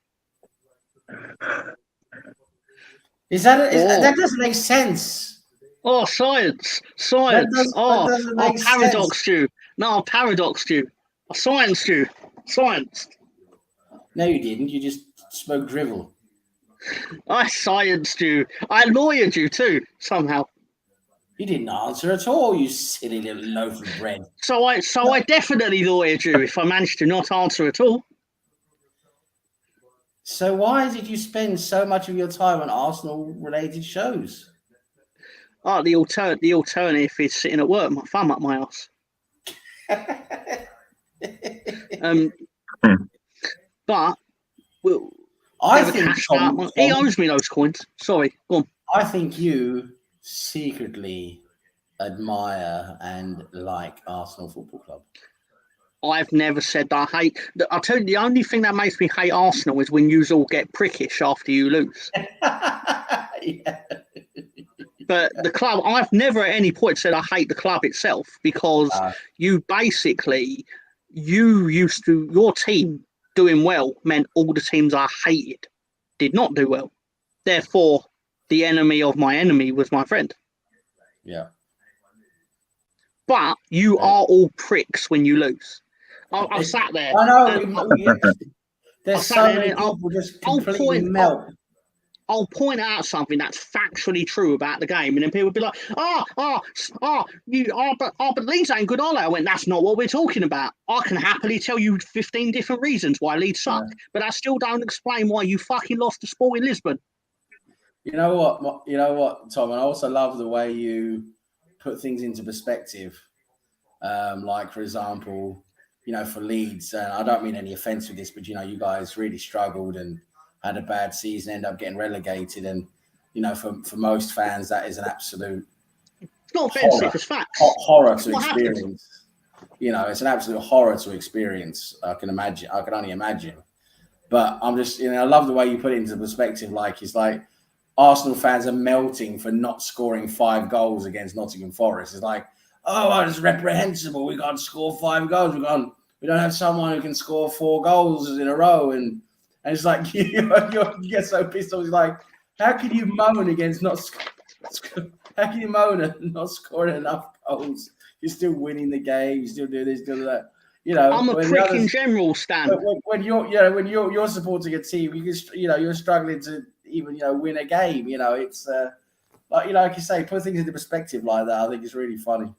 that doesn't make sense. Oh, science. That doesn't make I paradoxed you. No, I paradoxed you. I scienced you. Scienced. No, you didn't. You just spoke drivel. I scienced you. I lawyered you too, somehow. You didn't answer at all, you silly little loaf of bread. So I definitely lawyered you if I managed to not answer at all. So why did you spend so much of your time on Arsenal-related shows? Oh, the alternative is sitting at work, my thumb up my ass. But I think Tom, he owes me those coins. Sorry, go on. I think you secretly admire and like Arsenal Football Club. I've never said that I hate. I'll tell you, the only thing that makes me hate Arsenal is when you all get prickish after you lose. Yeah. But the club, I've never at any point said I hate the club itself because you basically, your team doing well meant all the teams I hated did not do well. Therefore, the enemy of my enemy was my friend. Yeah. But you are all pricks when you lose. I sat there. I know. There's so many people just completely melt. I'll point out something that's factually true about the game, and then people will be like, but Leeds ain't good, are they? I went, that's not what we're talking about. I can happily tell you 15 different reasons why Leeds suck, but I still don't explain why you fucking lost to Sporting Lisbon. You know what, Tom? And I also love the way you put things into perspective. Like, for example, for Leeds, and I don't mean any offence with this, but, you guys really struggled and had a bad season, end up getting relegated. And, for most fans, that is an absolute it's not offensive, it's facts. Horror to experience. It's an absolute horror to experience. I can only imagine. But I'm just, I love the way you put it into perspective. Like, it's like Arsenal fans are melting for not scoring 5 goals against Nottingham Forest. It's like, it's reprehensible. We can't score 5 goals. We don't have someone who can score 4 goals in a row. And it's like, you get so pissed off. It's like, how can you moan against how can you moan at not scoring enough goals? You're still winning the game. You still do this, do that. I'm a prick in general, Stan. When you're supporting a team, you're struggling to even win a game. It's like you say, put things into perspective like that. I think it's really funny.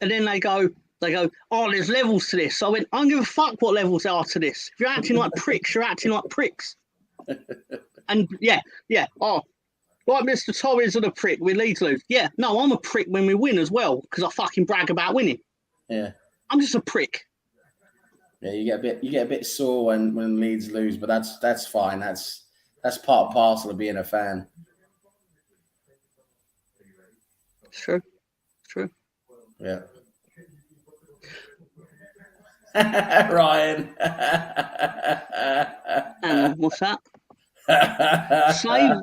And then they go, there's levels to this. So I went, I don't give a fuck what levels there are to this. If you're acting like pricks, you're acting like pricks. And yeah. Oh, right, Mr. Torres are a prick. We Leeds lose. Yeah, no, I'm a prick when we win as well because I fucking brag about winning. Yeah. I'm just a prick. Yeah, you get a bit sore when Leeds lose, but that's fine. That's part and parcel of being a fan. It's true. It's true. Yeah. Ryan. And what's that?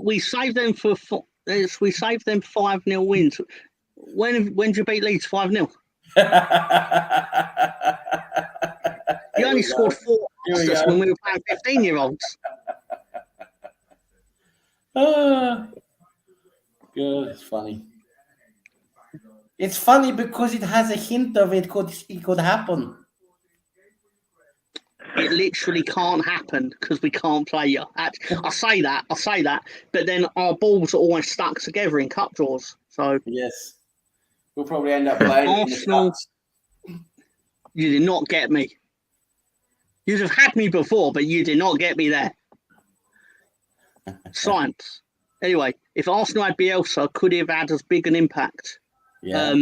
We saved them for 5-0 wins. When did you beat Leeds 5-0? You only scored 4 us when we were playing 15-year-olds. Good, it's funny. It's funny because it has a hint of it could happen. It literally can't happen because we can't play you. I say that, but then our balls are always stuck together in cup draws. So yes, we'll probably end up playing Arsenal. You did not get me. You'd have had me before, but you did not get me there. Science. Anyway, if Arsenal had Bielsa, could he have had as big an impact? Yeah.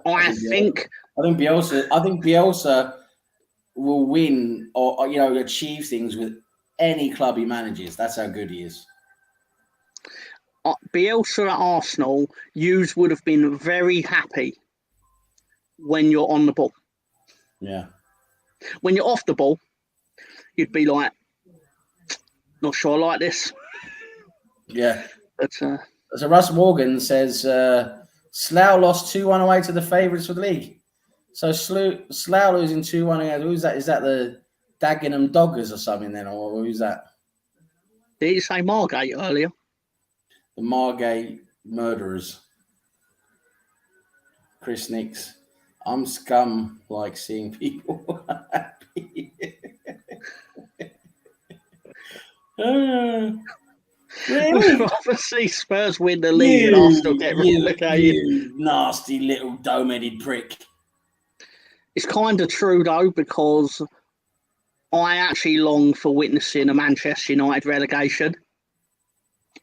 I think Bielsa will win or achieve things with any club he manages. That's how good he is. Bielsa at Arsenal, yous would have been very happy when you're on the ball. Yeah. When you're off the ball, you'd be like, not sure I like this. Yeah. But so Russ Morgan says Slough lost 2-1 away to the favourites for the league. So Slough losing 2-1 again. Who's that? Is that the Dagenham Doggers or something then? Or who's that? Did you say Margate earlier? The Margate Murderers. Chris Nix. I'm scum like seeing people happy. Really? Obviously, Spurs win the league and Arsenal get relegated. You nasty little dome-headed prick. It's kind of true, though, because I actually long for witnessing a Manchester United relegation.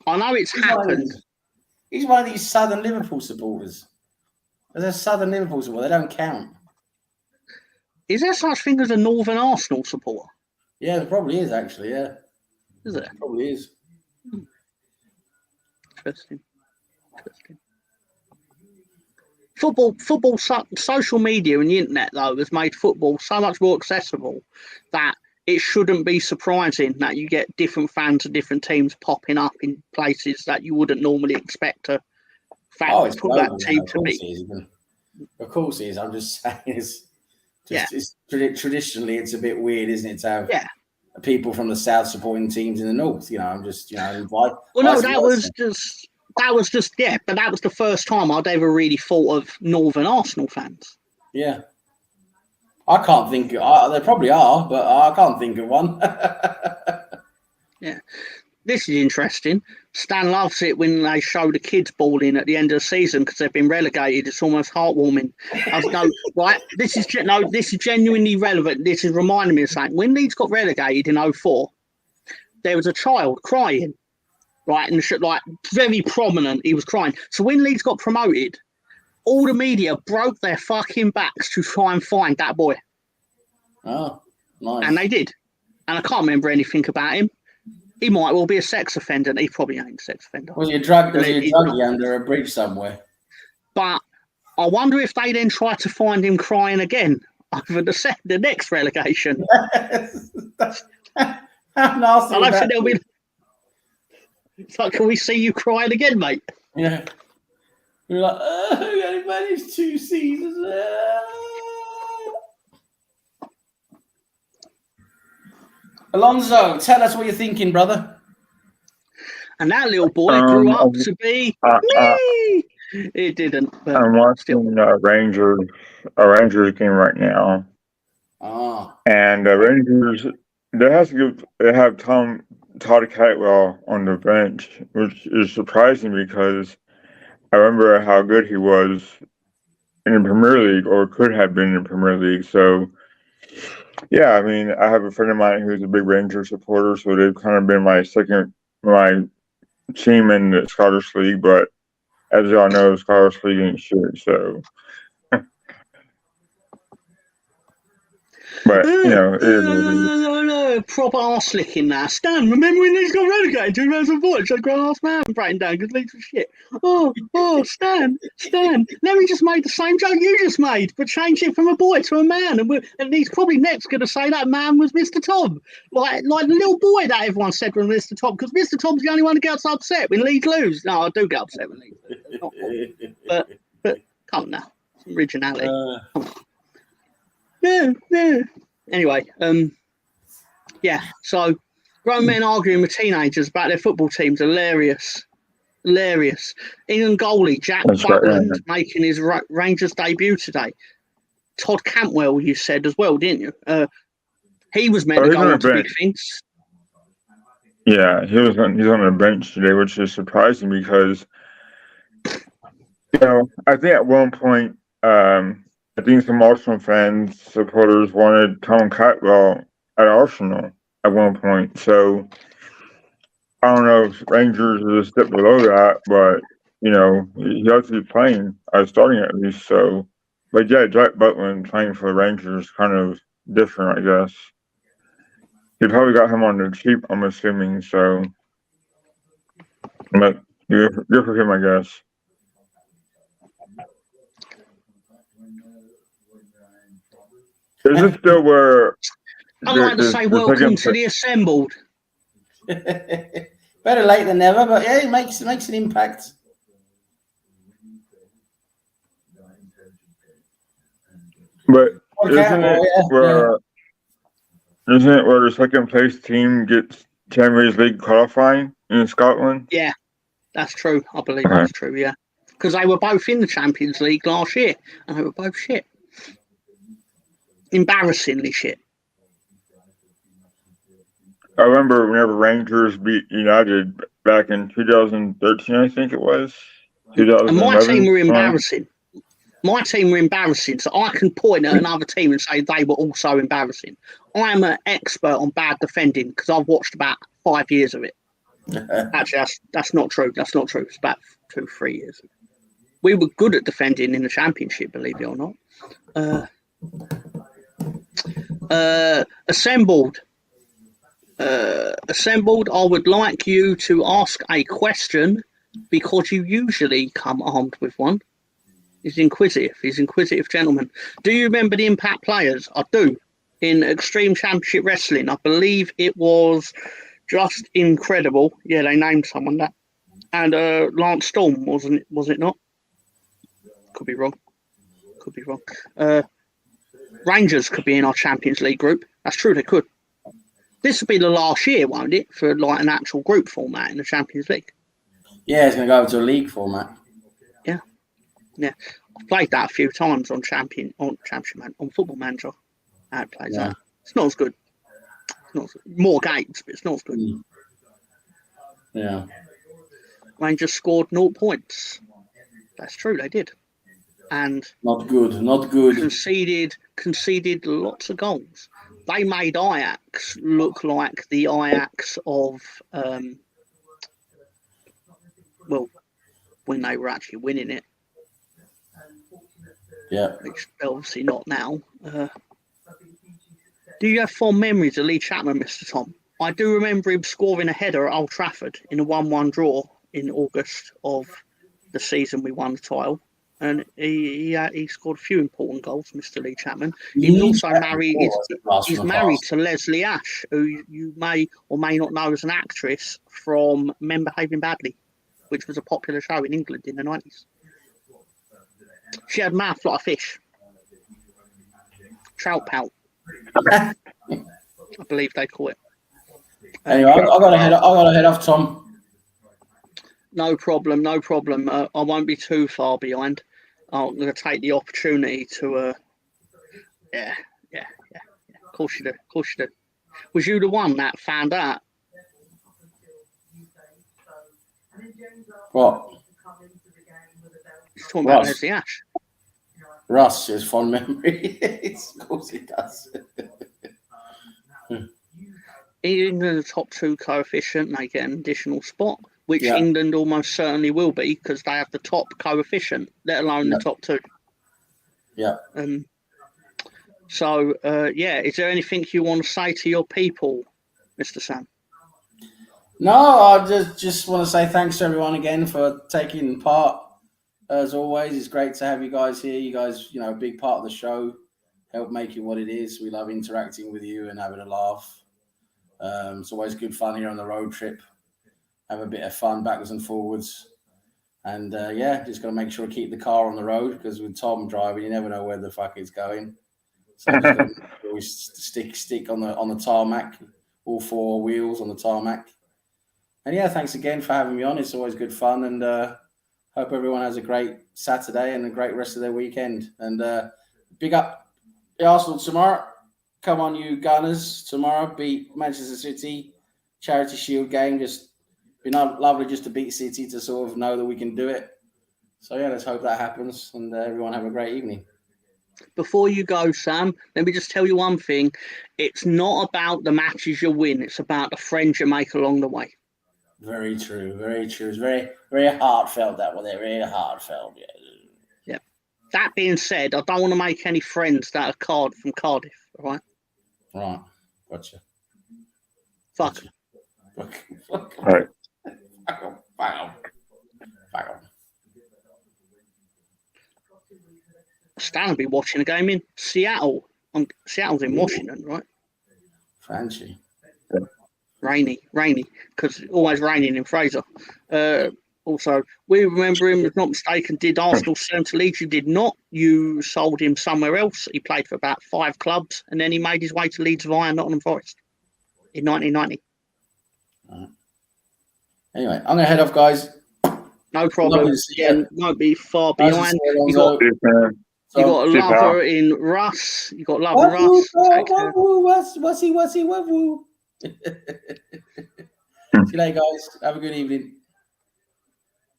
I know it's happened. He's one of these Southern Liverpool supporters. There's a Southern Liverpool supporter. They don't count. Is there such thing as a Northern Arsenal supporter? Yeah, there probably is, actually, yeah. Is it? Probably is. Interesting. Football, social media and the internet, though, has made football so much more accessible that it shouldn't be surprising that you get different fans of different teams popping up in places that you wouldn't normally expect to. It's put that team to be. Of course it is. I'm just saying traditionally it's a bit weird, isn't it, to have people from the south supporting teams in the north? I'm just, that was the first time I'd ever really thought of Northern Arsenal fans. Yeah. I can't think there probably are, but I can't think of one. Yeah. This is interesting. Stan loves it when they show the kids balling at the end of the season because they've been relegated. It's almost heartwarming. Right? This is genuinely relevant. This is reminding me of something. When Leeds got relegated in 2004, there was a child crying, right? And very prominent. He was crying. So when Leeds got promoted, all the media broke their fucking backs to try and find that boy. Oh, nice. And they did. And I can't remember anything about him. He might well be a sex offender, and he probably ain't a sex offender. Was he a druggie under a bridge somewhere? But I wonder if they then try to find him crying again over the next relegation. How nasty! I don't think they'll be. It's like, can we see you crying again, mate? Yeah. We're like, we only managed 2 seasons. Alonso, tell us what you're thinking, brother. And that little boy grew up to be me. It didn't. But I'm watching a Rangers game right now. Oh. And Rangers, they have Todd Catwell on the bench, which is surprising because I remember how good he was in the Premier League, or could have been in the Premier League. So Yeah, I mean, I have a friend of mine who's a big Rangers supporter, so they've kind of been my team in the Scottish League. But as y'all know, Scottish League ain't shit. So, but you know, it is what it is. No, proper arse licking now. Stan, remember when Leeds got relegated in 2004? It's a grown ass man breaking down because Leeds was shit. Stan, let me just make the same joke you just made, but change it from a boy to a man. And he's probably next going to say that man was Mr. Tom. Like the little boy that everyone said was Mr. Tom, because Mr. Tom's the only one who gets upset when Leeds lose. No, I do get upset when Leeds lose. But come on now. Some originality. Yeah. Anyway, so grown men arguing with teenagers about their football teams, hilarious. England goalie Jack Butland making his Rangers debut today. Todd Cantwell, you said as well, didn't you? He was meant to go on to big things. Yeah, he's on the bench today, which is surprising because, you know, I think at one point, I think some Arsenal fans, supporters wanted Tom Cantwell at Arsenal at one point. So I don't know if Rangers is a step below that, but you know, he has to be playing, starting at least. So, but yeah, Jack Butland playing for the Rangers is kind of different, I guess. He probably got him on the cheap, I'm assuming. So, but good for him, I guess. Is this still where? I'd like to say welcome to the assembled. Better late than never, but yeah, it makes an impact. But isn't it where the second place team gets Champions League qualifying in Scotland? Yeah, that's true. I believe that's true. Yeah, because they were both in the Champions League last year, and they were both shit. Embarrassingly shit. I remember whenever Rangers beat United back in 2013, I think it was. 2011. And my team were embarrassing. My team were embarrassing, so I can point at another team and say they were also embarrassing. I am an expert on bad defending because I've watched about 5 years of it. Actually, that's not true. That's not true. It's about 2-3 years. We were good at defending in the Championship, believe it or not. Assembled, I would like you to ask a question because you usually come armed with one. He's inquisitive gentleman. Do you remember the Impact players? I do. In Extreme Championship Wrestling, I believe it was Just Incredible. Yeah, they named someone that. And Lance Storm, was it not? Could be wrong. Rangers could be in our Champions League group. That's true, they could. This would be the last year, won't it, for like an actual group format in the Champions League? Yeah, it's going to go to a league format. Yeah. I've played that a few times on Football Manager. How it plays that. It's not as good. More games, but it's not as good. Yeah. Rangers scored 0 points. That's true, they did. And not good. Conceded lots of goals. They made Ajax look like the Ajax of when they were actually winning it. Yeah. Which obviously not now. Do you have fond memories of Lee Chapman, Mr. Tom? I do remember him scoring a header at Old Trafford in a 1-1 draw in August of the season we won the title. And he scored a few important goals, Mr. Lee Chapman. He was also married. He's married to Leslie Ash, who you may or may not know as an actress from Men Behaving Badly, which was a popular show in England in the 90s. She had mouth like a fish. Trout pout. I believe they call it. Anyway, I got to head off, Tom. No problem. I won't be too far behind. I'm going to take the opportunity to. Yeah. Of course you do. Was you the one that found out? What? He's talking about Leslie Ash. Russ has fond memories. Of course he does. England, the top 2 coefficient, they get an additional spot, which Yeah. England almost certainly will be because they have the top coefficient, let alone the top 2. Yeah. So, is there anything you want to say to your people, Mr. Sam? No, I just want to say thanks to everyone again for taking part. As always, it's great to have you guys here. You guys, a big part of the show, help make it what it is. We love interacting with you and having a laugh. It's always good fun here on the road trip. Have a bit of fun backwards and forwards. And just got to make sure to keep the car on the road because with Tom driving, you never know where the fuck it's going. So just got to always stick on the tarmac, all 4 wheels on the tarmac. And thanks again for having me on. It's always good fun, and hope everyone has a great Saturday and a great rest of their weekend. And big up the Arsenal tomorrow. Come on, you Gunners! Tomorrow, beat Manchester City. Charity Shield game. Just be lovely just to beat City to sort of know that we can do it. So let's hope that happens, and everyone have a great evening. Before you go, Sam, let me just tell you one thing. It's not about the matches you win. It's about the friends you make along the way. Very true. Very true. It's very, very heartfelt, that one there. Very heartfelt, Yeah. That being said, I don't want to make any friends that are from Cardiff, all right? Right. Gotcha. Fuck. Fuck. All right. Fuck. Stan will be watching a game in Seattle. Seattle's in Washington, right? Fancy. Rainy, because it's always raining in Fraser. Also, we remember him, if not mistaken, did Arsenal sell him to Leeds? You did not. You sold him somewhere else. He played for about 5 clubs, and then he made his way to Leeds via Nottingham Forest in 1990. Anyway, I'm going to head off, guys. No problem. Again, won't be far behind. You got a lover in Russ. You got love in Russ. What's he? See you later, guys. Have a good evening.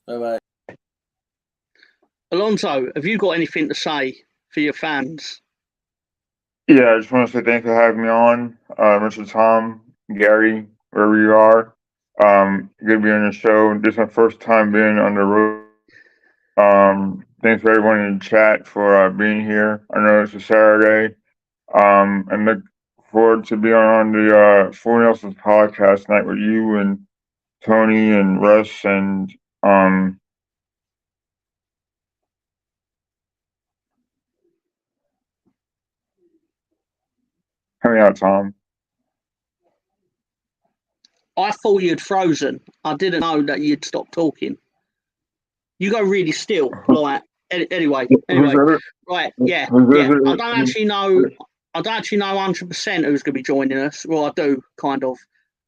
Bye-bye. Alonso, have you got anything to say for your fans? Yeah, I just want to say thanks for having me on, Mr. Tom, Gary, wherever you are. Good to be on your show. This is my first time being on the road. Thanks for everyone in the chat for being here. I know it's a Saturday. And look forward to being on the Full Nelson's podcast tonight with you and Tony and Russ and help me out, Tom. I thought you'd frozen. I didn't know that you'd stopped talking. You go really still, like anyway. Right, yeah. I don't actually know 100% who's going to be joining us. Well, I do kind of.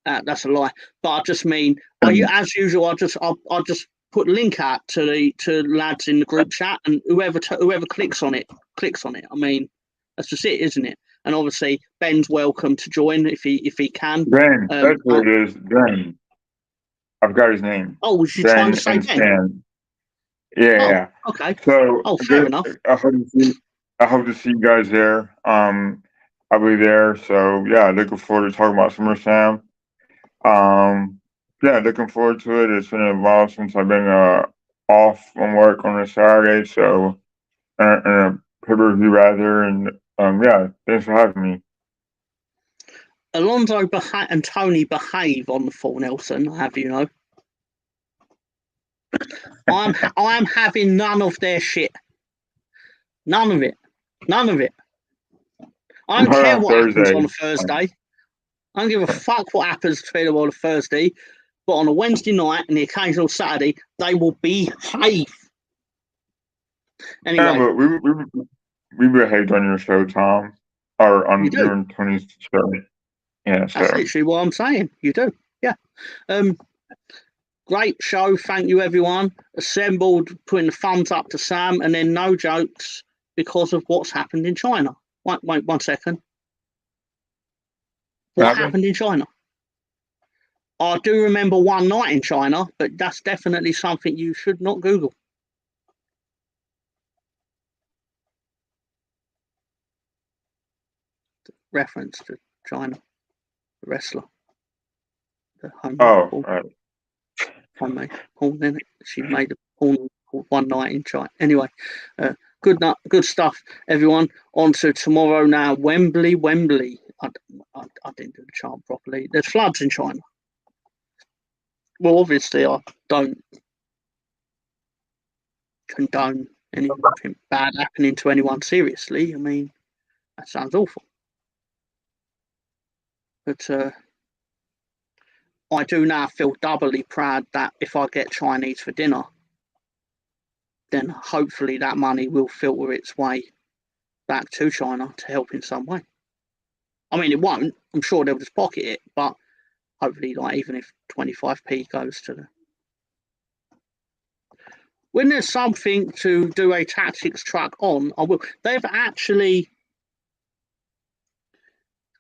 That's a lie. But I just mean, as usual, I'll just put a link out to lads in the group chat, and whoever clicks on it. I mean, that's just it, isn't it? And obviously, Ben's welcome to join if he can. Ben, that's what it is. Ben. I've got his name. Oh, was you trying to say Ben? Yeah. Okay. So fair enough. I hope to see you guys there. I'll be there. So yeah, looking forward to talking about SummerSlam. Looking forward to it. It's been a while since I've been off from work on a Saturday, so a pay-per-view rather, and thanks for having me. Alonso and Tony behave on the Full Nelson, have you know. I'm having none of their shit. None of it. I don't care what happens on a Thursday. I don't give a fuck what happens to them on a Thursday, but on a Wednesday night and the occasional Saturday, they will behave. Anyway, yeah, but we behaved on your show, Tom, or on you and Tony's show. Yeah, so. That's literally what I'm saying. You do, yeah. Great show. Thank you, everyone. Assembled, putting the thumbs up to Sam, and then no jokes because of what's happened in China. Wait 1 second. What happened in China? I do remember one night in China, but that's definitely something you should not Google. reference to China, the wrestler. The Oh, homemade porn, innit? She made a porn called One Night in China. Anyway, good stuff, everyone. On to tomorrow now. Wembley. I didn't do the chart properly. There's floods in China. Well, obviously, I don't condone anything bad happening to anyone seriously. I mean, that sounds awful. But I do now feel doubly proud that if I get Chinese for dinner, then hopefully that money will filter its way back to China to help in some way. I mean, it won't. I'm sure they'll just pocket it, but hopefully, like, even if 25p goes to the... When there's something to do a tactics truck on, I will. They've actually...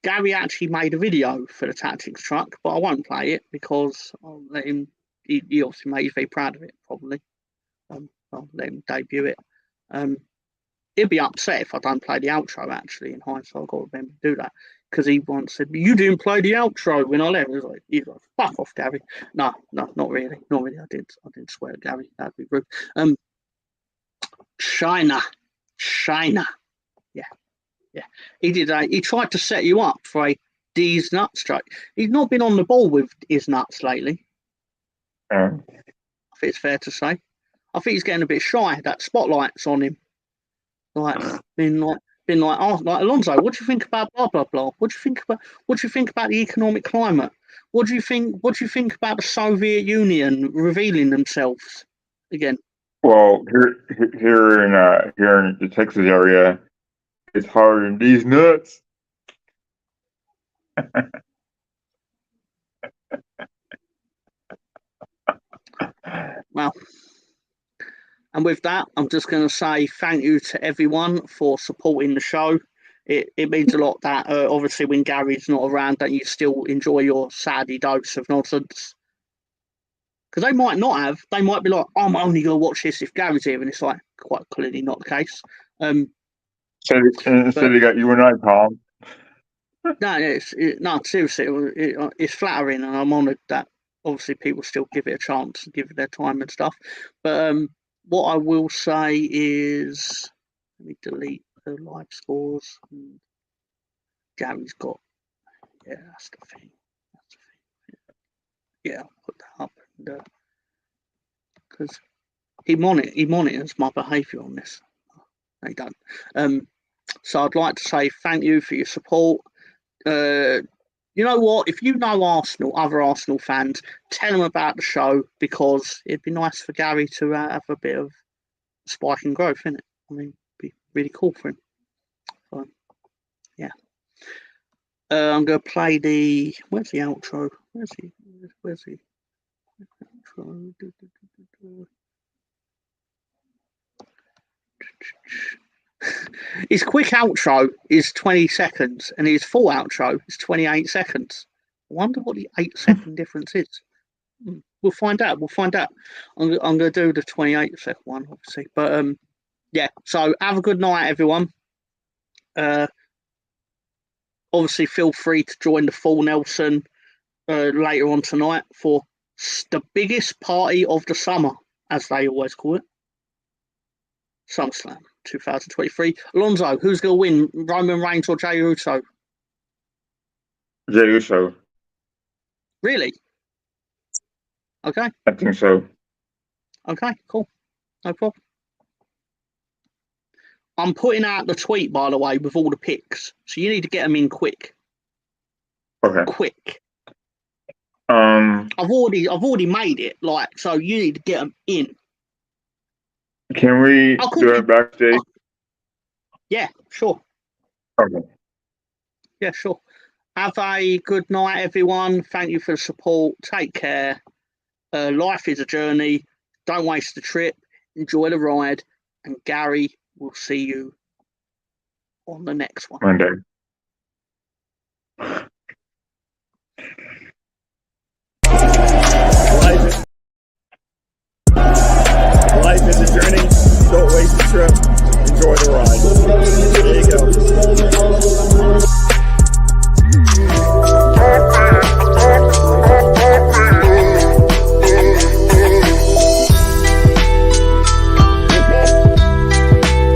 Gary actually made a video for the tactics truck, but I won't play it because I'll let him... He obviously made you very proud of it, probably. I'll let him debut it. He'll be upset if I don't play the outro, actually, in hindsight. I've got to remember to do that. Because he once said, you didn't play the outro when I left. He's like, fuck off, Gary. No, not really. Not really. I didn't swear at Gary. That'd be rude. China. Yeah. He did. He tried to set you up for a D's nuts strike. He's not been on the ball with his nuts lately. I think it's fair to say. I think he's getting a bit shy. That spotlight's on him. Been like, oh, like Alonso, what do you think about blah blah blah? What do you think about the economic climate? What do you think about the Soviet Union revealing themselves again? well, here in the Texas area, it's harder than these nuts. Well, and with that, I'm just going to say thank you to everyone for supporting the show. It means a lot that obviously when Gary's not around, that you still enjoy your Saturday dose of nonsense. Because they might not have. They might be like, I'm only going to watch this if Gary's here, and it's like quite clearly not the case. So they got you and I, Tom. No, seriously, it's flattering, and I'm honoured that obviously people still give it a chance and give it their time and stuff. But what I will say is, let me delete the live scores. Gary's got, yeah, that's the thing. Yeah, I'll put that up, because he monitors my behaviour on this. They don't. So I'd like to say thank you for your support. You know what? If you know other Arsenal fans, tell them about the show, because it'd be nice for Gary to have a bit of spike in growth, isn't it? I mean, it'd be really cool for him. So, yeah. I'm going to play the... Where's the outro? Where's he? Outro. His quick outro is 20 seconds and his full outro is 28 seconds. I wonder what the 8-second difference is. We'll find out. I'm going to do the 28-second one, obviously. But yeah, so have a good night, everyone. Obviously, feel free to join the Full Nelson later on tonight for the biggest party of the summer, as they always call it. SummerSlam 2023. Alonso, who's going to win, Roman Reigns or Jey Uso? Jey Uso. Really? Okay. I think so. Okay, cool. No problem. I'm putting out the tweet, by the way, with all the picks. So you need to get them in quick. Okay. Quick. Can I've already made it, like, so you need to get them in. we do it backstage? Yeah, sure. Okay. Yeah, sure. Have a good night, everyone. Thank you for the support. Take care. Life is a journey. Don't waste the trip. Enjoy the ride. And Gary, we'll see you on the next one. Monday. Life is a journey. Don't waste the trip. Enjoy the ride. There you go.